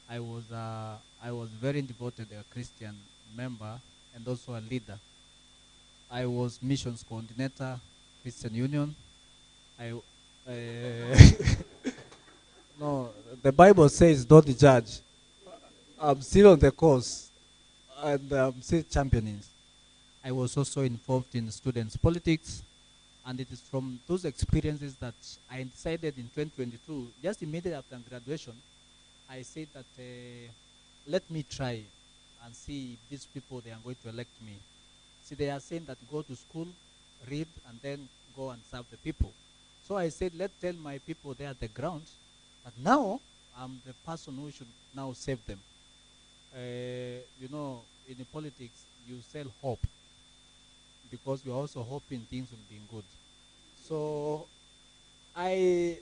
I was very devoted a Christian member and also a leader. I was missions coordinator, Christian Union. No, the Bible says don't judge. I'm still on the course and I'm still championing. I was also involved in students' politics, and it is from those experiences that I decided in 2022, just immediately after graduation, I said that let me try and see if these people, they are going to elect me. See, they are saying that go to school, read, and then go and serve the people. So I said, let's tell my people there at the ground that now I'm the person who should now save them. You know, in the politics, you sell hope because you're also hoping things will be good. So I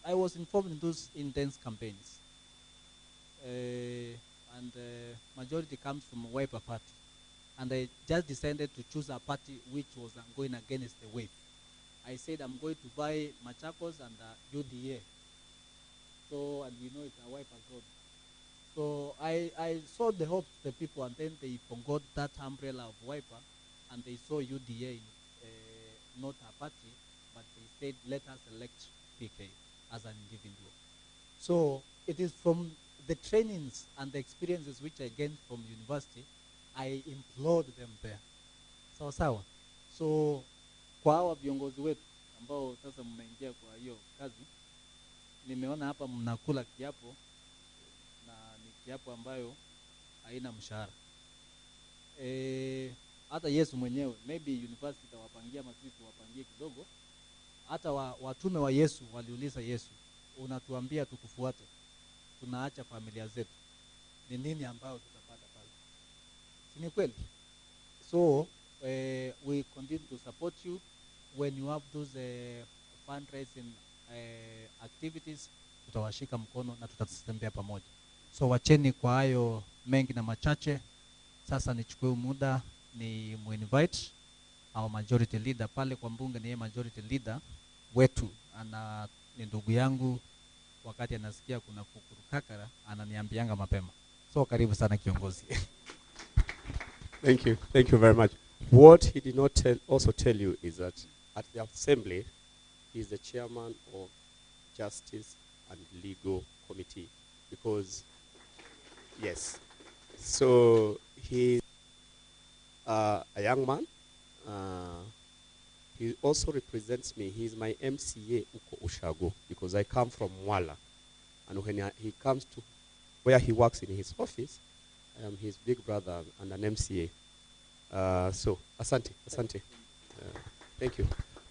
was involved in those intense campaigns. And majority comes from a Wiper party. And I just decided to choose a party which was going against the wave. I said I'm going to buy Machakos and UDA. So, and we know it's a Wiper zone. So I saw the hope to the people, and then they forgot that umbrella of Wiper, and they saw UDA not a party, but they said let us elect PK as an individual. So it is from the trainings and the experiences which I gained from university, I implored them there. Sawa sawa. So kwa hawa viongozi wetu ambao sasa mmeingia kwa hiyo kazi, nimeona hapa mnakula kiapo na ni kiapo ambayo haina mshahara. Hata Yesu mwenyewe, maybe university tawapangia masisi wapangie kidogo. Hata watume wa Yesu waliuliza Yesu, unatuambia tukufuate, tunaacha familia zetu, ni nini ambayo tutapata pale? Si ni kweli? So we continue to support you when you have those fundraising activities. Tutawashika mkono na tutatembea pamoja. So wacheni kwa hayo mengi na machache. Sasa nichukue muda ni muinvite our majority leader pale kwa mbunge, ni majority leader wetu, ana ni ndugu yangu, wakati anasikia kuna fukuru kakara ananiambianga mapema. So karibu sana kiongozi. Thank you very much. What he did not also tell you is that at the assembly, he is the chairman of Justice and Legal Committee, because yes, so he a young man. He also represents me. He is my MCA uko Ushago, because I come from Mwala, and when he comes to where he works in his office, I am his big brother and an MCA. So asante. Thank you.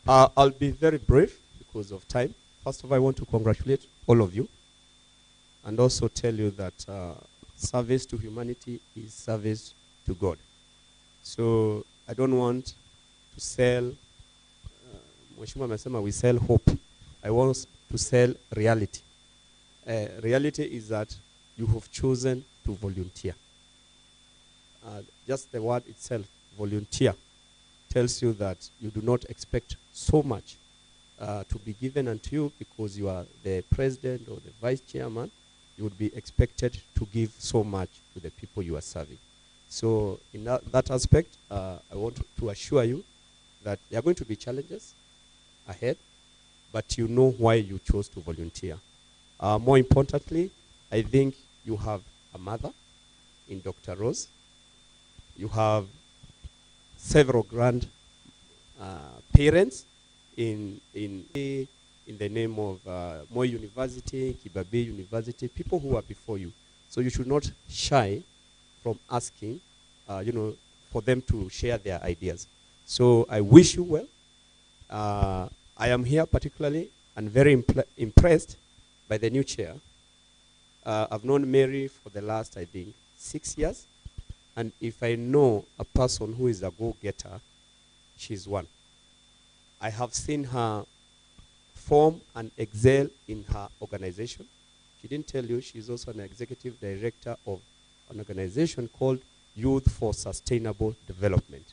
I'll be very brief because of time. First of all, I want to congratulate all of you and also tell you that service to humanity is service to God. So I don't want to sell, Mheshimiwa amesema we sell hope. I want to sell reality. Reality is that you have chosen to volunteer. Just the word itself, volunteer, tells you that you do not expect so much to be given unto you because you are the president or the vice chairman. You would be expected to give so much to the people you are serving. So in that aspect, I want to assure you that there are going to be challenges ahead, but you know why you chose to volunteer. More importantly, I think you have a mother in Dr. Rose. You have several grand parents in in the name of Moi University, Kibabe University, people who are before you. So you should not shy from asking, for them to share their ideas. So I wish you well. I am here particularly and very impressed by the new chair. I've known Mary for the last, I think, 6 years. And if I know a person who is a go-getter, she's one. I have seen her form and excel in her organization. She didn't tell you, she's also an executive director of an organization called Youth for Sustainable Development.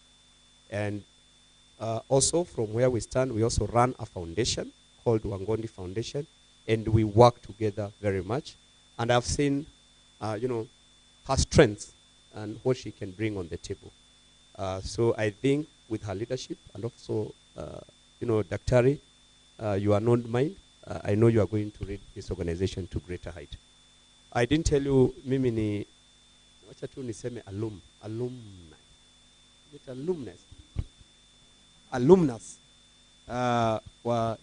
And also from where we stand, we also run a foundation called Wangondi Foundation, and we work together very much. And I've seen, her strengths and what she can bring on the table. So I think with her leadership and also, Daktari, you are not mine. I know you are going to lead this organization to greater height. I didn't tell you, mimi ni, wacha tu niseme alumni. Alumnus wa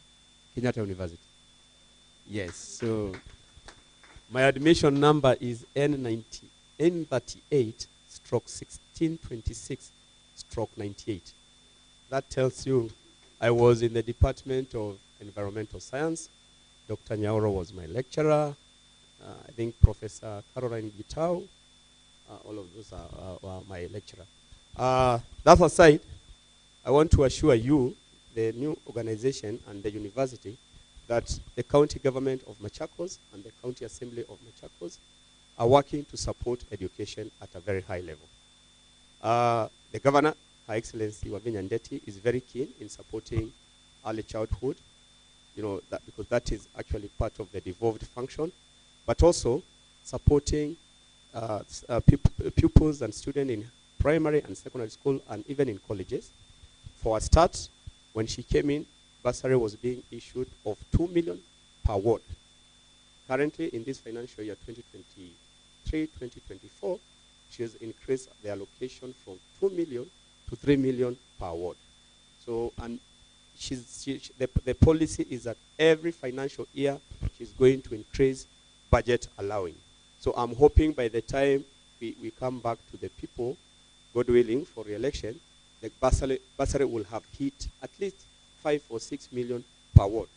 Kenyatta University. Yes, so my admission number is N38/1626/98. That tells you I was in the Department of Environmental Science. Dr. Nyaoro was my lecturer. I think Professor Caroline Gitau, all of those are my lecturer. That aside, I want to assure you, the new organization and the university, that the county government of Machakos and the county assembly of Machakos are working to support education at a very high level. The governor, Her Excellency Wavinya Ndeti, is very keen in supporting early childhood, because that is actually part of the devolved function, but also supporting pupils and students in primary and secondary school and even in colleges. For a start, when she came in, bursary was being issued of 2 million per ward. Currently, in this financial year 2023-2024, she has increased the allocation from 2 million to 3 million per ward. So, and the policy is that every financial year she's going to increase budget allowing. So I'm hoping by the time we come back to the people, God willing, for re-election, the bursary will have hit at least 5 or 6 million per ward.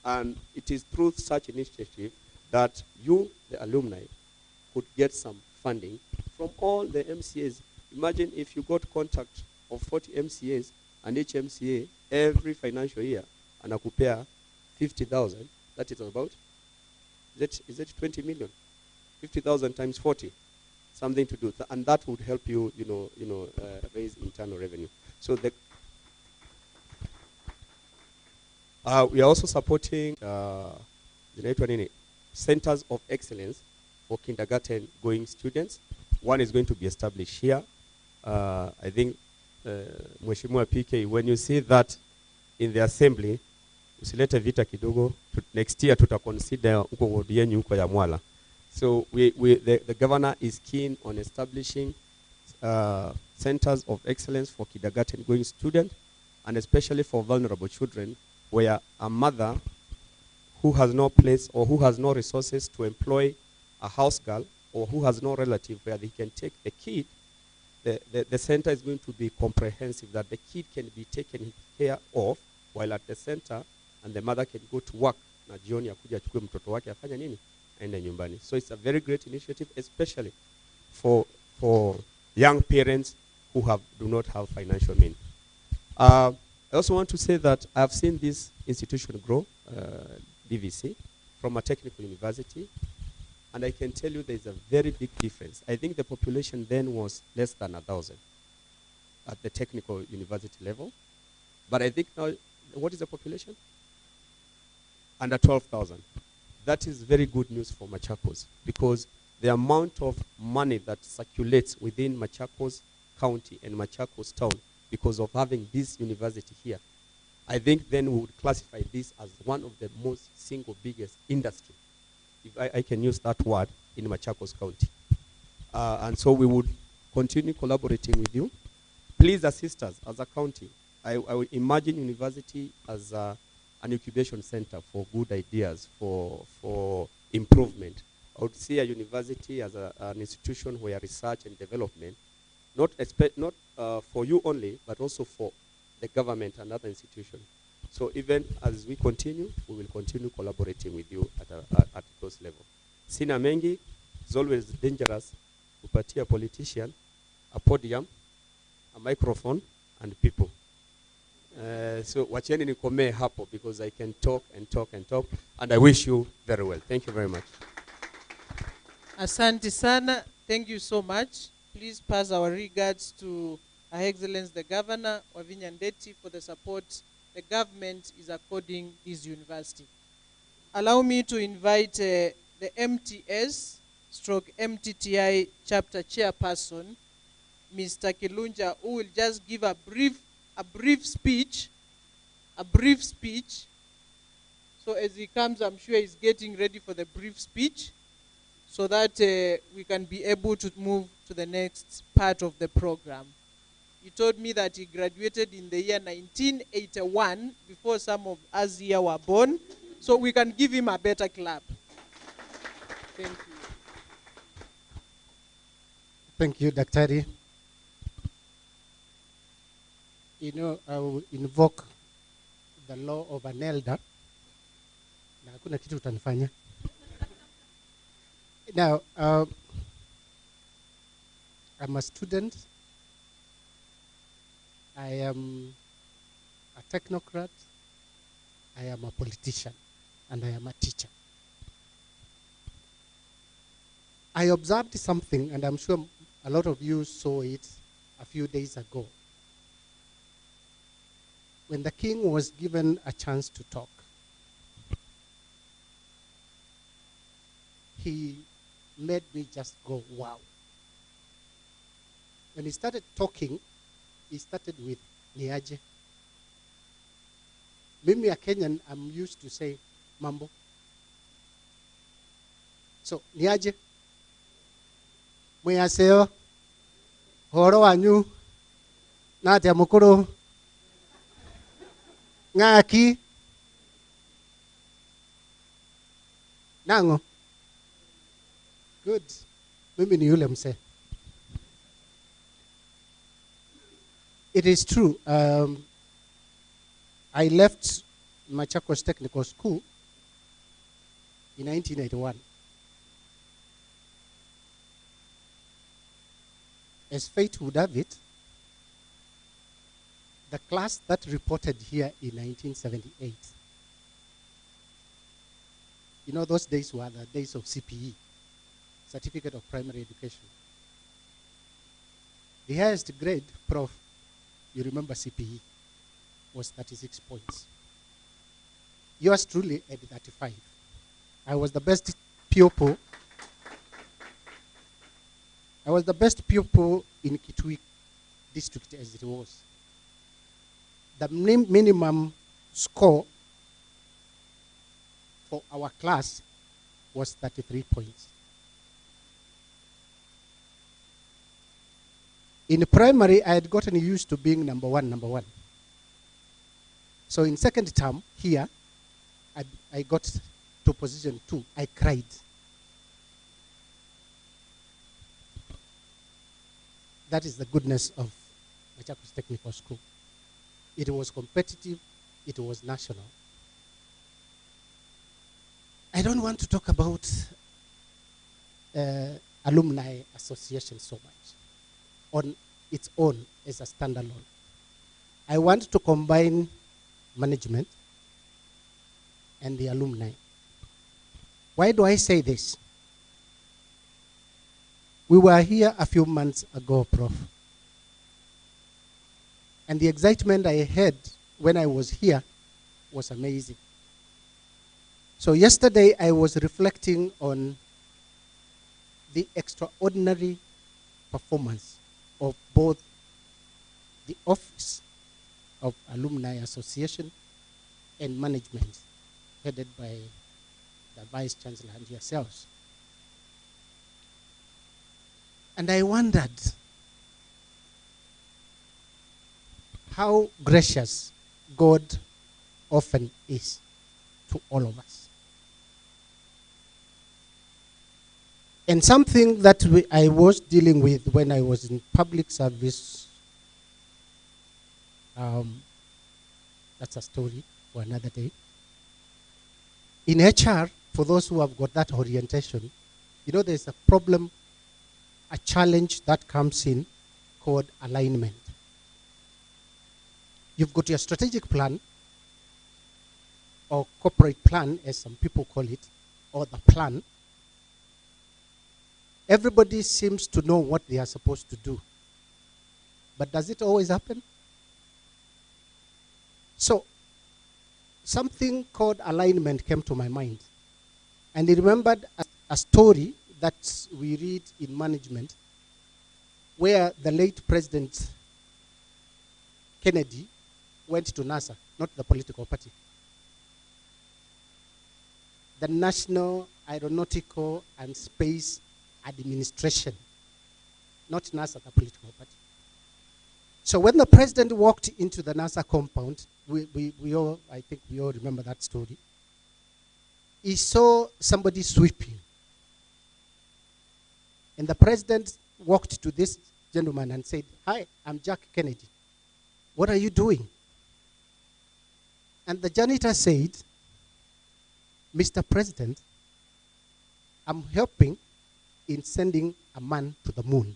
And it is through such initiative that you, the alumni, could get some funding from all the MCAs. Imagine if you got contact of 40 MCAs, and each MCA every financial year anakupea 50,000. That is about, is it 20 million? 50,000 times 40, something to do, and that would help you, raise internal revenue. So we are also supporting centers of excellence for kindergarten going students. One is going to be established here. I think, Mheshimiwa PK, when you see that in the assembly, usilete vita kidogo, next year tutaconsider uko wodi yenyu uko ya Mwala. So the governor is keen on establishing centers of excellence for kindergarten going students, and especially for vulnerable children, where a mother who has no place or who has no resources to employ a house girl, or who has no relative where they can take the kid, the center is going to be comprehensive, that the kid can be taken care of while at the center, and the mother can go to work na jioni akuja achukue mtoto wake afanya nini, aende nyumbani. So it's a very great initiative, especially for young parents who do not have financial means. I also want to say that I've seen this institution grow, DVC, from a technical university, and I can tell you there's a very big difference. I think the population then was less than 1,000 at the technical university level, but I think now, what is the population? Under 12,000. That is very good news for Machakos, because the amount of money that circulates within Machakos County and Machakos Town because of having this university here, I think then we would classify this as one of the most single biggest industry, if I can use that word, in Machakos County. And so we would continue collaborating with you. Please assist us as a county. I would imagine university as an incubation center for good ideas, for improvement. I would see a university as an institution where research and development, not for you only, but also for the government and other institutions. So even as we continue, we will continue collaborating with you at those levels. Sina mengi, it's always dangerous to patia a politician a podium, a microphone, and people. So wacheni nikome hapo because I can talk and talk and talk, and I wish you very well. Thank you very much. Asante sana. Thank you so much. Please pass our regards to Her Excellency the Governor Wavinya Ndeti for the support the government is according this university. Allow me to invite the MTS stroke MTTI chapter chairperson, Mr. Kilunja, who will just give a brief speech. So as he comes, I'm sure he's getting ready for the brief speech so that we can be able to move to the next part of the program. He told me that he graduated in the year 1981, before some of us here were born. So we can give him a better clap. Thank you. Thank you, Daktari. You know, I will invoke the law of an elder. Na hakuna kitu utanifanya. Now, I'm a student. I am a technocrat. I am a politician. And I am a teacher. I observed something, and I'm sure a lot of you saw it a few days ago. When the king was given a chance to talk, he made me just go, wow. When he started talking, he started with niaje. Mimi a Kenyan, I'm used to say mambo. So, niaje. Mwaseo, horo wanyu, natia mukuru, ngaki, nango. Good. Mimi ni yule mse. It is true. I left Machakos Technical School in 1981. As fate would have it, the class that reported here in 1978, you know, those days were the days of CPE, Certificate of Primary Education. The highest grade, Prof, you remember CPE, was 36 points. Yours truly at 35. I was the best pupil. I was the best pupil in Kitui district as it was. The minimum score for our class was 33 points. In primary, I had gotten used to being number one. So in second term here, I got to position 2. I cried. That is the goodness of Machakos Technical School. It was competitive. It was national. I don't want to talk about Alumni Association so much on its own as a standalone. I want to combine management and the alumni. Why do I say this? We were here a few months ago, Prof. And the excitement I had when I was here was amazing. So yesterday I was reflecting on the extraordinary performance of both the Office of Alumni Association and management, headed by the Vice Chancellor and yourselves. And I wondered how gracious God often is to all of us. And something that I was dealing with when I was in public service, that's a story for another day. In HR, for those who have got that orientation, you know, there's a problem, a challenge that comes in called alignment. You've got your strategic plan, or corporate plan, as some people call it, or the plan. Everybody seems to know what they are supposed to do. But does it always happen? So, something called alignment came to my mind. And I remembered a story that we read in management where the late President Kennedy went to NASA, not the political party. The National Aeronautical and Space Administration, not NASA, the political party. So when the president walked into the NASA compound, we all, I think we all remember that story. He saw somebody sweeping. And the president walked to this gentleman and said, "Hi, I'm Jack Kennedy. What are you doing?" And the janitor said, "Mr. President, I'm helping in sending a man to the moon."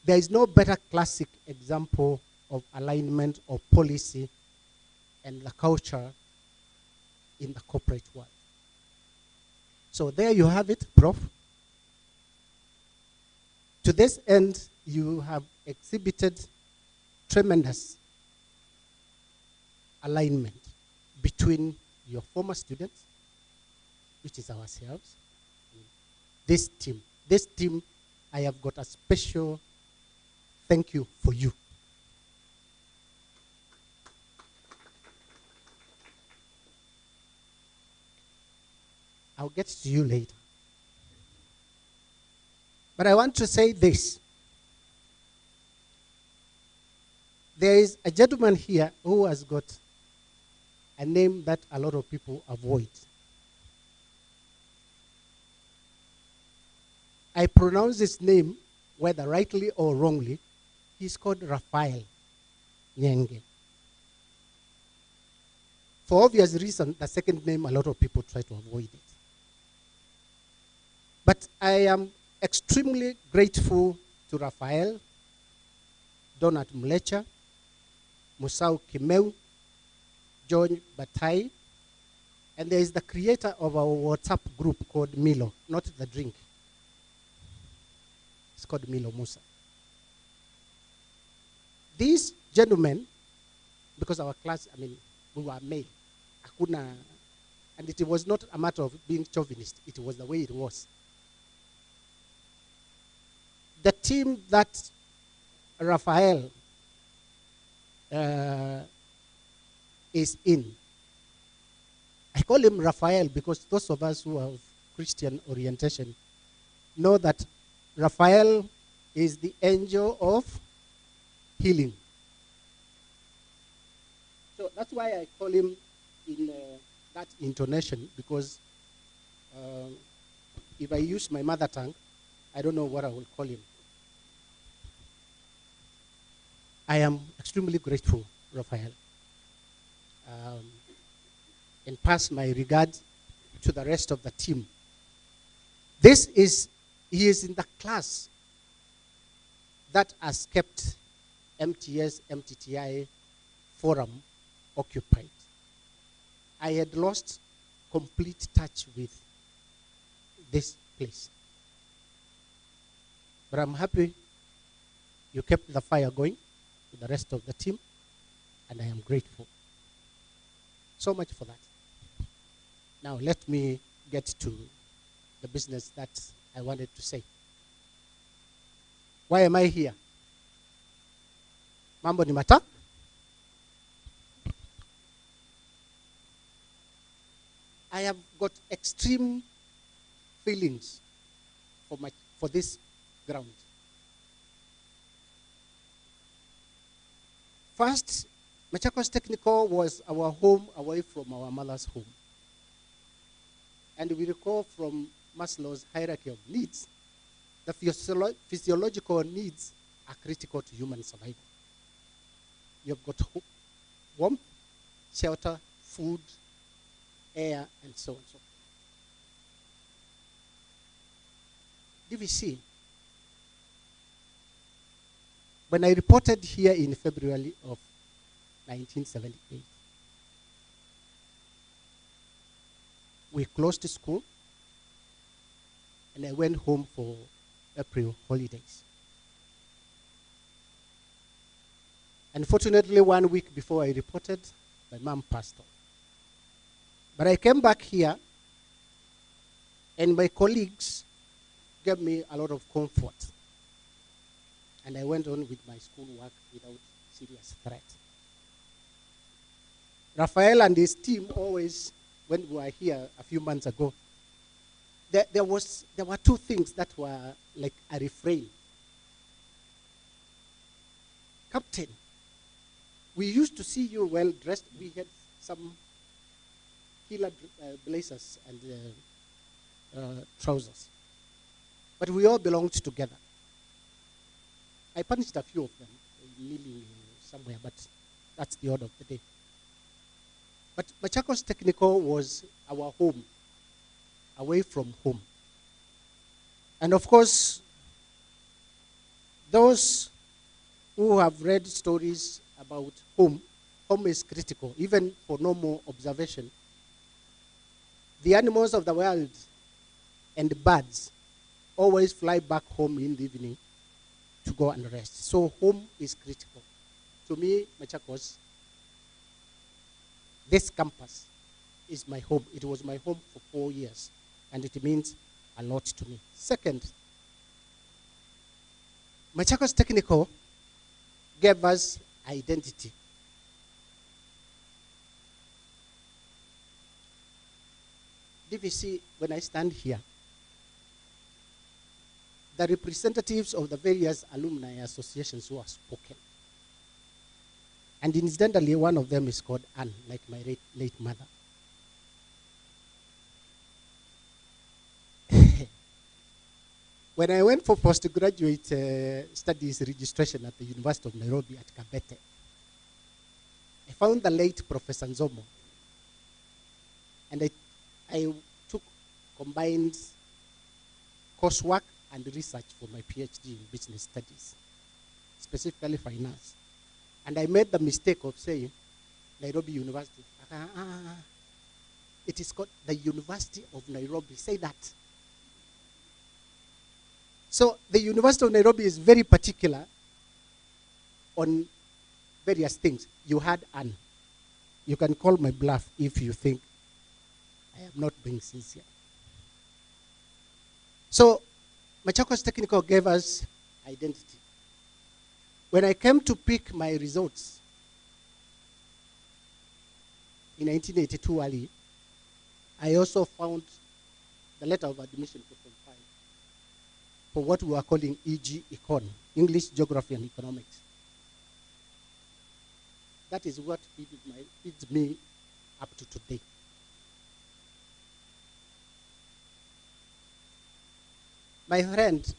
There is no better classic example of alignment of policy and the culture in the corporate world. So there you have it, Prof. To this end, you have exhibited tremendous alignment between your former students, which is ourselves, this team. This team, I have got a special thank you for you. I'll get to you later. But I want to say this. There is a gentleman here who has got a name that a lot of people avoid. I pronounce his name, whether rightly or wrongly. He's called Raphael Nyenge. For obvious reason, the second name, a lot of people try to avoid it. But I am extremely grateful to Raphael, Donald Mlecha, Musau Kimeu, John Batai, and there is the creator of our WhatsApp group called Milo, not the drink. It's called Milo Musa. These gentlemen, because our class, we were male, and it was not a matter of being chauvinist, it was the way it was. The team that Raphael is in, I call him Raphael because those of us who have Christian orientation know that Raphael is the angel of healing. So that's why I call him in that intonation, because if I use my mother tongue, I don't know what I will call him. I am extremely grateful, Raphael, and pass my regards to the rest of the team. He is in the class that has kept MTS, MTTI forum occupied. I had lost complete touch with this place. But I'm happy you kept the fire going with the rest of the team, and I am grateful. So much for that. Now let me get to the business that I wanted to say. Why am I here? Mambo ni mata? I have got extreme feelings for this ground. First, Machakos Technical was our home away from our mother's home. And we recall from Maslow's hierarchy of needs, the physiological needs are critical to human survival. You've got warmth, shelter, food, air, and so on and so forth. DVC, when I reported here in February of 1978, we closed school, and I went home for April holidays. Unfortunately, 1 week before I reported, my mom passed on. But I came back here, and my colleagues gave me a lot of comfort. And I went on with my schoolwork without serious threat. Raphael and his team always, when we were here a few months ago, there were two things that were like a refrain. Captain, we used to see you well dressed. We had some killer blazers and trousers. But we all belonged together. I punished a few of them, kneeling somewhere, but that's the order of the day. But Machakos Technical was our home, away from home. And of course, those who have read stories about home is critical, even for normal observation. The animals of the world and the birds always fly back home in the evening to go and rest. So home is critical. To me, Machakos, this campus is my home. It was my home for 4 years, and it means a lot to me. Second, Machakos Technical gave us identity. DVC, when I stand here, the representatives of the various alumni associations who are spoken. And incidentally, one of them is called Anne, like my late mother. When I went for postgraduate studies registration at the University of Nairobi at Kabete, I found the late Professor Nzomo. And I took combined coursework and research for my PhD in business studies, specifically finance. And I made the mistake of saying Nairobi University. It is called the University of Nairobi. Say that. So the University of Nairobi is very particular on various things. You had Anne. You can call my bluff if you think I am not being sincere. So Machakos Technical gave us identity. When I came to pick my results in 1982 early, I also found the letter of admission for Form 5 for what we were calling EG Econ, English, Geography, and Economics. That is what feeds me up to today. My friend,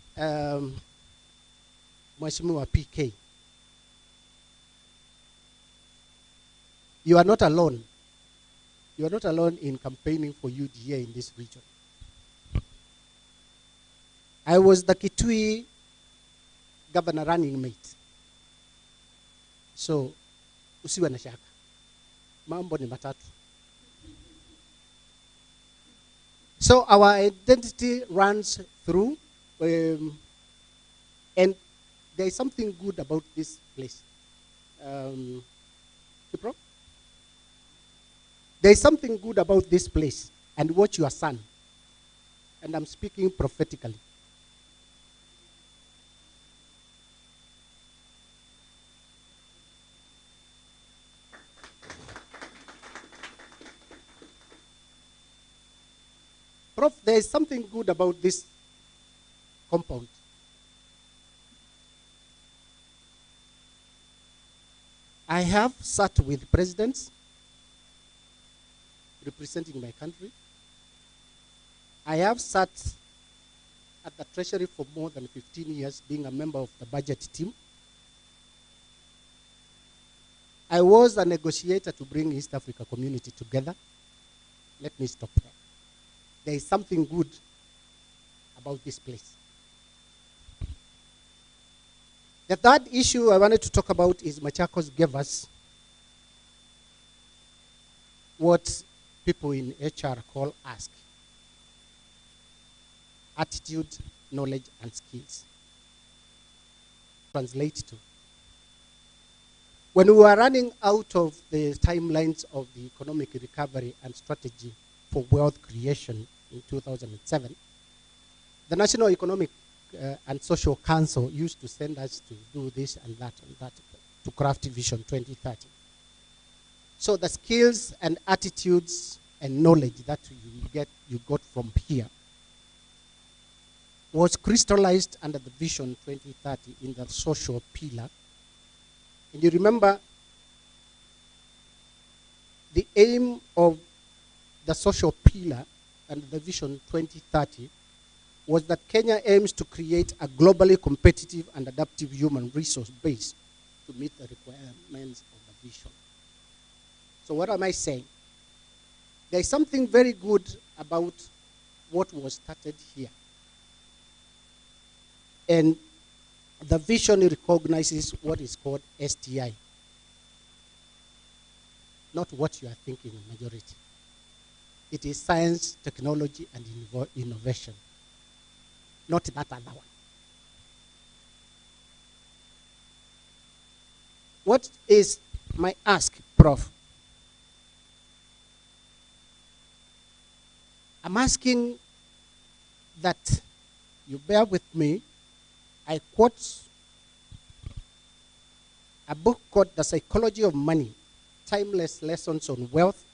Mheshimiwa PK, you are not alone. You are not alone in campaigning for UDA in this region. I was the Kitui governor running mate. So, usiwe na shaka. Mambo ni matatu. So our identity runs through, and there is something good about this place. Kipro? There is something good about this place, and watch your son. And I'm speaking prophetically. Prof, there is something good about this compound. I have sat with presidents representing my country. I have sat at the Treasury for more than 15 years, being a member of the budget team. I was a negotiator to bring East Africa community together. Let me stop there. There is something good about this place. The third issue I wanted to talk about is Machakos gave us what people in HR call ask. Attitude, knowledge, and skills. Translate to. When we were running out of the timelines of the economic recovery and strategy for wealth creation in 2007, the National Economic and Social Council used to send us to do this and that to craft Vision 2030. So the skills and attitudes and knowledge that you got from here was crystallized under the Vision 2030 in the social pillar. And you remember the aim of the social pillar and the Vision 2030 was that Kenya aims to create a globally competitive and adaptive human resource base to meet the requirements of the vision. So what am I saying? There is something very good about what was started here. And the vision recognizes what is called STI. Not what you are thinking, majority. It is science, technology, and innovation. Not that other one. What is my ask, Prof? I'm asking that you bear with me. I quote a book called The Psychology of Money, Timeless Lessons on Wealth,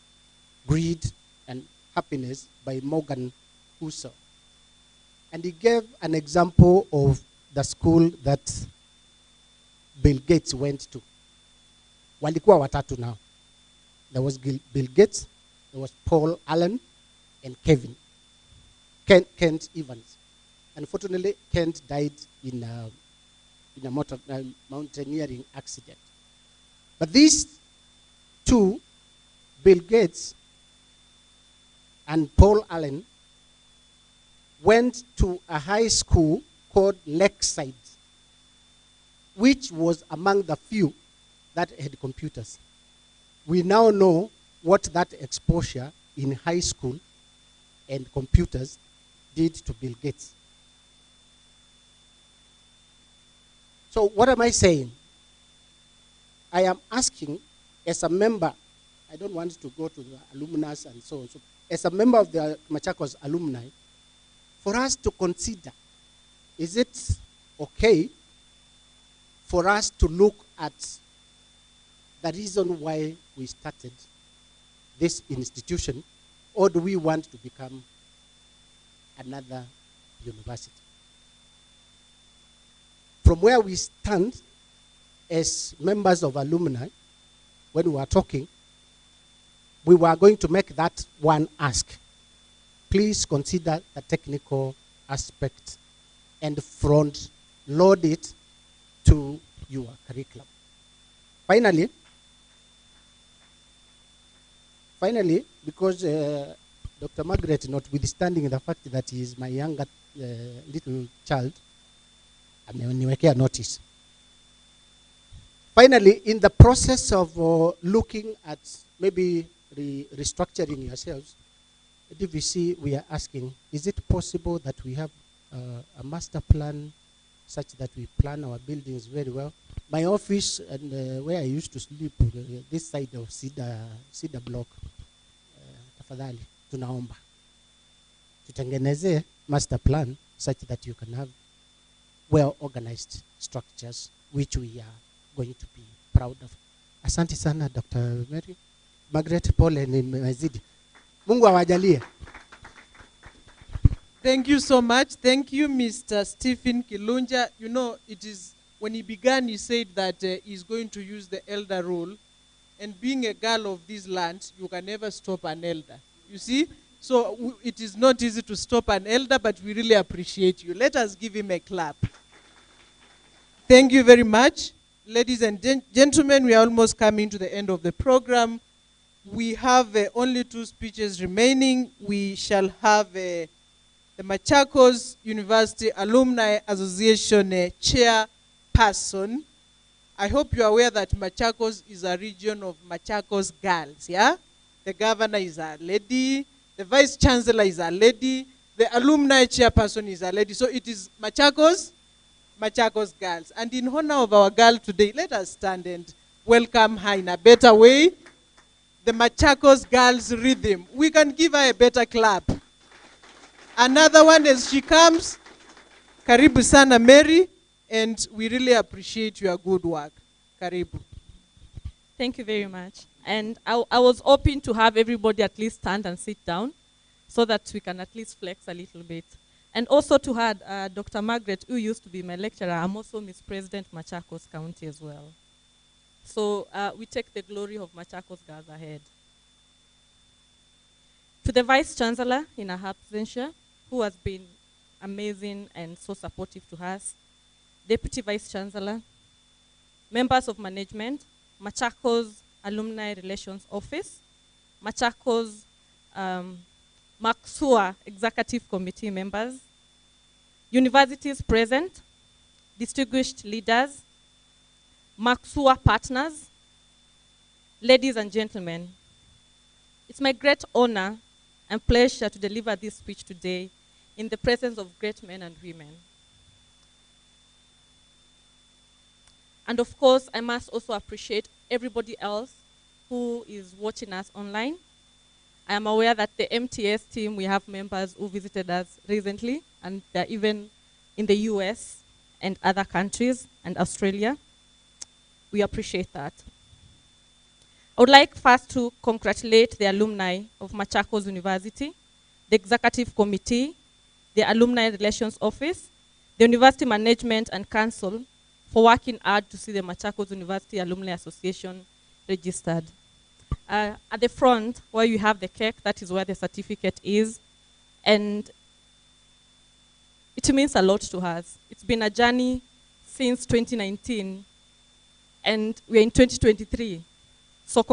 Greed, and Happiness by Morgan Housel. And he gave an example of the school that Bill Gates went to. Walikuwa watatu now. There was Bill Gates, there was Paul Allen, and Kent Evans. Unfortunately, Kent died in a mountaineering accident. But these two, Bill Gates and Paul Allen, went to a high school called Lakeside, which was among the few that had computers. We now know what that exposure in high school and computers did to Bill Gates. So what am I saying? I am asking, as a member, I don't want to go to the alumni and so on. So as a member of the Machakos alumni, for us to consider, is it okay for us to look at the reason why we started this institution, or do we want to become another university? From where we stand as members of alumni, when we were talking, we were going to make that one ask. Please consider the technical aspect and front load it to your curriculum. Finally, because Dr. Margaret, notwithstanding the fact that he is my younger little child, ameniwekea notice. Finally, in the process of looking at maybe restructuring yourselves, DVC, we are asking, is it possible that we have a master plan such that we plan our buildings very well? My office and where I used to sleep, this side of Cedar Block, tafadhali, tunaomba. Tutengeneze master plan such that you can have well-organized structures, which we are going to be proud of. Asante sana, Dr. Margaret Paul and Mazidi. Mungu awajalie. Thank you so much. Thank you, Mr. Stephen Kilunja. You know, it is when he began, he said that he's going to use the elder role. And being a girl of this land, you can never stop an elder. You see? So it is not easy to stop an elder, but we really appreciate you. Let us give him a clap. Thank you very much. Ladies and gentlemen, we are almost coming to the end of the program. We have only 2 speeches remaining. We shall have the Machakos University Alumni Association chairperson. I hope you are aware that Machakos is a region of Machakos girls, yeah? The governor is a lady, the vice chancellor is a lady, the alumni chairperson is a lady. So it is Machakos girls. And in honor of our girl today, let us stand and welcome her in a better way. The Machakos girls rhythm. We can give her a better clap. Another one as she comes. Karibu sana Mary. And we really appreciate your good work. Karibu. Thank you very much. And I was hoping to have everybody at least stand and sit down so that we can at least flex a little bit. And also to add, Dr. Margaret, who used to be my lecturer, I'm also Miss President Machakos County as well. So we take the glory of Machakos girls ahead. To the Vice Chancellor in her absentia, who has been amazing and so supportive to us, Deputy Vice Chancellor, members of management, Machakos Alumni Relations Office, Machakos Mksuaa Executive Committee members, universities present, distinguished leaders, Mksuaa partners, ladies and gentlemen, it's my great honor and pleasure to deliver this speech today in the presence of great men and women. And of course, I must also appreciate everybody else who is watching us online. I am aware that the MTS team, we have members who visited us recently, and they're even in the US and other countries and Australia. We appreciate that. I would like first to congratulate the alumni of Machakos University, the Executive Committee, the Alumni Relations Office, the University Management and Council for working hard to see the Machakos University Alumni Association registered. At the front, where you have the cake, that is where the certificate is. And it means a lot to us. It's been a journey since 2019, and we're in 2023. So,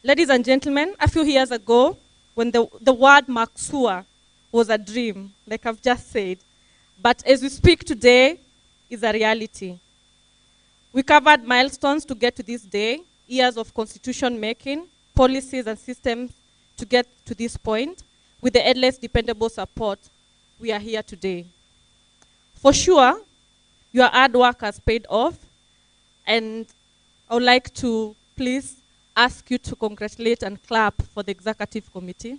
ladies and gentlemen, a few years ago, when the word Mksuaa was a dream, like I've just said, but as we speak today, is a reality. We covered milestones to get to this day, years of constitution making, policies and systems to get to this point. With the endless dependable support, we are here today. For sure, your hard work has paid off, and I would like to please ask you to congratulate and clap for the executive committee.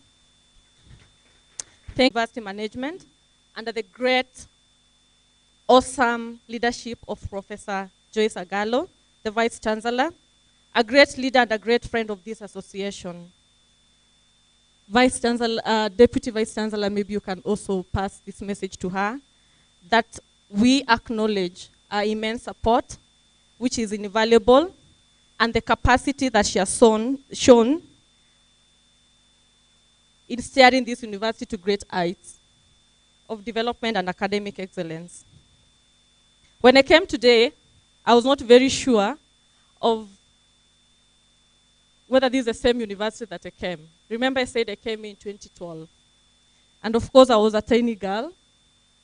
Thank University Management under the great, awesome leadership of Professor Joyce Agalo, the Vice Chancellor, a great leader and a great friend of this association. Vice Chancellor, Deputy Vice Chancellor, maybe you can also pass this message to her, that we acknowledge her immense support, which is invaluable, and the capacity that she has shown in steering this university to great heights of development and academic excellence. When I came today, I was not very sure of whether this is the same university that I came. Remember, I said I came in 2012. And of course, I was a tiny girl,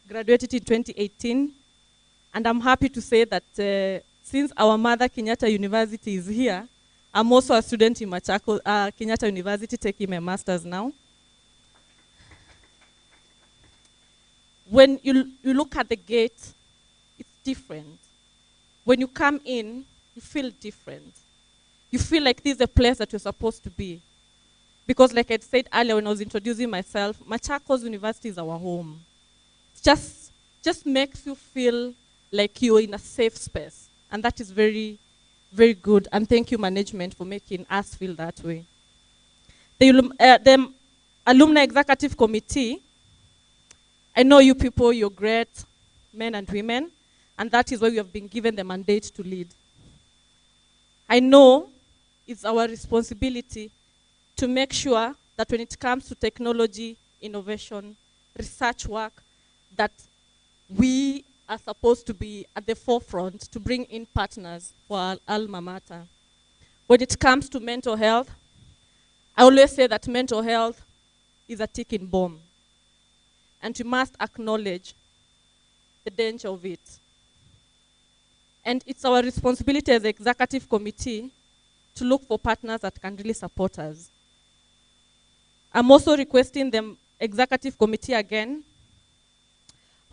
graduated in 2018. And I'm happy to say that since our mother, Kenyatta University, is here, I'm also a student in Machakos, Kenyatta University, taking my master's now. When you look at the gate, it's different. When you come in, you feel different. You feel like this is a place that you're supposed to be. Because like I said earlier when I was introducing myself, Machakos University is our home. It just makes you feel like you're in a safe space. And that is very, very good. And thank you, management, for making us feel that way. The Alumni Executive Committee, I know you people, you're great men and women. And that is why we have been given the mandate to lead. I know it's our responsibility to make sure that when it comes to technology, innovation, research work, that we are supposed to be at the forefront to bring in partners for our alma mater. When it comes to mental health, I always say that mental health is a ticking bomb. And we must acknowledge the danger of it. And it's our responsibility as the executive committee to look for partners that can really support us. I'm also requesting the executive committee again.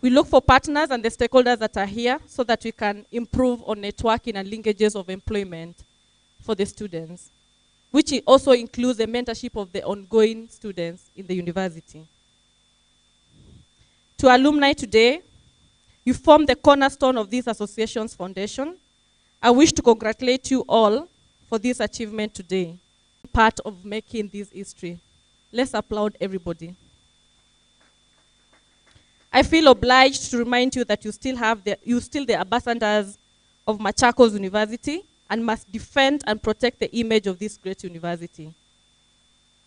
We look for partners and the stakeholders that are here so that we can improve on networking and linkages of employment for the students, which also includes the mentorship of the ongoing students in the university. To alumni today, you form the cornerstone of this association's foundation. I wish to congratulate you all for this achievement today, part of making this history. Let's applaud everybody. I feel obliged to remind you that you still the ambassadors of Machakos University and must defend and protect the image of this great university.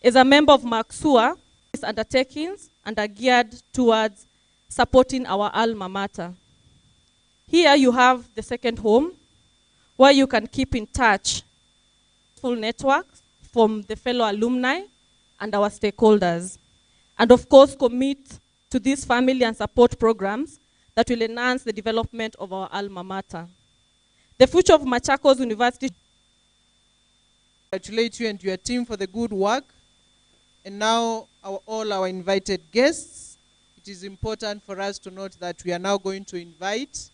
As a member of Mksuaa, these undertakings and are geared towards supporting our alma mater. Here you have the second home, where you can keep in touch full networks from the fellow alumni and our stakeholders. And of course, commit to these family and support programs that will enhance the development of our alma mater. The future of Machakos University. Congratulate you and your team for the good work. And now all our invited guests. It is important for us to note that we are now going to invite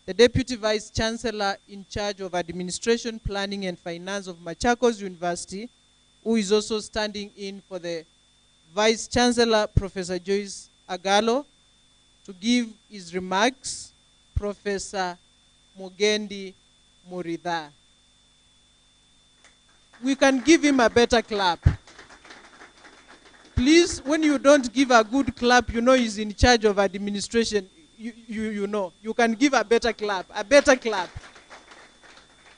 the Deputy Vice Chancellor in charge of Administration, Planning and Finance of Machakos University, who is also standing in for the Vice Chancellor, Professor Joyce Agalo, to give his remarks. Professor Mugendi Muridha. We can give him a better clap. Please, when you don't give a good clap, you know he's in charge of administration. You know, you can give a better clap,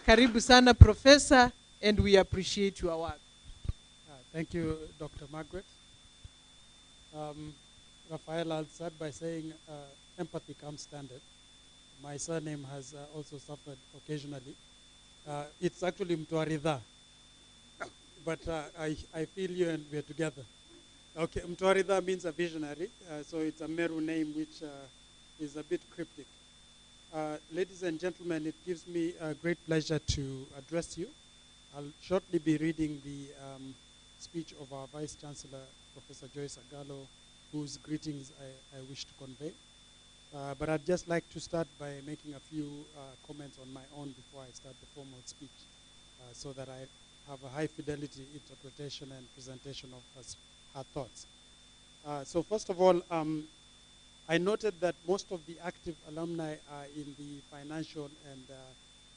Karibu sana, Professor, and we appreciate your work. Thank you, Dr. Margaret. Rafael, I'll start by saying empathy comes standard. My surname has also suffered occasionally. It's actually Mtuaridha, but I feel you and we're together. Okay, Mtuaridha means a visionary, so it's a Meru name which is a bit cryptic. Ladies and gentlemen, it gives me a great pleasure to address you. I'll shortly be reading the speech of our Vice Chancellor, Professor Joyce Agalo, whose greetings I wish to convey. But I'd just like to start by making a few comments on my own before I start the formal speech, so that I have a high fidelity interpretation and presentation of her thoughts. So first of all, I noted that most of the active alumni are in the financial and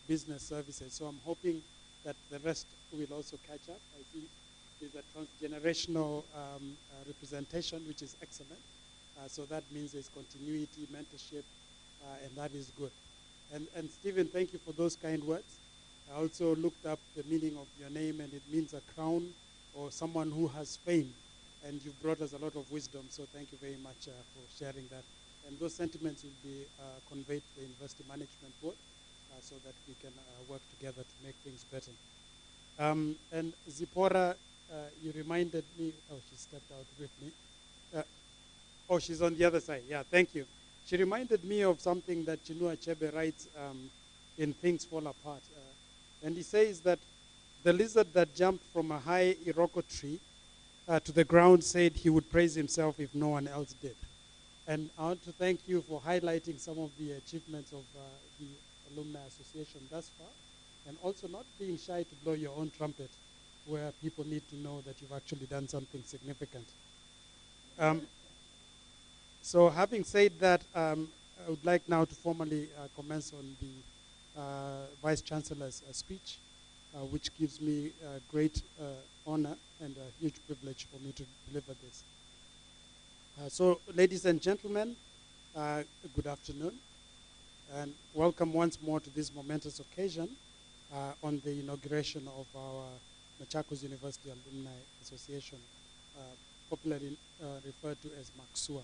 business services, so I'm hoping that the rest will also catch up. I see there's a transgenerational representation, which is excellent. So that means there's continuity, mentorship, and that is good. And Stephen, thank you for those kind words. I also looked up the meaning of your name, and it means a crown or someone who has fame. And you've brought us a lot of wisdom, so thank you very much for sharing that. And those sentiments will be conveyed to the University Management Board so that we can work together to make things better. And Zipporah, you reminded me, oh, she stepped out briefly. Oh, she's on the other side. Yeah, thank you. She reminded me of something that Chinua Achebe writes in Things Fall Apart. And he says that the lizard that jumped from a high Iroko tree to the ground said he would praise himself if no one else did. And I want to thank you for highlighting some of the achievements of the Alumni Association thus far, and also not being shy to blow your own trumpet where people need to know that you've actually done something significant. So having said that, I would like now to formally commence on the Vice Chancellor's speech, which gives me great honor and a huge privilege for me to deliver this. So ladies and gentlemen, good afternoon. and welcome once more to this momentous occasion on the inauguration of our Machakos University Alumni Association, popularly referred to as Mksuaa.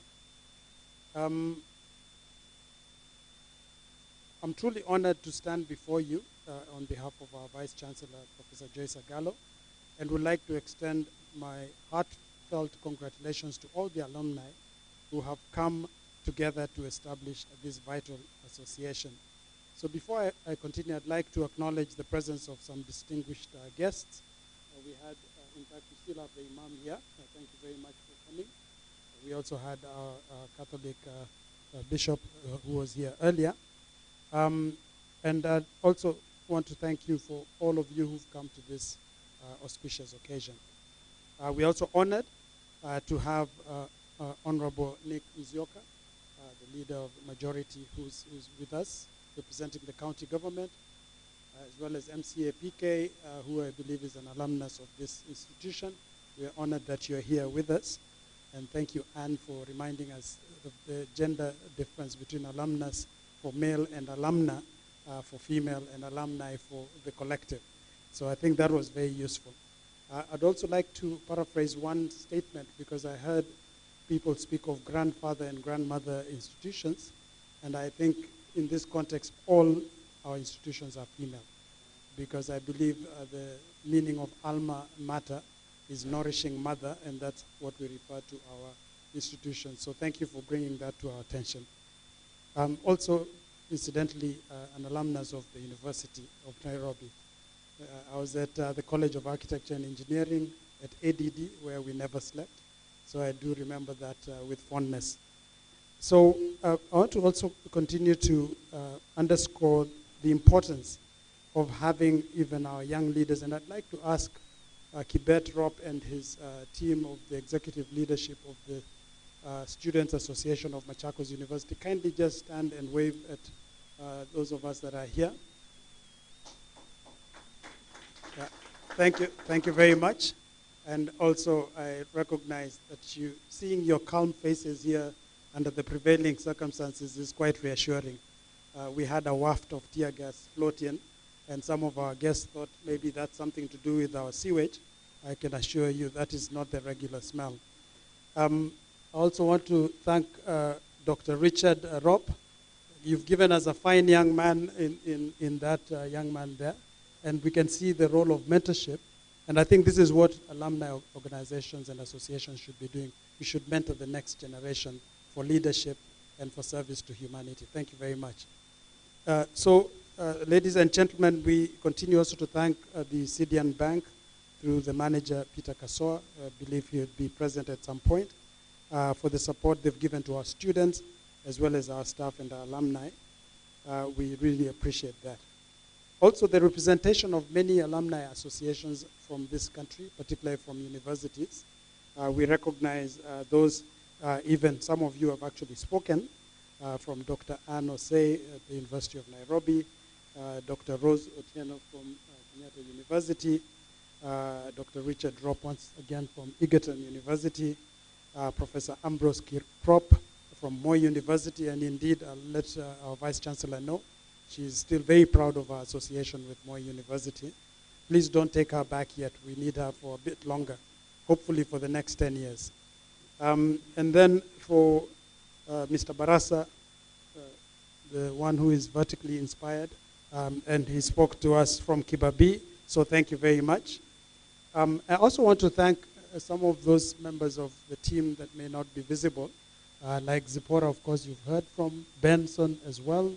I'm truly honored to stand before you on behalf of our Vice Chancellor, Professor Joyce Agallo, and would like to extend my heartfelt congratulations to all the alumni who have come together to establish this vital association. So before I continue, I'd like to acknowledge the presence of some distinguished guests. We had, in fact, we still have the Imam here. Thank you very much for coming. We also had our Catholic Bishop who was here earlier. And I also want to thank you for all of you who've come to this auspicious occasion. We're also honored to have Honorable Nick Mksuaa, the leader of the majority who's with us, representing the county government, as well as MCA PK, who I believe is an alumnus of this institution. We're honored that you're here with us. And thank you, Anne, for reminding us of the gender difference between alumnus for male and alumna for female and alumni for the collective. So I think that was very useful. I'd also like to paraphrase one statement, because I heard people speak of grandfather and grandmother institutions, and I think in this context all our institutions are female, because I believe the meaning of alma mater is nourishing mother, and that's what we refer to our institutions. So thank you for bringing that to our attention. Also, incidentally, an alumnus of the University of Nairobi. I was at the College of Architecture and Engineering at ADD, where we never slept. So I do remember that with fondness. So I want to also continue to underscore the importance of having even our young leaders. And I'd like to ask Kibet Rop and his team of the executive leadership of the Students Association of Machakos University, kindly just stand and wave at those of us that are here. Yeah. Thank you very much. And also I recognize that seeing your calm faces here under the prevailing circumstances is quite reassuring. We had a waft of tear gas float in, and some of our guests thought maybe that's something to do with our sewage. I can assure you that is not the regular smell. I also want to thank Dr. Richard Rop. You've given us a fine young man in that young man there, and we can see the role of mentorship. And I think this is what alumni organizations and associations should be doing. We should mentor the next generation for leadership and for service to humanity. Thank you very much. Ladies and gentlemen, we continue also to thank the Sidian Bank through the manager, Peter Kasoa. I believe he would be present at some point, for the support they've given to our students, as well as our staff and our alumni. We really appreciate that. Also, the representation of many alumni associations from this country, particularly from universities. We recognize those, even some of you have actually spoken, from Dr. Anne Osei at the University of Nairobi, Dr. Rose Otieno from Kenyatta University, Dr. Richard Rop once again from Egerton University, Professor Ambrose Kirprop from Moi University, and indeed I'll let our Vice Chancellor know she's still very proud of our association with Moi University. Please don't take her back yet. We need her for a bit longer, hopefully for the next 10 years. And then for Mr. Barasa, the one who is vertically inspired, and he spoke to us from Kibabii, so thank you very much. I also want to thank some of those members of the team that may not be visible, like Zipporah, of course, you've heard from, Benson as well.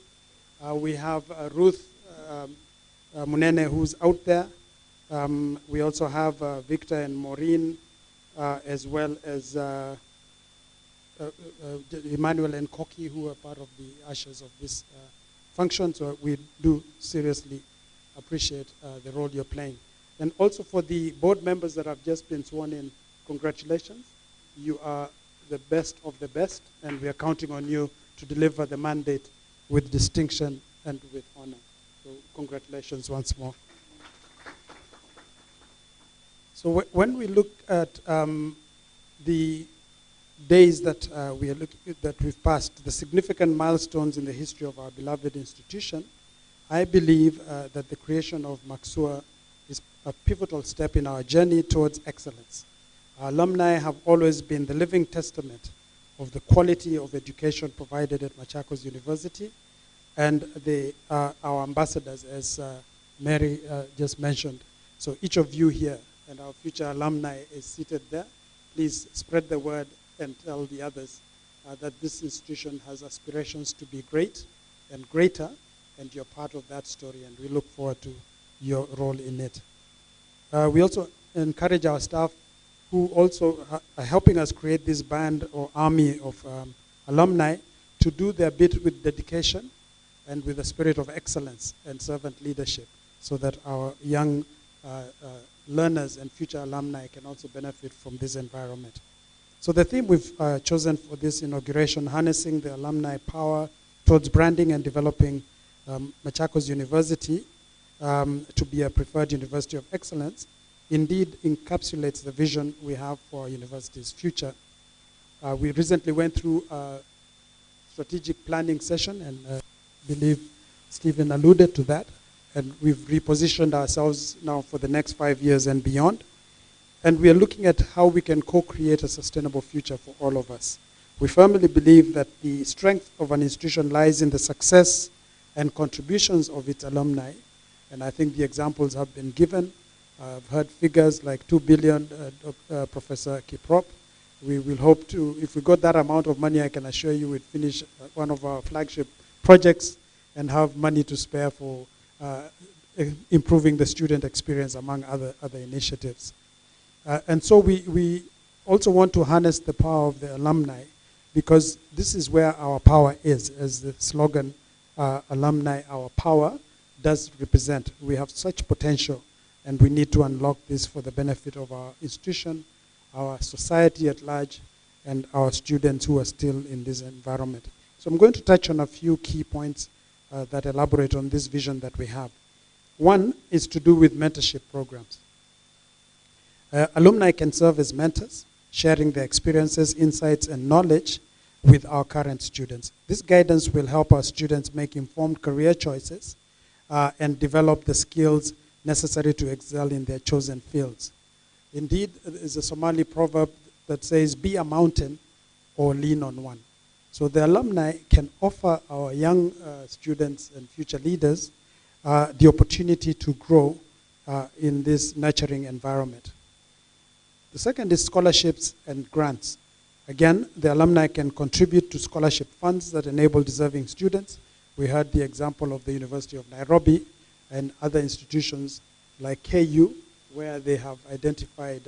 We have Ruth Munene, who's out there. We also have Victor and Maureen, as well as Emmanuel and Koki, who are part of the ushers of this function. So we do seriously appreciate the role you're playing. And also for the board members that have just been sworn in, congratulations. You are the best of the best, and we are counting on you to deliver the mandate with distinction and with honor. So congratulations once more. So when we look at the days that that we've passed, the significant milestones in the history of our beloved institution, I believe that the creation of Mksuaa is a pivotal step in our journey towards excellence. Our alumni have always been the living testament of the quality of education provided at Machakos University, and they are our ambassadors, as Mary just mentioned. So each of you here and our future alumni is seated there. Please spread the word and tell the others that this institution has aspirations to be great and greater, and you're part of that story, and we look forward to your role in it. We also encourage our staff who also are helping us create this band or army of alumni to do their bit with dedication and with a spirit of excellence and servant leadership, so that our young learners and future alumni can also benefit from this environment. So the theme we've chosen for this inauguration, harnessing the alumni power towards branding and developing Machakos University to be a preferred university of excellence, indeed encapsulates the vision we have for our university's future. We recently went through a strategic planning session, and I believe Stephen alluded to that, and we've repositioned ourselves now for the next 5 years and beyond. And we are looking at how we can co-create a sustainable future for all of us. We firmly believe that the strength of an institution lies in the success and contributions of its alumni. And I think the examples have been given. I've heard figures like 2 billion, Professor Kiprop. We will hope to, if we got that amount of money, I can assure you we'd finish one of our flagship projects and have money to spare for improving the student experience, among other initiatives. And so we also want to harness the power of the alumni, because this is where our power is, as the slogan, alumni, our power, does represent. We have such potential, and we need to unlock this for the benefit of our institution, our society at large, and our students who are still in this environment. So I'm going to touch on a few key points that elaborate on this vision that we have. One is to do with mentorship programs. Alumni can serve as mentors, sharing their experiences, insights, and knowledge with our current students. This guidance will help our students make informed career choices and develop the skills necessary to excel in their chosen fields. Indeed, there's a Somali proverb that says, be a mountain or lean on one. So the alumni can offer our young students and future leaders the opportunity to grow in this nurturing environment. The second is scholarships and grants. Again, the alumni can contribute to scholarship funds that enable deserving students. We heard the example of the University of Nairobi and other institutions like KU, where they have identified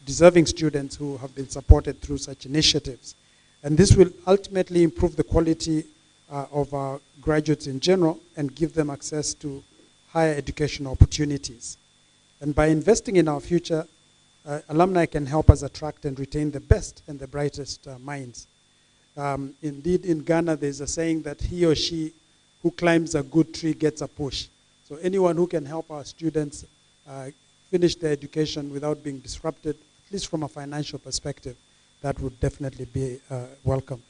deserving students who have been supported through such initiatives. And this will ultimately improve the quality of our graduates in general and give them access to higher educational opportunities. And by investing in our future, alumni can help us attract and retain the best and the brightest minds. Indeed, in Ghana, there's a saying that he or she who climbs a good tree gets a push. So anyone who can help our students finish their education without being disrupted, at least from a financial perspective, that would definitely be welcome.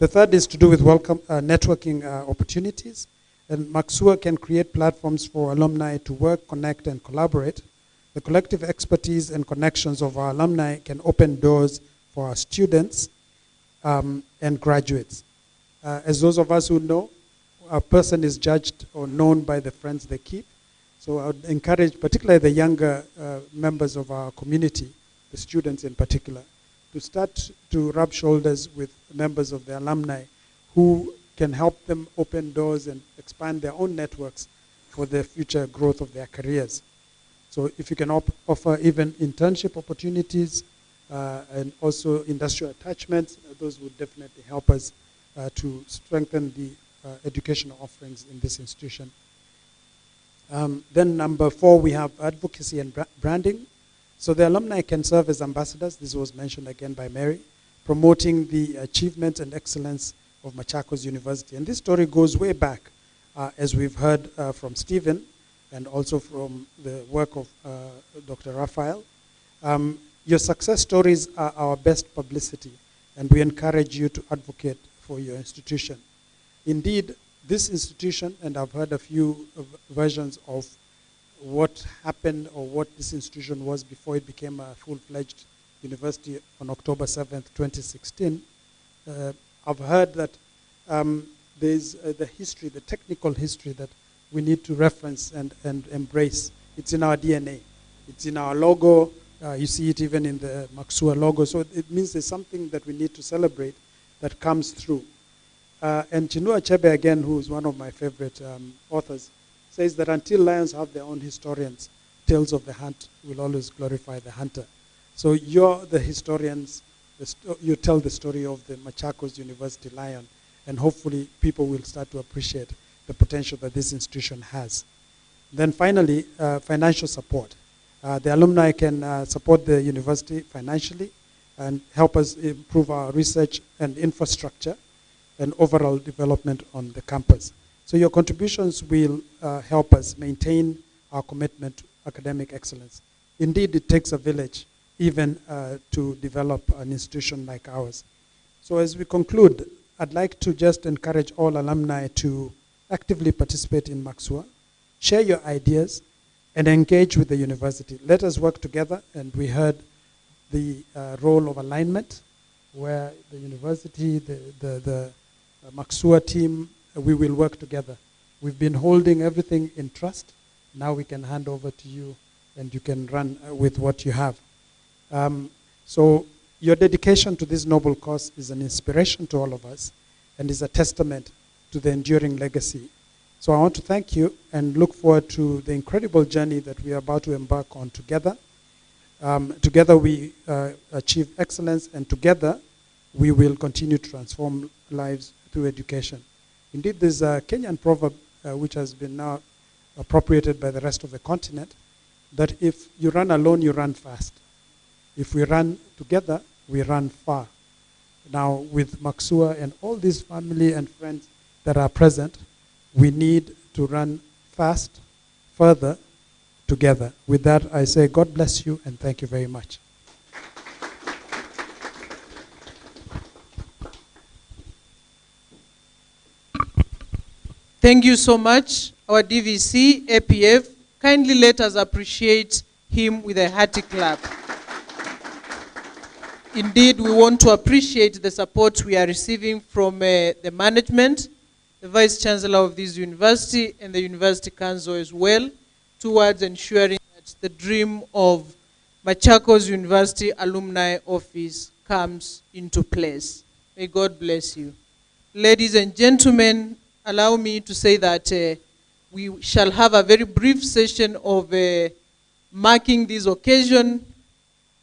The third is to do with networking opportunities. And Mksuaa can create platforms for alumni to work, connect, and collaborate. The collective expertise and connections of our alumni can open doors for our students and graduates. As those of us who know, a person is judged or known by the friends they keep. So I would encourage particularly the younger members of our community, the students in particular, to start to rub shoulders with members of the alumni who can help them open doors and expand their own networks for the future growth of their careers. So if you can offer even internship opportunities and also industrial attachments, those would definitely help us to strengthen the educational offerings in this institution. Then number 4, we have advocacy and branding. So the alumni can serve as ambassadors, this was mentioned again by Mary, promoting the achievement and excellence of Machakos University. And this story goes way back, as we've heard from Stephen and also from the work of Dr. Raphael. Your success stories are our best publicity, and we encourage you to advocate for your institution. Indeed, this institution, and I've heard a few versions of what happened or what this institution was before it became a full-fledged university on October 7th, 2016. I've heard that there's the history, the technical history that we need to reference and embrace. It's in our DNA. It's in our logo. You see it even in the Mksuaa logo. So it means there's something that we need to celebrate that comes through. And Chinua Achebe, again, who is one of my favorite authors, says that until lions have their own historians, tales of the hunt will always glorify the hunter. So you're the historians, you tell the story of the Machakos University lion, and hopefully people will start to appreciate the potential that this institution has. Then finally, financial support. The alumni can support the university financially and help us improve our research and infrastructure and overall development on the campus. So your contributions will help us maintain our commitment to academic excellence. Indeed, it takes a village even to develop an institution like ours. So as we conclude, I'd like to just encourage all alumni to actively participate in Mksuaa, share your ideas, and engage with the university. Let us work together, and we heard the role of alignment, where the university, the Mksuaa team, we will work together. We've been holding everything in trust. Now we can hand over to you, and you can run with what you have. So your dedication to this noble cause is an inspiration to all of us and is a testament to the enduring legacy. So I want to thank you and look forward to the incredible journey that we are about to embark on together. Together we achieve excellence, and together we will continue to transform lives through education. Indeed, there's a Kenyan proverb which has been now appropriated by the rest of the continent, that if you run alone, you run fast. If we run together, we run far. Now, with Mksuaa and all these family and friends that are present, we need to run fast, further, together. With that, I say God bless you and thank you very much. Thank you so much, our DVC, APF. Kindly let us appreciate him with a hearty clap. Indeed, we want to appreciate the support we are receiving from the management, the Vice Chancellor of this university, and the University Council as well, towards ensuring that the dream of Machakos University Alumni Office comes into place. May God bless you. Ladies and gentlemen, allow me to say that we shall have a very brief session of marking this occasion.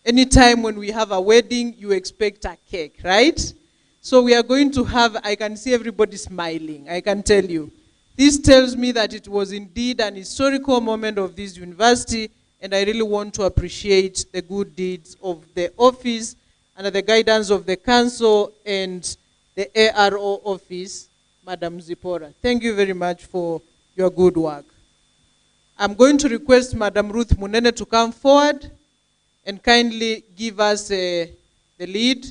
Anytime when we have a wedding, you expect a cake, right? So we are going to have, I can see everybody smiling, I can tell you. This tells me that it was indeed an historical moment of this university, and I really want to appreciate the good deeds of the office under the guidance of the council and the ARO office, Madam Zipporah. Thank you very much for your good work. I'm going to request Madam Ruth Munene to come forward and kindly give us the lead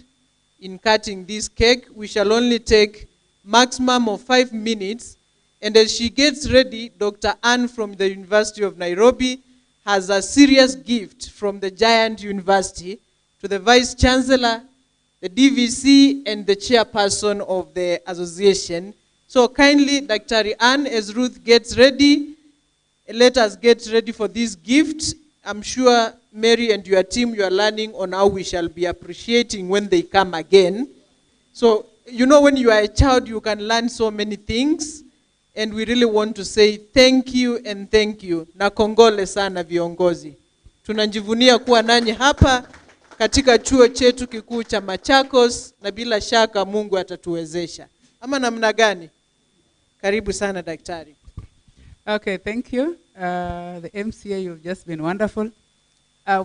in cutting this cake. We shall only take maximum of 5 minutes. And as she gets ready, Dr. Ann from the University of Nairobi has a serious gift from the giant university to the Vice Chancellor, the DVC, and the chairperson of the association. So kindly, Dr. Ann, as Ruth gets ready, let us get ready for this gift. I'm sure, Mary and your team, you are learning on how we shall be appreciating when they come again. So, you know, when you are a child, you can learn so many things. And we really want to say thank you and thank you. Na kongole sana viongozi. Tunajivunia kuwa nanyi hapa katika chuo chetu kikuu cha Machakos, na bila shaka Mungu atatuwezesha. Ama namna gani? Karibu sana daktari. Okay, thank you. The MCA, you've just been wonderful.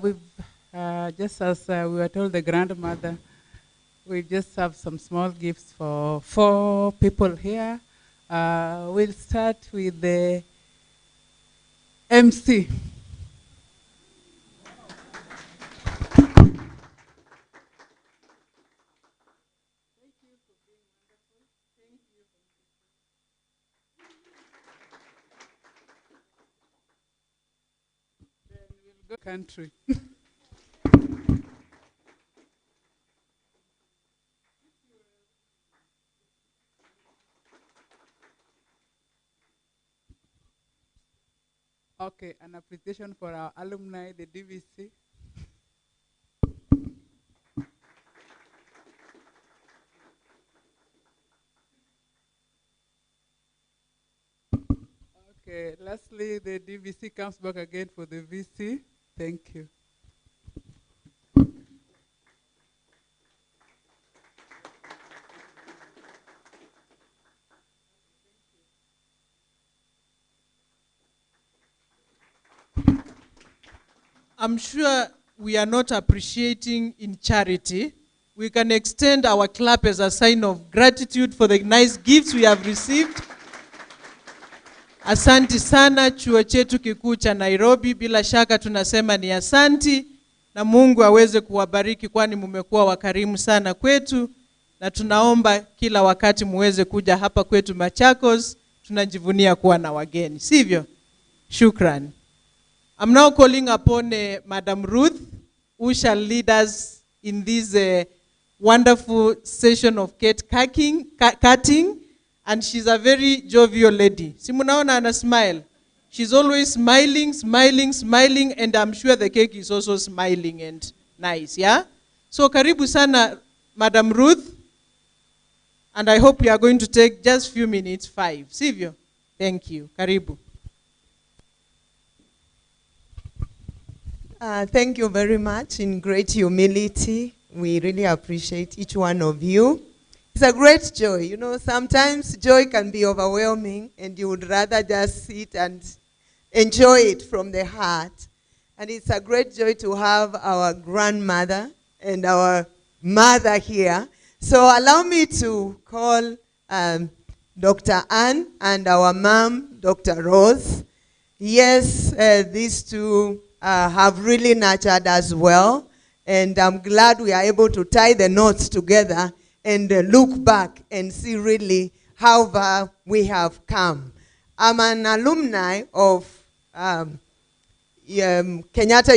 We've just as we were told, the grandmother, we just have some small gifts for 4 people here. We'll start with the MC. Good country. Okay, an appreciation for our alumni, the DVC. Okay, lastly, the DVC comes back again for the VC. Thank you. I'm sure we are not appreciating in charity. We can extend our clap as a sign of gratitude for the nice gifts we have received. Asanti sana chuo chetu kikuu cha Nairobi, bila shaka tunasema ni asanti, na Mungu aweze kuwabariki kwani mmekuwa wakarimu sana kwetu, na tunaomba kila wakati muweze kuja hapa kwetu Machakos, tunajivunia kuwa na wageni. Sivyo? Shukran. I'm now calling upon Madam Ruth, who shall lead us in this wonderful session of cake cutting. And she's a very jovial lady. Simunaona ana smile. She's always smiling, smiling, smiling, and I'm sure the cake is also smiling and nice, yeah? So karibu sana, Madam Ruth. And I hope we are going to take just few minutes, 5. Sivyo? Thank you. Karibu. Thank you very much. In great humility, we really appreciate each one of you. It's a great joy. You know, sometimes joy can be overwhelming and you would rather just sit and enjoy it from the heart. And it's a great joy to have our grandmother and our mother here. So allow me to call Dr. Ann and our mom, Dr. Rose. Yes, these two have really nurtured us well. And I'm glad we are able to tie the knots together and look back and see really how far we have come. I'm an alumni of Kenyatta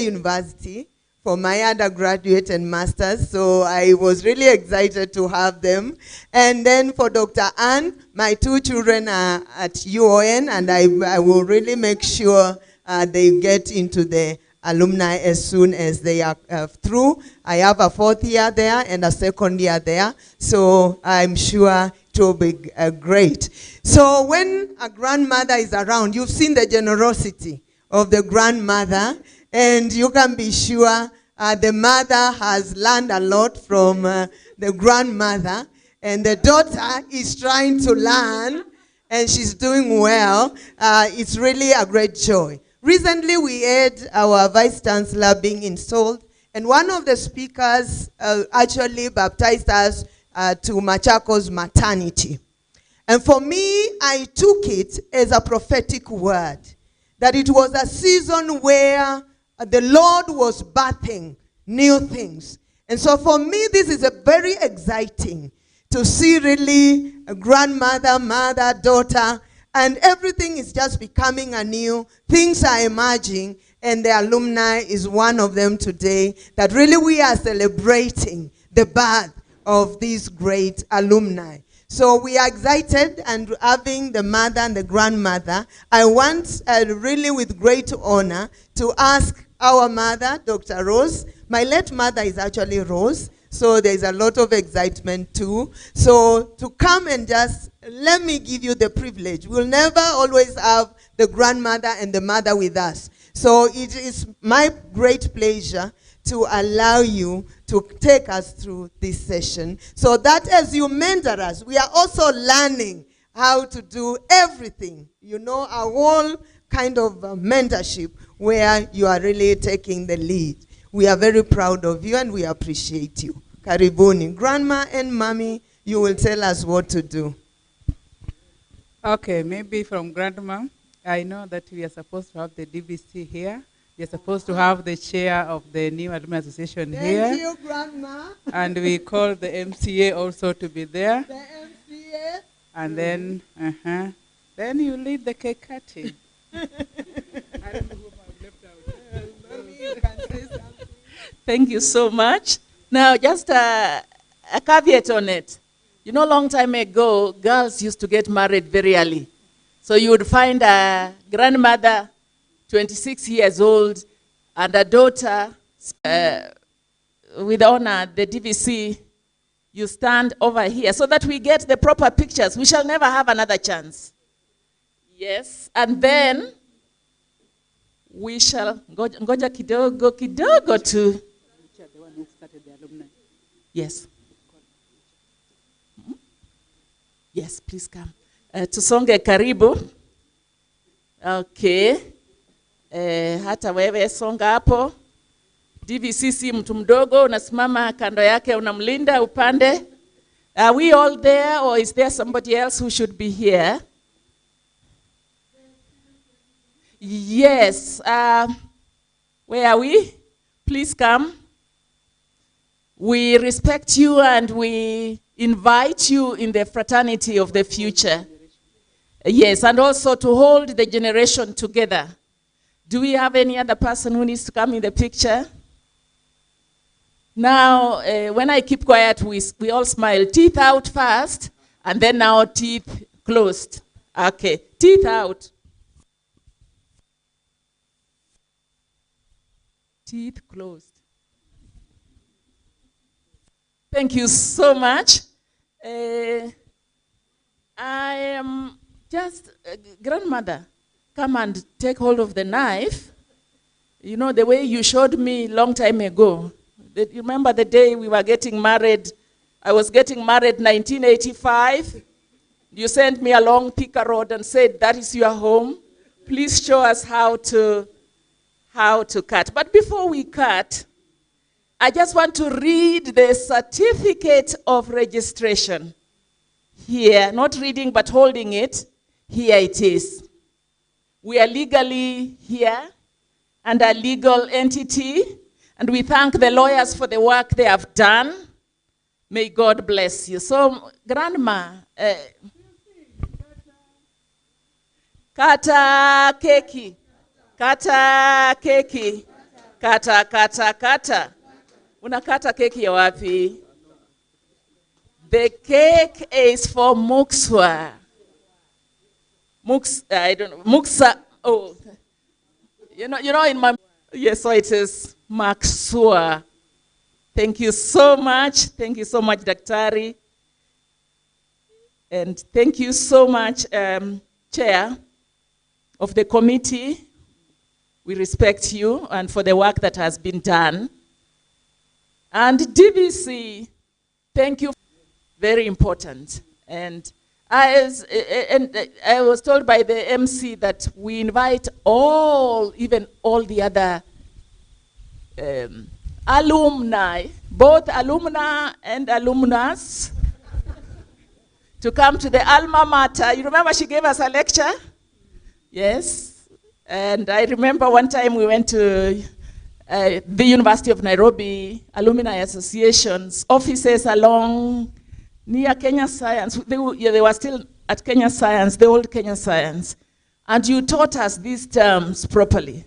University for my undergraduate and master's, so I was really excited to have them. And then for Dr. Ann, my 2 children are at UON, and I will really make sure they get into the alumni as soon as they are through. I have a 4th year there and a 2nd year there, so I'm sure it will be great. So when a grandmother is around, you've seen the generosity of the grandmother, and you can be sure the mother has learned a lot from the grandmother, and the daughter is trying to learn, and she's doing well. It's really a great joy. Recently, we had our Vice Chancellor being installed, and one of the speakers actually baptized us to Machakos maternity. And for me, I took it as a prophetic word, that it was a season where the Lord was birthing new things. And so for me, this is a very exciting to see really a grandmother, mother, daughter, and everything is just becoming anew. Things are emerging, and the alumni is one of them today, that really we are celebrating the birth of these great alumni. So we are excited, and having the mother and the grandmother, I want really with great honor to ask our mother, Dr. Rose. My late mother is actually Rose, so there's a lot of excitement too. So to come and just let me give you the privilege. We'll never always have the grandmother and the mother with us. So it is my great pleasure to allow you to take us through this session, so that as you mentor us, we are also learning how to do everything. You know, a whole kind of mentorship where you are really taking the lead. We are very proud of you and we appreciate you. Karibuni. Grandma and mommy, you will tell us what to do. Okay, maybe from grandma. I know that we are supposed to have the DVC here. We are supposed to have the chair of the new Alumni Association here. Thank you, Grandma. And we call the MCA also to be there. The MCA. And then you lead the cake cutting. I don't know who I've left out. Thank you so much. Now, just a caveat on it. You know, long time ago, girls used to get married very early. So you would find a grandmother, 26 years old, and a daughter, with honor, the DVC, you stand over here so that we get the proper pictures. We shall never have another chance. Yes, and then we shall, ngoja kidogo to, yes. Yes, please come. Tusonge karibu. Okay. Hata wewe songa hapo. DVC mtu mdogo, unasimama kando yake, unamlinda upande. Are we all there, or is there somebody else who should be here? Yes. Where are we? Please come. We respect you and we invite you in the fraternity of the future. Yes, and also to hold the generation together. Do we have any other person who needs to come in the picture? Now, when I keep quiet, we all smile. Teeth out first, and then now teeth closed. Okay, teeth out. Teeth closed. Thank you so much. I am just, grandmother, come and take hold of the knife. You know, the way you showed me long time ago. You remember the day we were getting married? I was getting married 1985. You sent me along Pika Road and said, that is your home. Please show us how to cut. But before we cut, I just want to read the certificate of registration. Here, not reading but holding it. Here it is. We are legally here and a legal entity, and we thank the lawyers for the work they have done. May God bless you. So, Grandma, kata keki, kata keki, kata. Unakata keki ya wapi? The cake is for Mksuaa. I don't know. Mksuaa. Oh, you know, in my, yes, so it is Mksuaa. Thank you so much. Thank you so much, Daktari. And thank you so much, Chair of the committee. We respect you and for the work that has been done. And DVC, thank you. Very important. And I was told by the MC that we invite even all the other alumni, both alumna and alumnus, to come to the alma mater. You remember she gave us a lecture? Yes. And I remember one time we went to the University of Nairobi Alumni Association's offices along near Kenya Science. They were still at Kenya Science, the old Kenya Science. And you taught us these terms properly.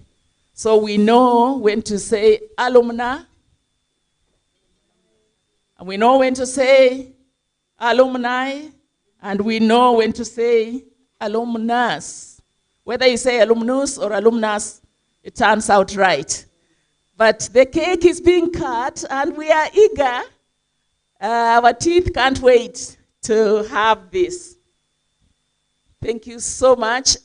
So we know when to say alumna, and we know when to say alumni, and we know when to say alumnus. Whether you say alumnus or alumnus, it turns out right. But the cake is being cut, and we are eager. Our teeth can't wait to have this. Thank you so much.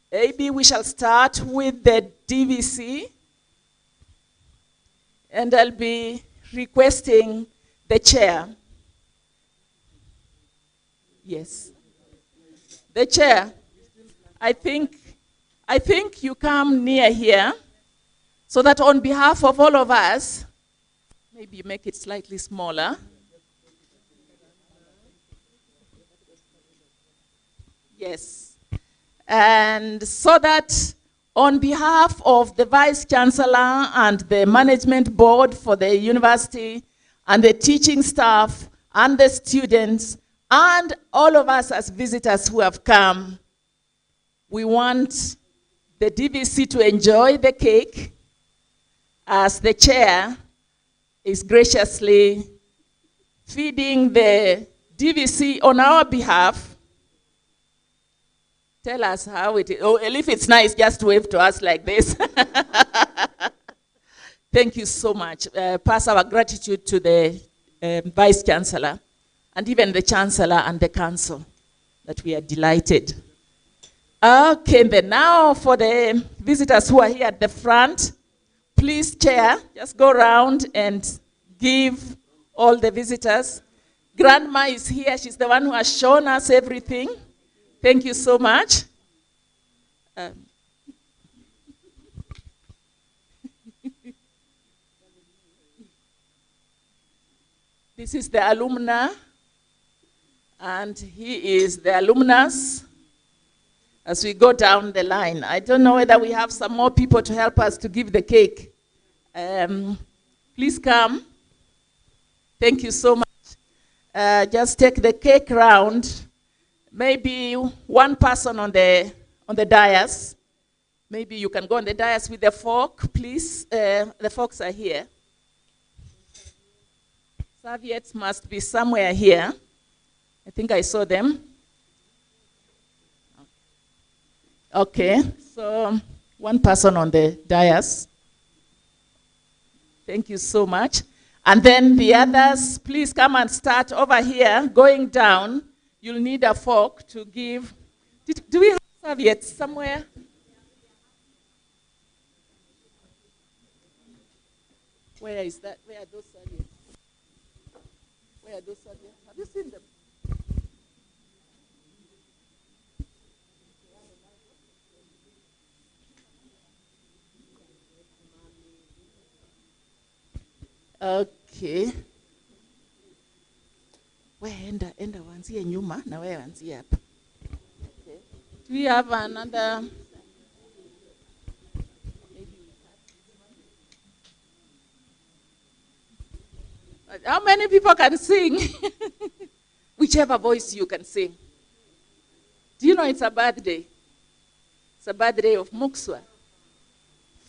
Maybe we shall start with the DVC. And I'll be requesting the chair. Yes. The chair. I think you come near here so that on behalf of all of us, maybe make it slightly smaller. Yes. And so that on behalf of the Vice Chancellor and the Management Board for the university and the teaching staff and the students and all of us as visitors who have come, we want the DVC to enjoy the cake as the chair, is graciously feeding the DVC on our behalf. Tell us how it is. Oh, if it's nice, just wave to us like this. Thank you so much. Pass our gratitude to the Vice Chancellor and even the Chancellor and the Council, that we are delighted. Okay, then now for the visitors who are here at the front, please, Chair, just go around and give all the visitors. Grandma is here. She's the one who has shown us everything. Thank you so much. This is the alumna, and he is the alumnus. As we go down the line, I don't know whether we have some more people to help us to give the cake. Please come. Thank you so much. Just take the cake round. Maybe one person on the dais. Maybe you can go on the dais with the fork, please. The forks are here. Serviettes must be somewhere here. I think I saw them. Okay, so one person on the dais. Thank you so much. And then the others, please come and start over here, going down. You'll need a fork to give. Do we have serviettes somewhere? Where is that? Where are those serviettes? Where are those serviettes? Have you seen them? Okay. Enda wanzie nyuma na wewe wanzie hapa. Okay. Do we have another? How many people can sing? Whichever voice you can sing. Do you know it's a birthday? It's a birthday of Mksuaa.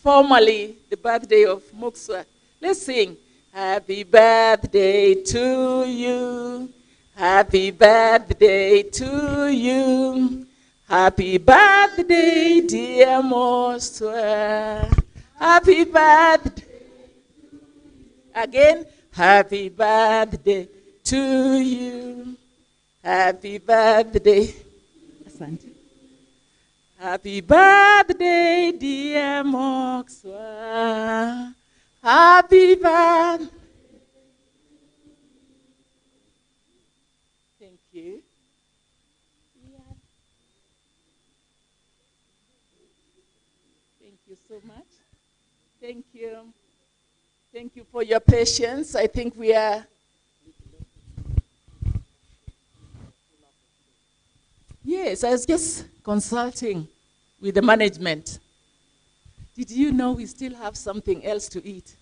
Formally, the birthday of Mksuaa. Let's sing. Happy birthday to you. Happy birthday to you. Happy birthday, dear Mksuaa. Happy birthday. Again. Happy birthday to you. Happy birthday. Asante. Happy birthday, dear Mksuaa. Happy birthday. Thank you. Thank you so much. Thank you. Thank you for your patience. I think we are. Yes, I was just consulting with the management. Did you know we still have something else to eat?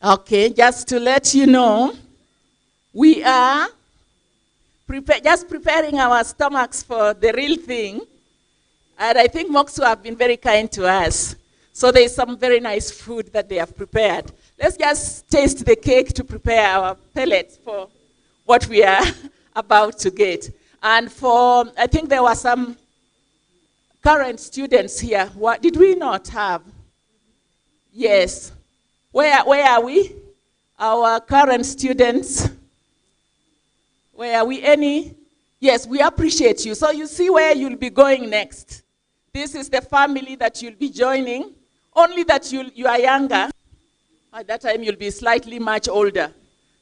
Okay, just to let you know, we are just preparing our stomachs for the real thing. And I think Mksuaa have been very kind to us. So there's some very nice food that they have prepared. Let's just taste the cake to prepare our pellets for what we are about to get. And I think there were some current students here. What did we not have? Yes. Where are we? Our current students. Where are we? Any? Yes, we appreciate you. So you see where you'll be going next. This is the family that you'll be joining. Only that you are younger. At that time, you'll be slightly much older.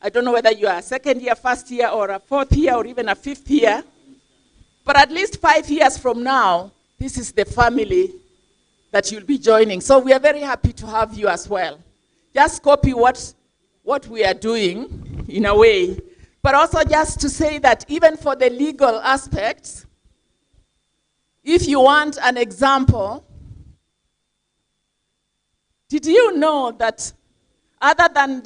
I don't know whether you are a second year, first year, or a fourth year, or even a fifth year. But at least 5 years from now, this is the family that you'll be joining. So we are very happy to have you as well. Just copy what we are doing, in a way. But also just to say that even for the legal aspects, if you want an example, did you know that other than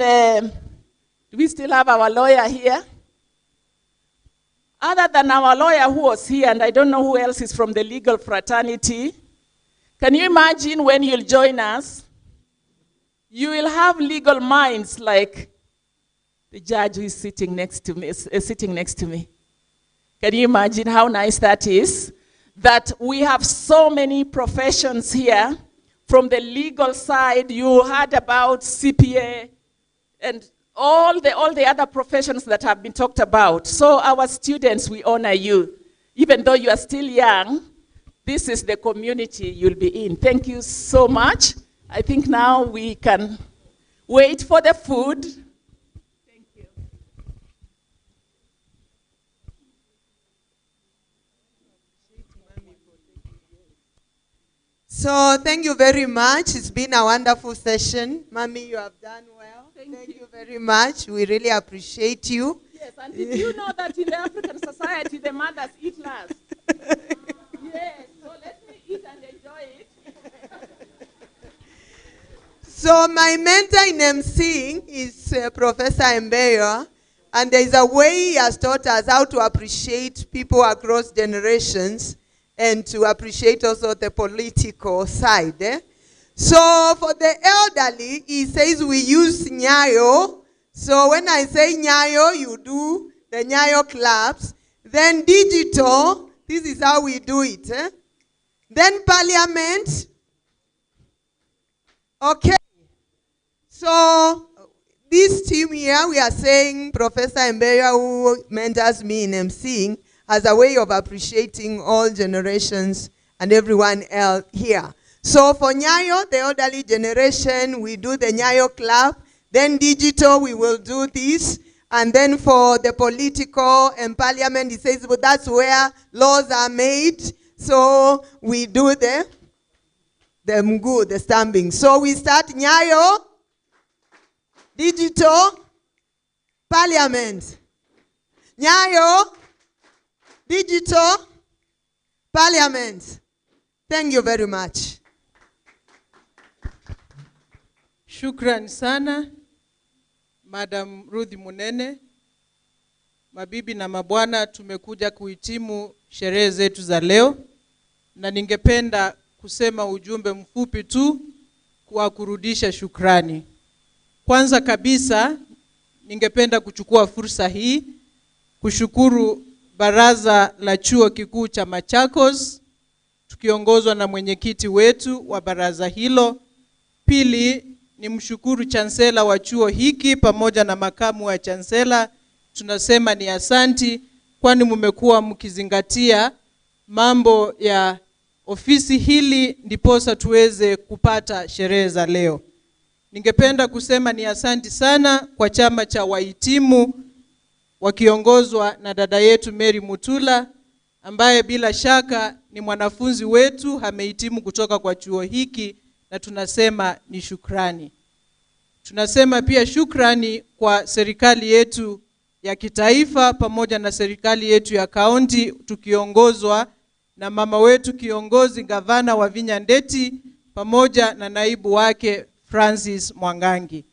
do we still have our lawyer here? other than our lawyer who was here, and I don't know who else is from the legal fraternity, can you imagine when you'll join us? You will have legal minds like the judge who is sitting next to me. Can you imagine how nice that is? That we have so many professions here. From the legal side, you heard about CPA and all the other professions that have been talked about. So our students, we honor you. Even though you are still young, this is the community you'll be in. Thank you so much. I think now we can wait for the food. Thank you. So thank you very much. It's been a wonderful session. Mommy, you have done well. Thank you very much. We really appreciate you. Yes, and did you know that in the African society, the mothers eat last? Yes, so let me eat and enjoy it. So my mentor in emceeing is Professor Mbeyo, and there is a way he has taught us how to appreciate people across generations and to appreciate also the political side. So for the elderly, he says we use Nyayo. So when I say Nyayo, you do the Nyayo claps. Then digital, this is how we do it. Then parliament. Okay. So this team here, we are saying Professor Mbeyo, who mentors me in emceeing, as a way of appreciating all generations and everyone else here. So for Nyayo, the elderly generation, we do the Nyayo clap. Then digital, we will do this. And then for the political and parliament, he says, well, that's where laws are made. So we do the mguu, the stamping. So we start Nyayo, digital, parliament. Nyayo, digital, parliament. Thank you very much. Shukran sana, Madam Ruth Munene. Mabibi na mabwana, tumekuja kuhitimu sherehe zetu za leo. Na ningependa kusema ujumbe mfupi tu kwa kurudisha shukrani. Kwanza kabisa, ningependa kuchukua fursa hii kushukuru Baraza la Chuo Kikuu cha Machakos, tukiongozwa na mwenyekiti wetu wa baraza hilo. Pili, ni mshukuru chancellor wa chuo hiki pamoja na makamu wa chancellor. Tunasema ni asanti, kwani mmekuwa mkizingatia mambo ya ofisi hili ndiposa tuweze kupata sherehe za leo. Ningependa kusema ni asanti sana kwa chama cha wahitimu wakiongozwa na dada yetu Mary Mutula, ambaye bila shaka ni mwanafunzi wetu, amehitimu kutoka kwa chuo hiki, na tunasema ni shukrani. Tunasema pia shukrani kwa serikali yetu ya kitaifa pamoja na serikali yetu ya kaunti, tukiongozwa na mama wetu kiongozi gavana wa Vinya Ndeti pamoja na naibu wake Francis Mwangangi.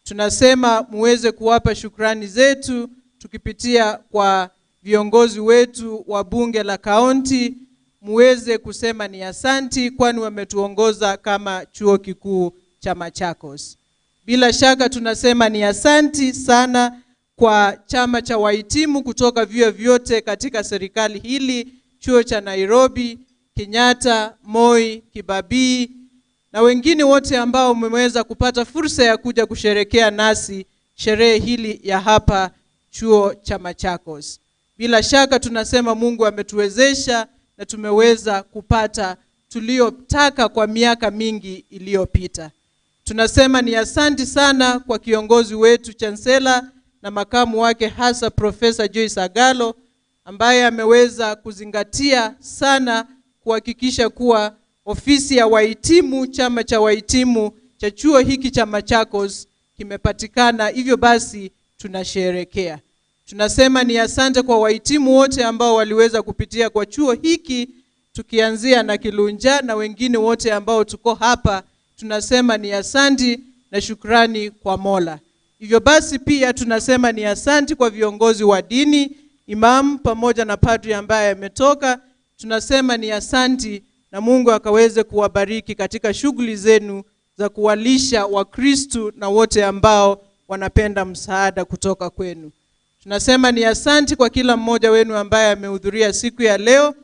Tunasema muweze kuwapa shukrani zetu tukipitia kwa viongozi wetu wa bunge la kaunti, muweze kusema ni asanti, kwani wametuongoza kama chuo kikuu cha Machakos. Bila shaka tunasema ni asanti sana kwa chama cha wahitimu kutoka vyuo vyote katika serikali hili, chuo cha Nairobi, Kenyatta, Moi, Kibabii, na wengine wote ambao mmeweza kupata fursa ya kuja kusherekea nasi sherehe hili ya hapa chuo cha Machakos. Bila shaka tunasema Mungu ametuwezesha na tumeweza kupata tuliotaka kwa miaka mingi iliyopita. Tunasema ni asanti sana kwa kiongozi wetu chancellor na makamu wake hasa Professor Joyce Agalo, ambaye ameweza kuzingatia sana kuhakikisha kuwa ofisi ya wahitimu, chama cha wahitimu cha chuo hiki cha Machakos kimepatikana. Hivyo basi tunasherehekea. Tunasema ni asante kwa wahitimu wote ambao waliweza kupitia kwa chuo hiki, tukianzia na Kilunja na wengine wote ambao tuko hapa. Tunasema ni asanti na shukrani kwa Mola. Hivyo basi pia tunasema ni asanti kwa viongozi wa dini imam pamoja na padri ambaye ametoka. Tunasema ni asanti na Mungu akaweze kuwabariki katika shughuli zenu za kuwalisha Wakristo na wote ambao wanapenda msaada kutoka kwenu. Tunasema ni asanti kwa kila mmoja wenu ambaye amehudhuria siku ya leo,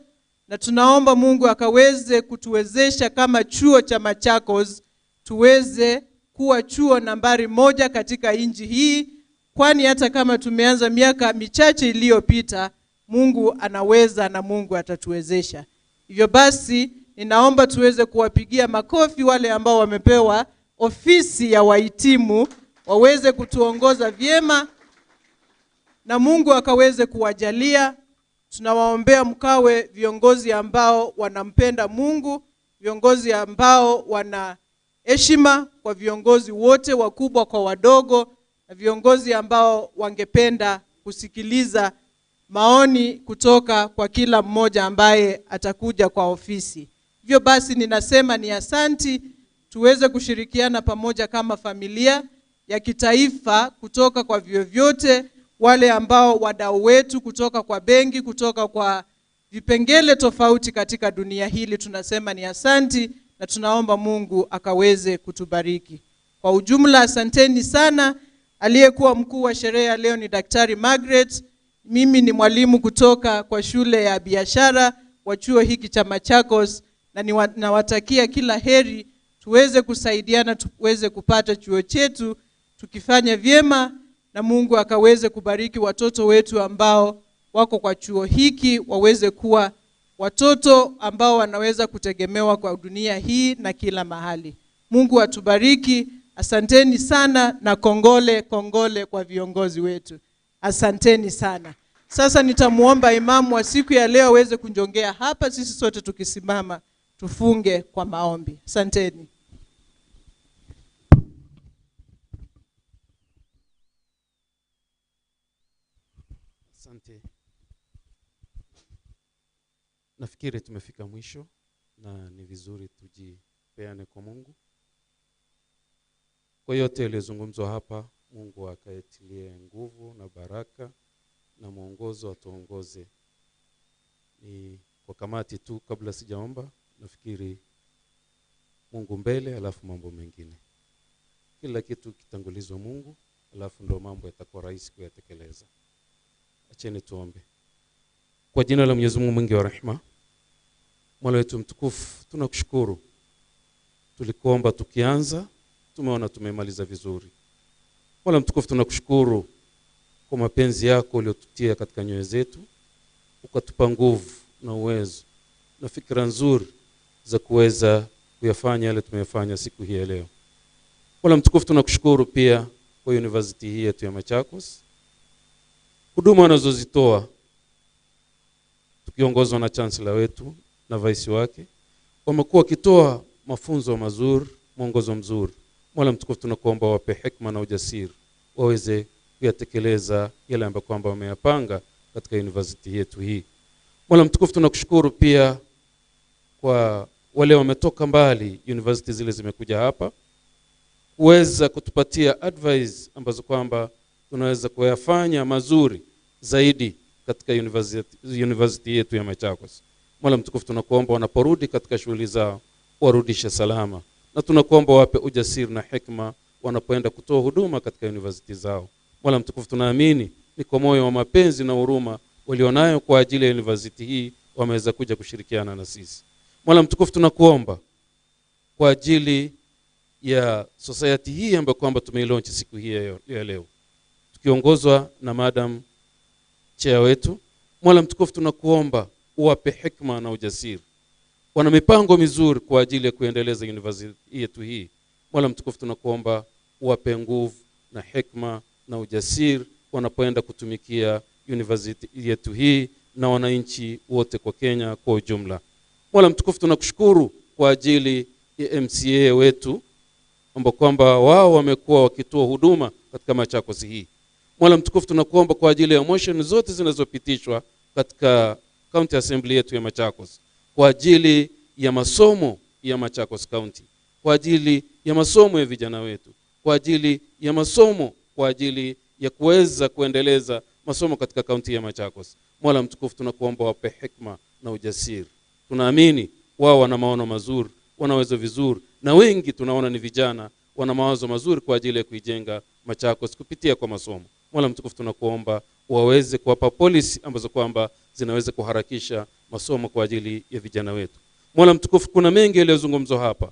na tunaomba Mungu akaweze kutuwezesha kama chuo cha Machakos tuweze kuwa chuo nambari 1 katika nchi hii, kwani hata kama tumeanza miaka michache iliyopita, Mungu anaweza na Mungu atatuwezesha. Hivyo basi ninaomba tuweze kuwapigia makofi wale ambao wamepewa ofisi ya wahitimu, waweze kutuongoza vyema na Mungu akaweze kuwajalia. Tunawaombea mkawe viongozi ambao wanampenda Mungu, viongozi ambao wana heshima kwa viongozi wote, wakubwa kwa wadogo, na viongozi ambao wangependa kusikiliza maoni kutoka kwa kila mmoja ambaye atakuja kwa ofisi. Hivyo basi ninasema ni asanti, tuweze kushirikiana pamoja kama familia ya kitaifa kutoka kwa vyovyote, wale ambao wadau wetu kutoka kwa benki, kutoka kwa vipengele tofauti katika dunia hili. Tunasema ni asanti na tunaomba Mungu akaweze kutubariki. Kwa ujumla asanteni sana. Aliyekuwa mkuu wa sherehe leo ni Daktari Margaret. Mimi ni mwalimu kutoka kwa shule ya biashara wa chuo hiki cha Machakos, na nawatakia kila heri, tuweze kusaidiana, tuweze kupata chuo chetu tukifanya vyema, na Mungu akaweze kubariki watoto wetu ambao wako kwa chuo hiki, waweze kuwa watoto ambao wanaweza kutegemewa kwa dunia hii na kila mahali. Mungu atubariki. Asanteni sana na kongole kwa viongozi wetu. Asanteni sana. Sasa nitamuomba imamu wa siku ya leo aweze kunjongea hapa, sisi sote tukisimama tufunge kwa maombi. Asanteni. Asante. Nafikiri tumefika mwisho na ni vizuri tujipeane kwa Mungu. Kwa yote yaliyozungumzwa hapa, Mungu akaetilie nguvu na baraka na mwongozo atuongoze. Ni kwa kamati tu, kabla sijaomba, nafikiri Mungu mbele alafu mambo mengine. Kila kitu kitangulizwa Mungu, alafu ndo mambo yatakuwa rahisi kuyatekeleza. Acheni tuombe. Kwa jina la Mwenyezi Mungu mwingi wa rehema, Mola wetu mtukufu, tunakushukuru. Tulikuomba tukianza, tumeona tumemaliza vizuri. Mola mtukufu, tunakushukuru kwa mapenzi yako uliyotutia katika nyoyo zetu, ukatupa nguvu na uwezo na fikra nzuri za kuweza kuyafanya yale tumeyafanya siku hii ya leo. Mola mtukufu, tunakushukuru pia kwa university hii yetu ya Machakos, huduma wanazozitoa tukiongozwa na chancellor wetu na vice wake, wamekuwa wakitoa mafunzo mazuri, mwongozo mzuri. Mola mtukufu, tunakuomba wape hekima na ujasiri waweze kuyatekeleza yale ambayo kwamba wameyapanga katika university yetu hii. Mola mtukufu, tunakushukuru pia kwa wale wametoka mbali, university zile zimekuja hapa kuweza kutupatia advice ambazo kwamba tunaweza kuyafanya mazuri zaidi katika university yetu ya Machakos. Mola mtukufu, tunakuomba wanaporudi katika shughuli zao warudishe salama, na tunakuomba wape ujasiri na hekima wanapoenda kutoa huduma katika university zao. Mola mtukufu, tunaamini ni kwa moyo wa mapenzi na huruma walionayo kwa ajili ya university hii wameweza kuja kushirikiana na sisi. Mola mtukufu, tunakuomba kwa ajili ya society hii ambayo kwamba tumeilaunch siku hii ya leo, tukiongozwa na madam chair wetu. Mola mtukufu, tunakuomba uwape hekima na ujasiri. Wana mipango mizuri kwa ajili ya kuendeleza university yetu hii. Mola mtukufu, tunakuomba uwape nguvu na hekima na ujasiri wanapoenda kutumikia university yetu hii na wananchi wote kwa Kenya kwa ujumla. Mola mtukufu, tunakushukuru kwa ajili ya MCA wetu ambao kwamba wao wamekuwa wakitoa huduma katika Machakos hii. Mola mtukufu, tunakuomba kwa ajili ya motion zote zinazopitishwa katika County Assembly yetu ya Machakos, kwa ajili ya masomo ya Machakos County, kwa ajili ya masomo ya vijana wetu, kwa ajili ya masomo, kwa ajili ya kuweza kuendeleza masomo katika kaunti ya Machakos. Mola mtukufu, tunakuomba wape hikma na ujasiri. Tunaamini wao wana maono mazuri, wanaweza vizuri, na wengi tunaona ni vijana wana mawazo mazuri kwa ajili ya kuijenga Machakos kupitia kwa masomo. Mola mtukufu, tunakuomba waweze kuwapa policy ambazo kwamba zinaweza kuharakisha masomo kwa ajili ya vijana wetu. Mola mtukufu, kuna mengi yaliyozungumzwa hapa.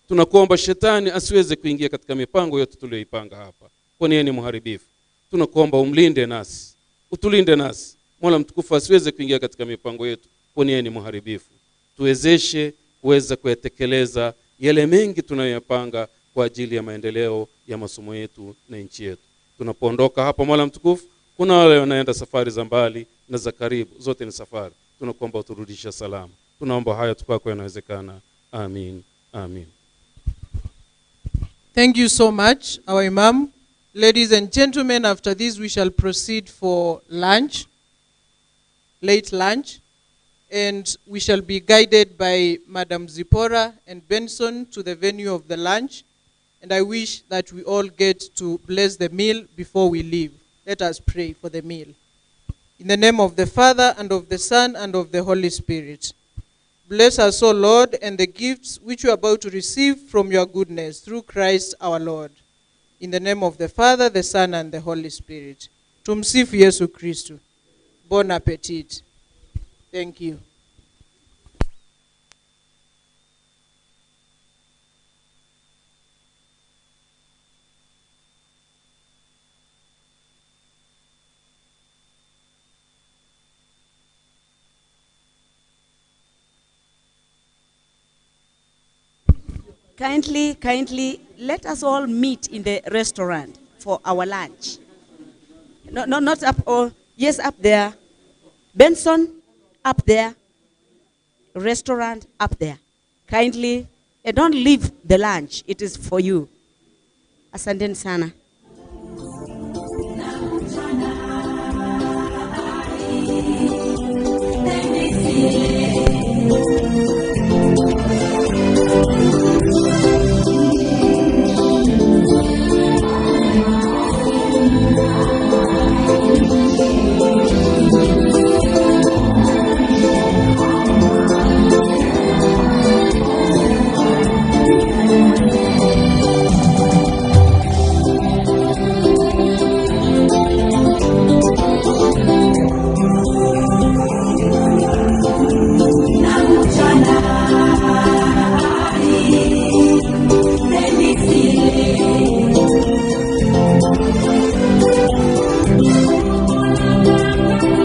Tunakuomba shetani asiweze kuingia katika mipango yote tuliyoipanga hapa, kwani yeye ni mharibifu. Tunakuomba umlinde nasi, utulinde nasi. Mola mtukufu asiweze kuingia katika mipango yetu, kwani yeye ni mharibifu. Tuwezeshe kuweza kuyatekeleza yale mengi tunayoyapanga kwa ajili ya maendeleo ya masomo yetu na nchi yetu. Tunapoondoka hapa, Mola mtukufu, kuna wale wanaenda safari za mbali na za karibu, zote ni safari. Tunakuomba uturudishe salama. Tunaomba haya tukako yanawezekana. Amin. Amin. Thank you so much, our Imam. Ladies and gentlemen, after this we shall proceed for lunch, late lunch, and we shall be guided by Madam Zipporah and Benson to the venue of the lunch. And I wish that we all get to bless the meal before we leave. Let us pray for the meal. In the name of the Father, and of the Son, and of the Holy Spirit. Bless us, O Lord, and the gifts which we are about to receive from your goodness through Christ our Lord. In the name of the Father, the Son, and the Holy Spirit. Tumsifu Yesu Kristu. Bon appetit. Thank you. Kindly, let us all meet in the restaurant for our lunch. No, not up, or yes, up there. Benson, up there. Restaurant, up there. Kindly, and don't leave the lunch. It is for you. Asanteni sana. Thank you.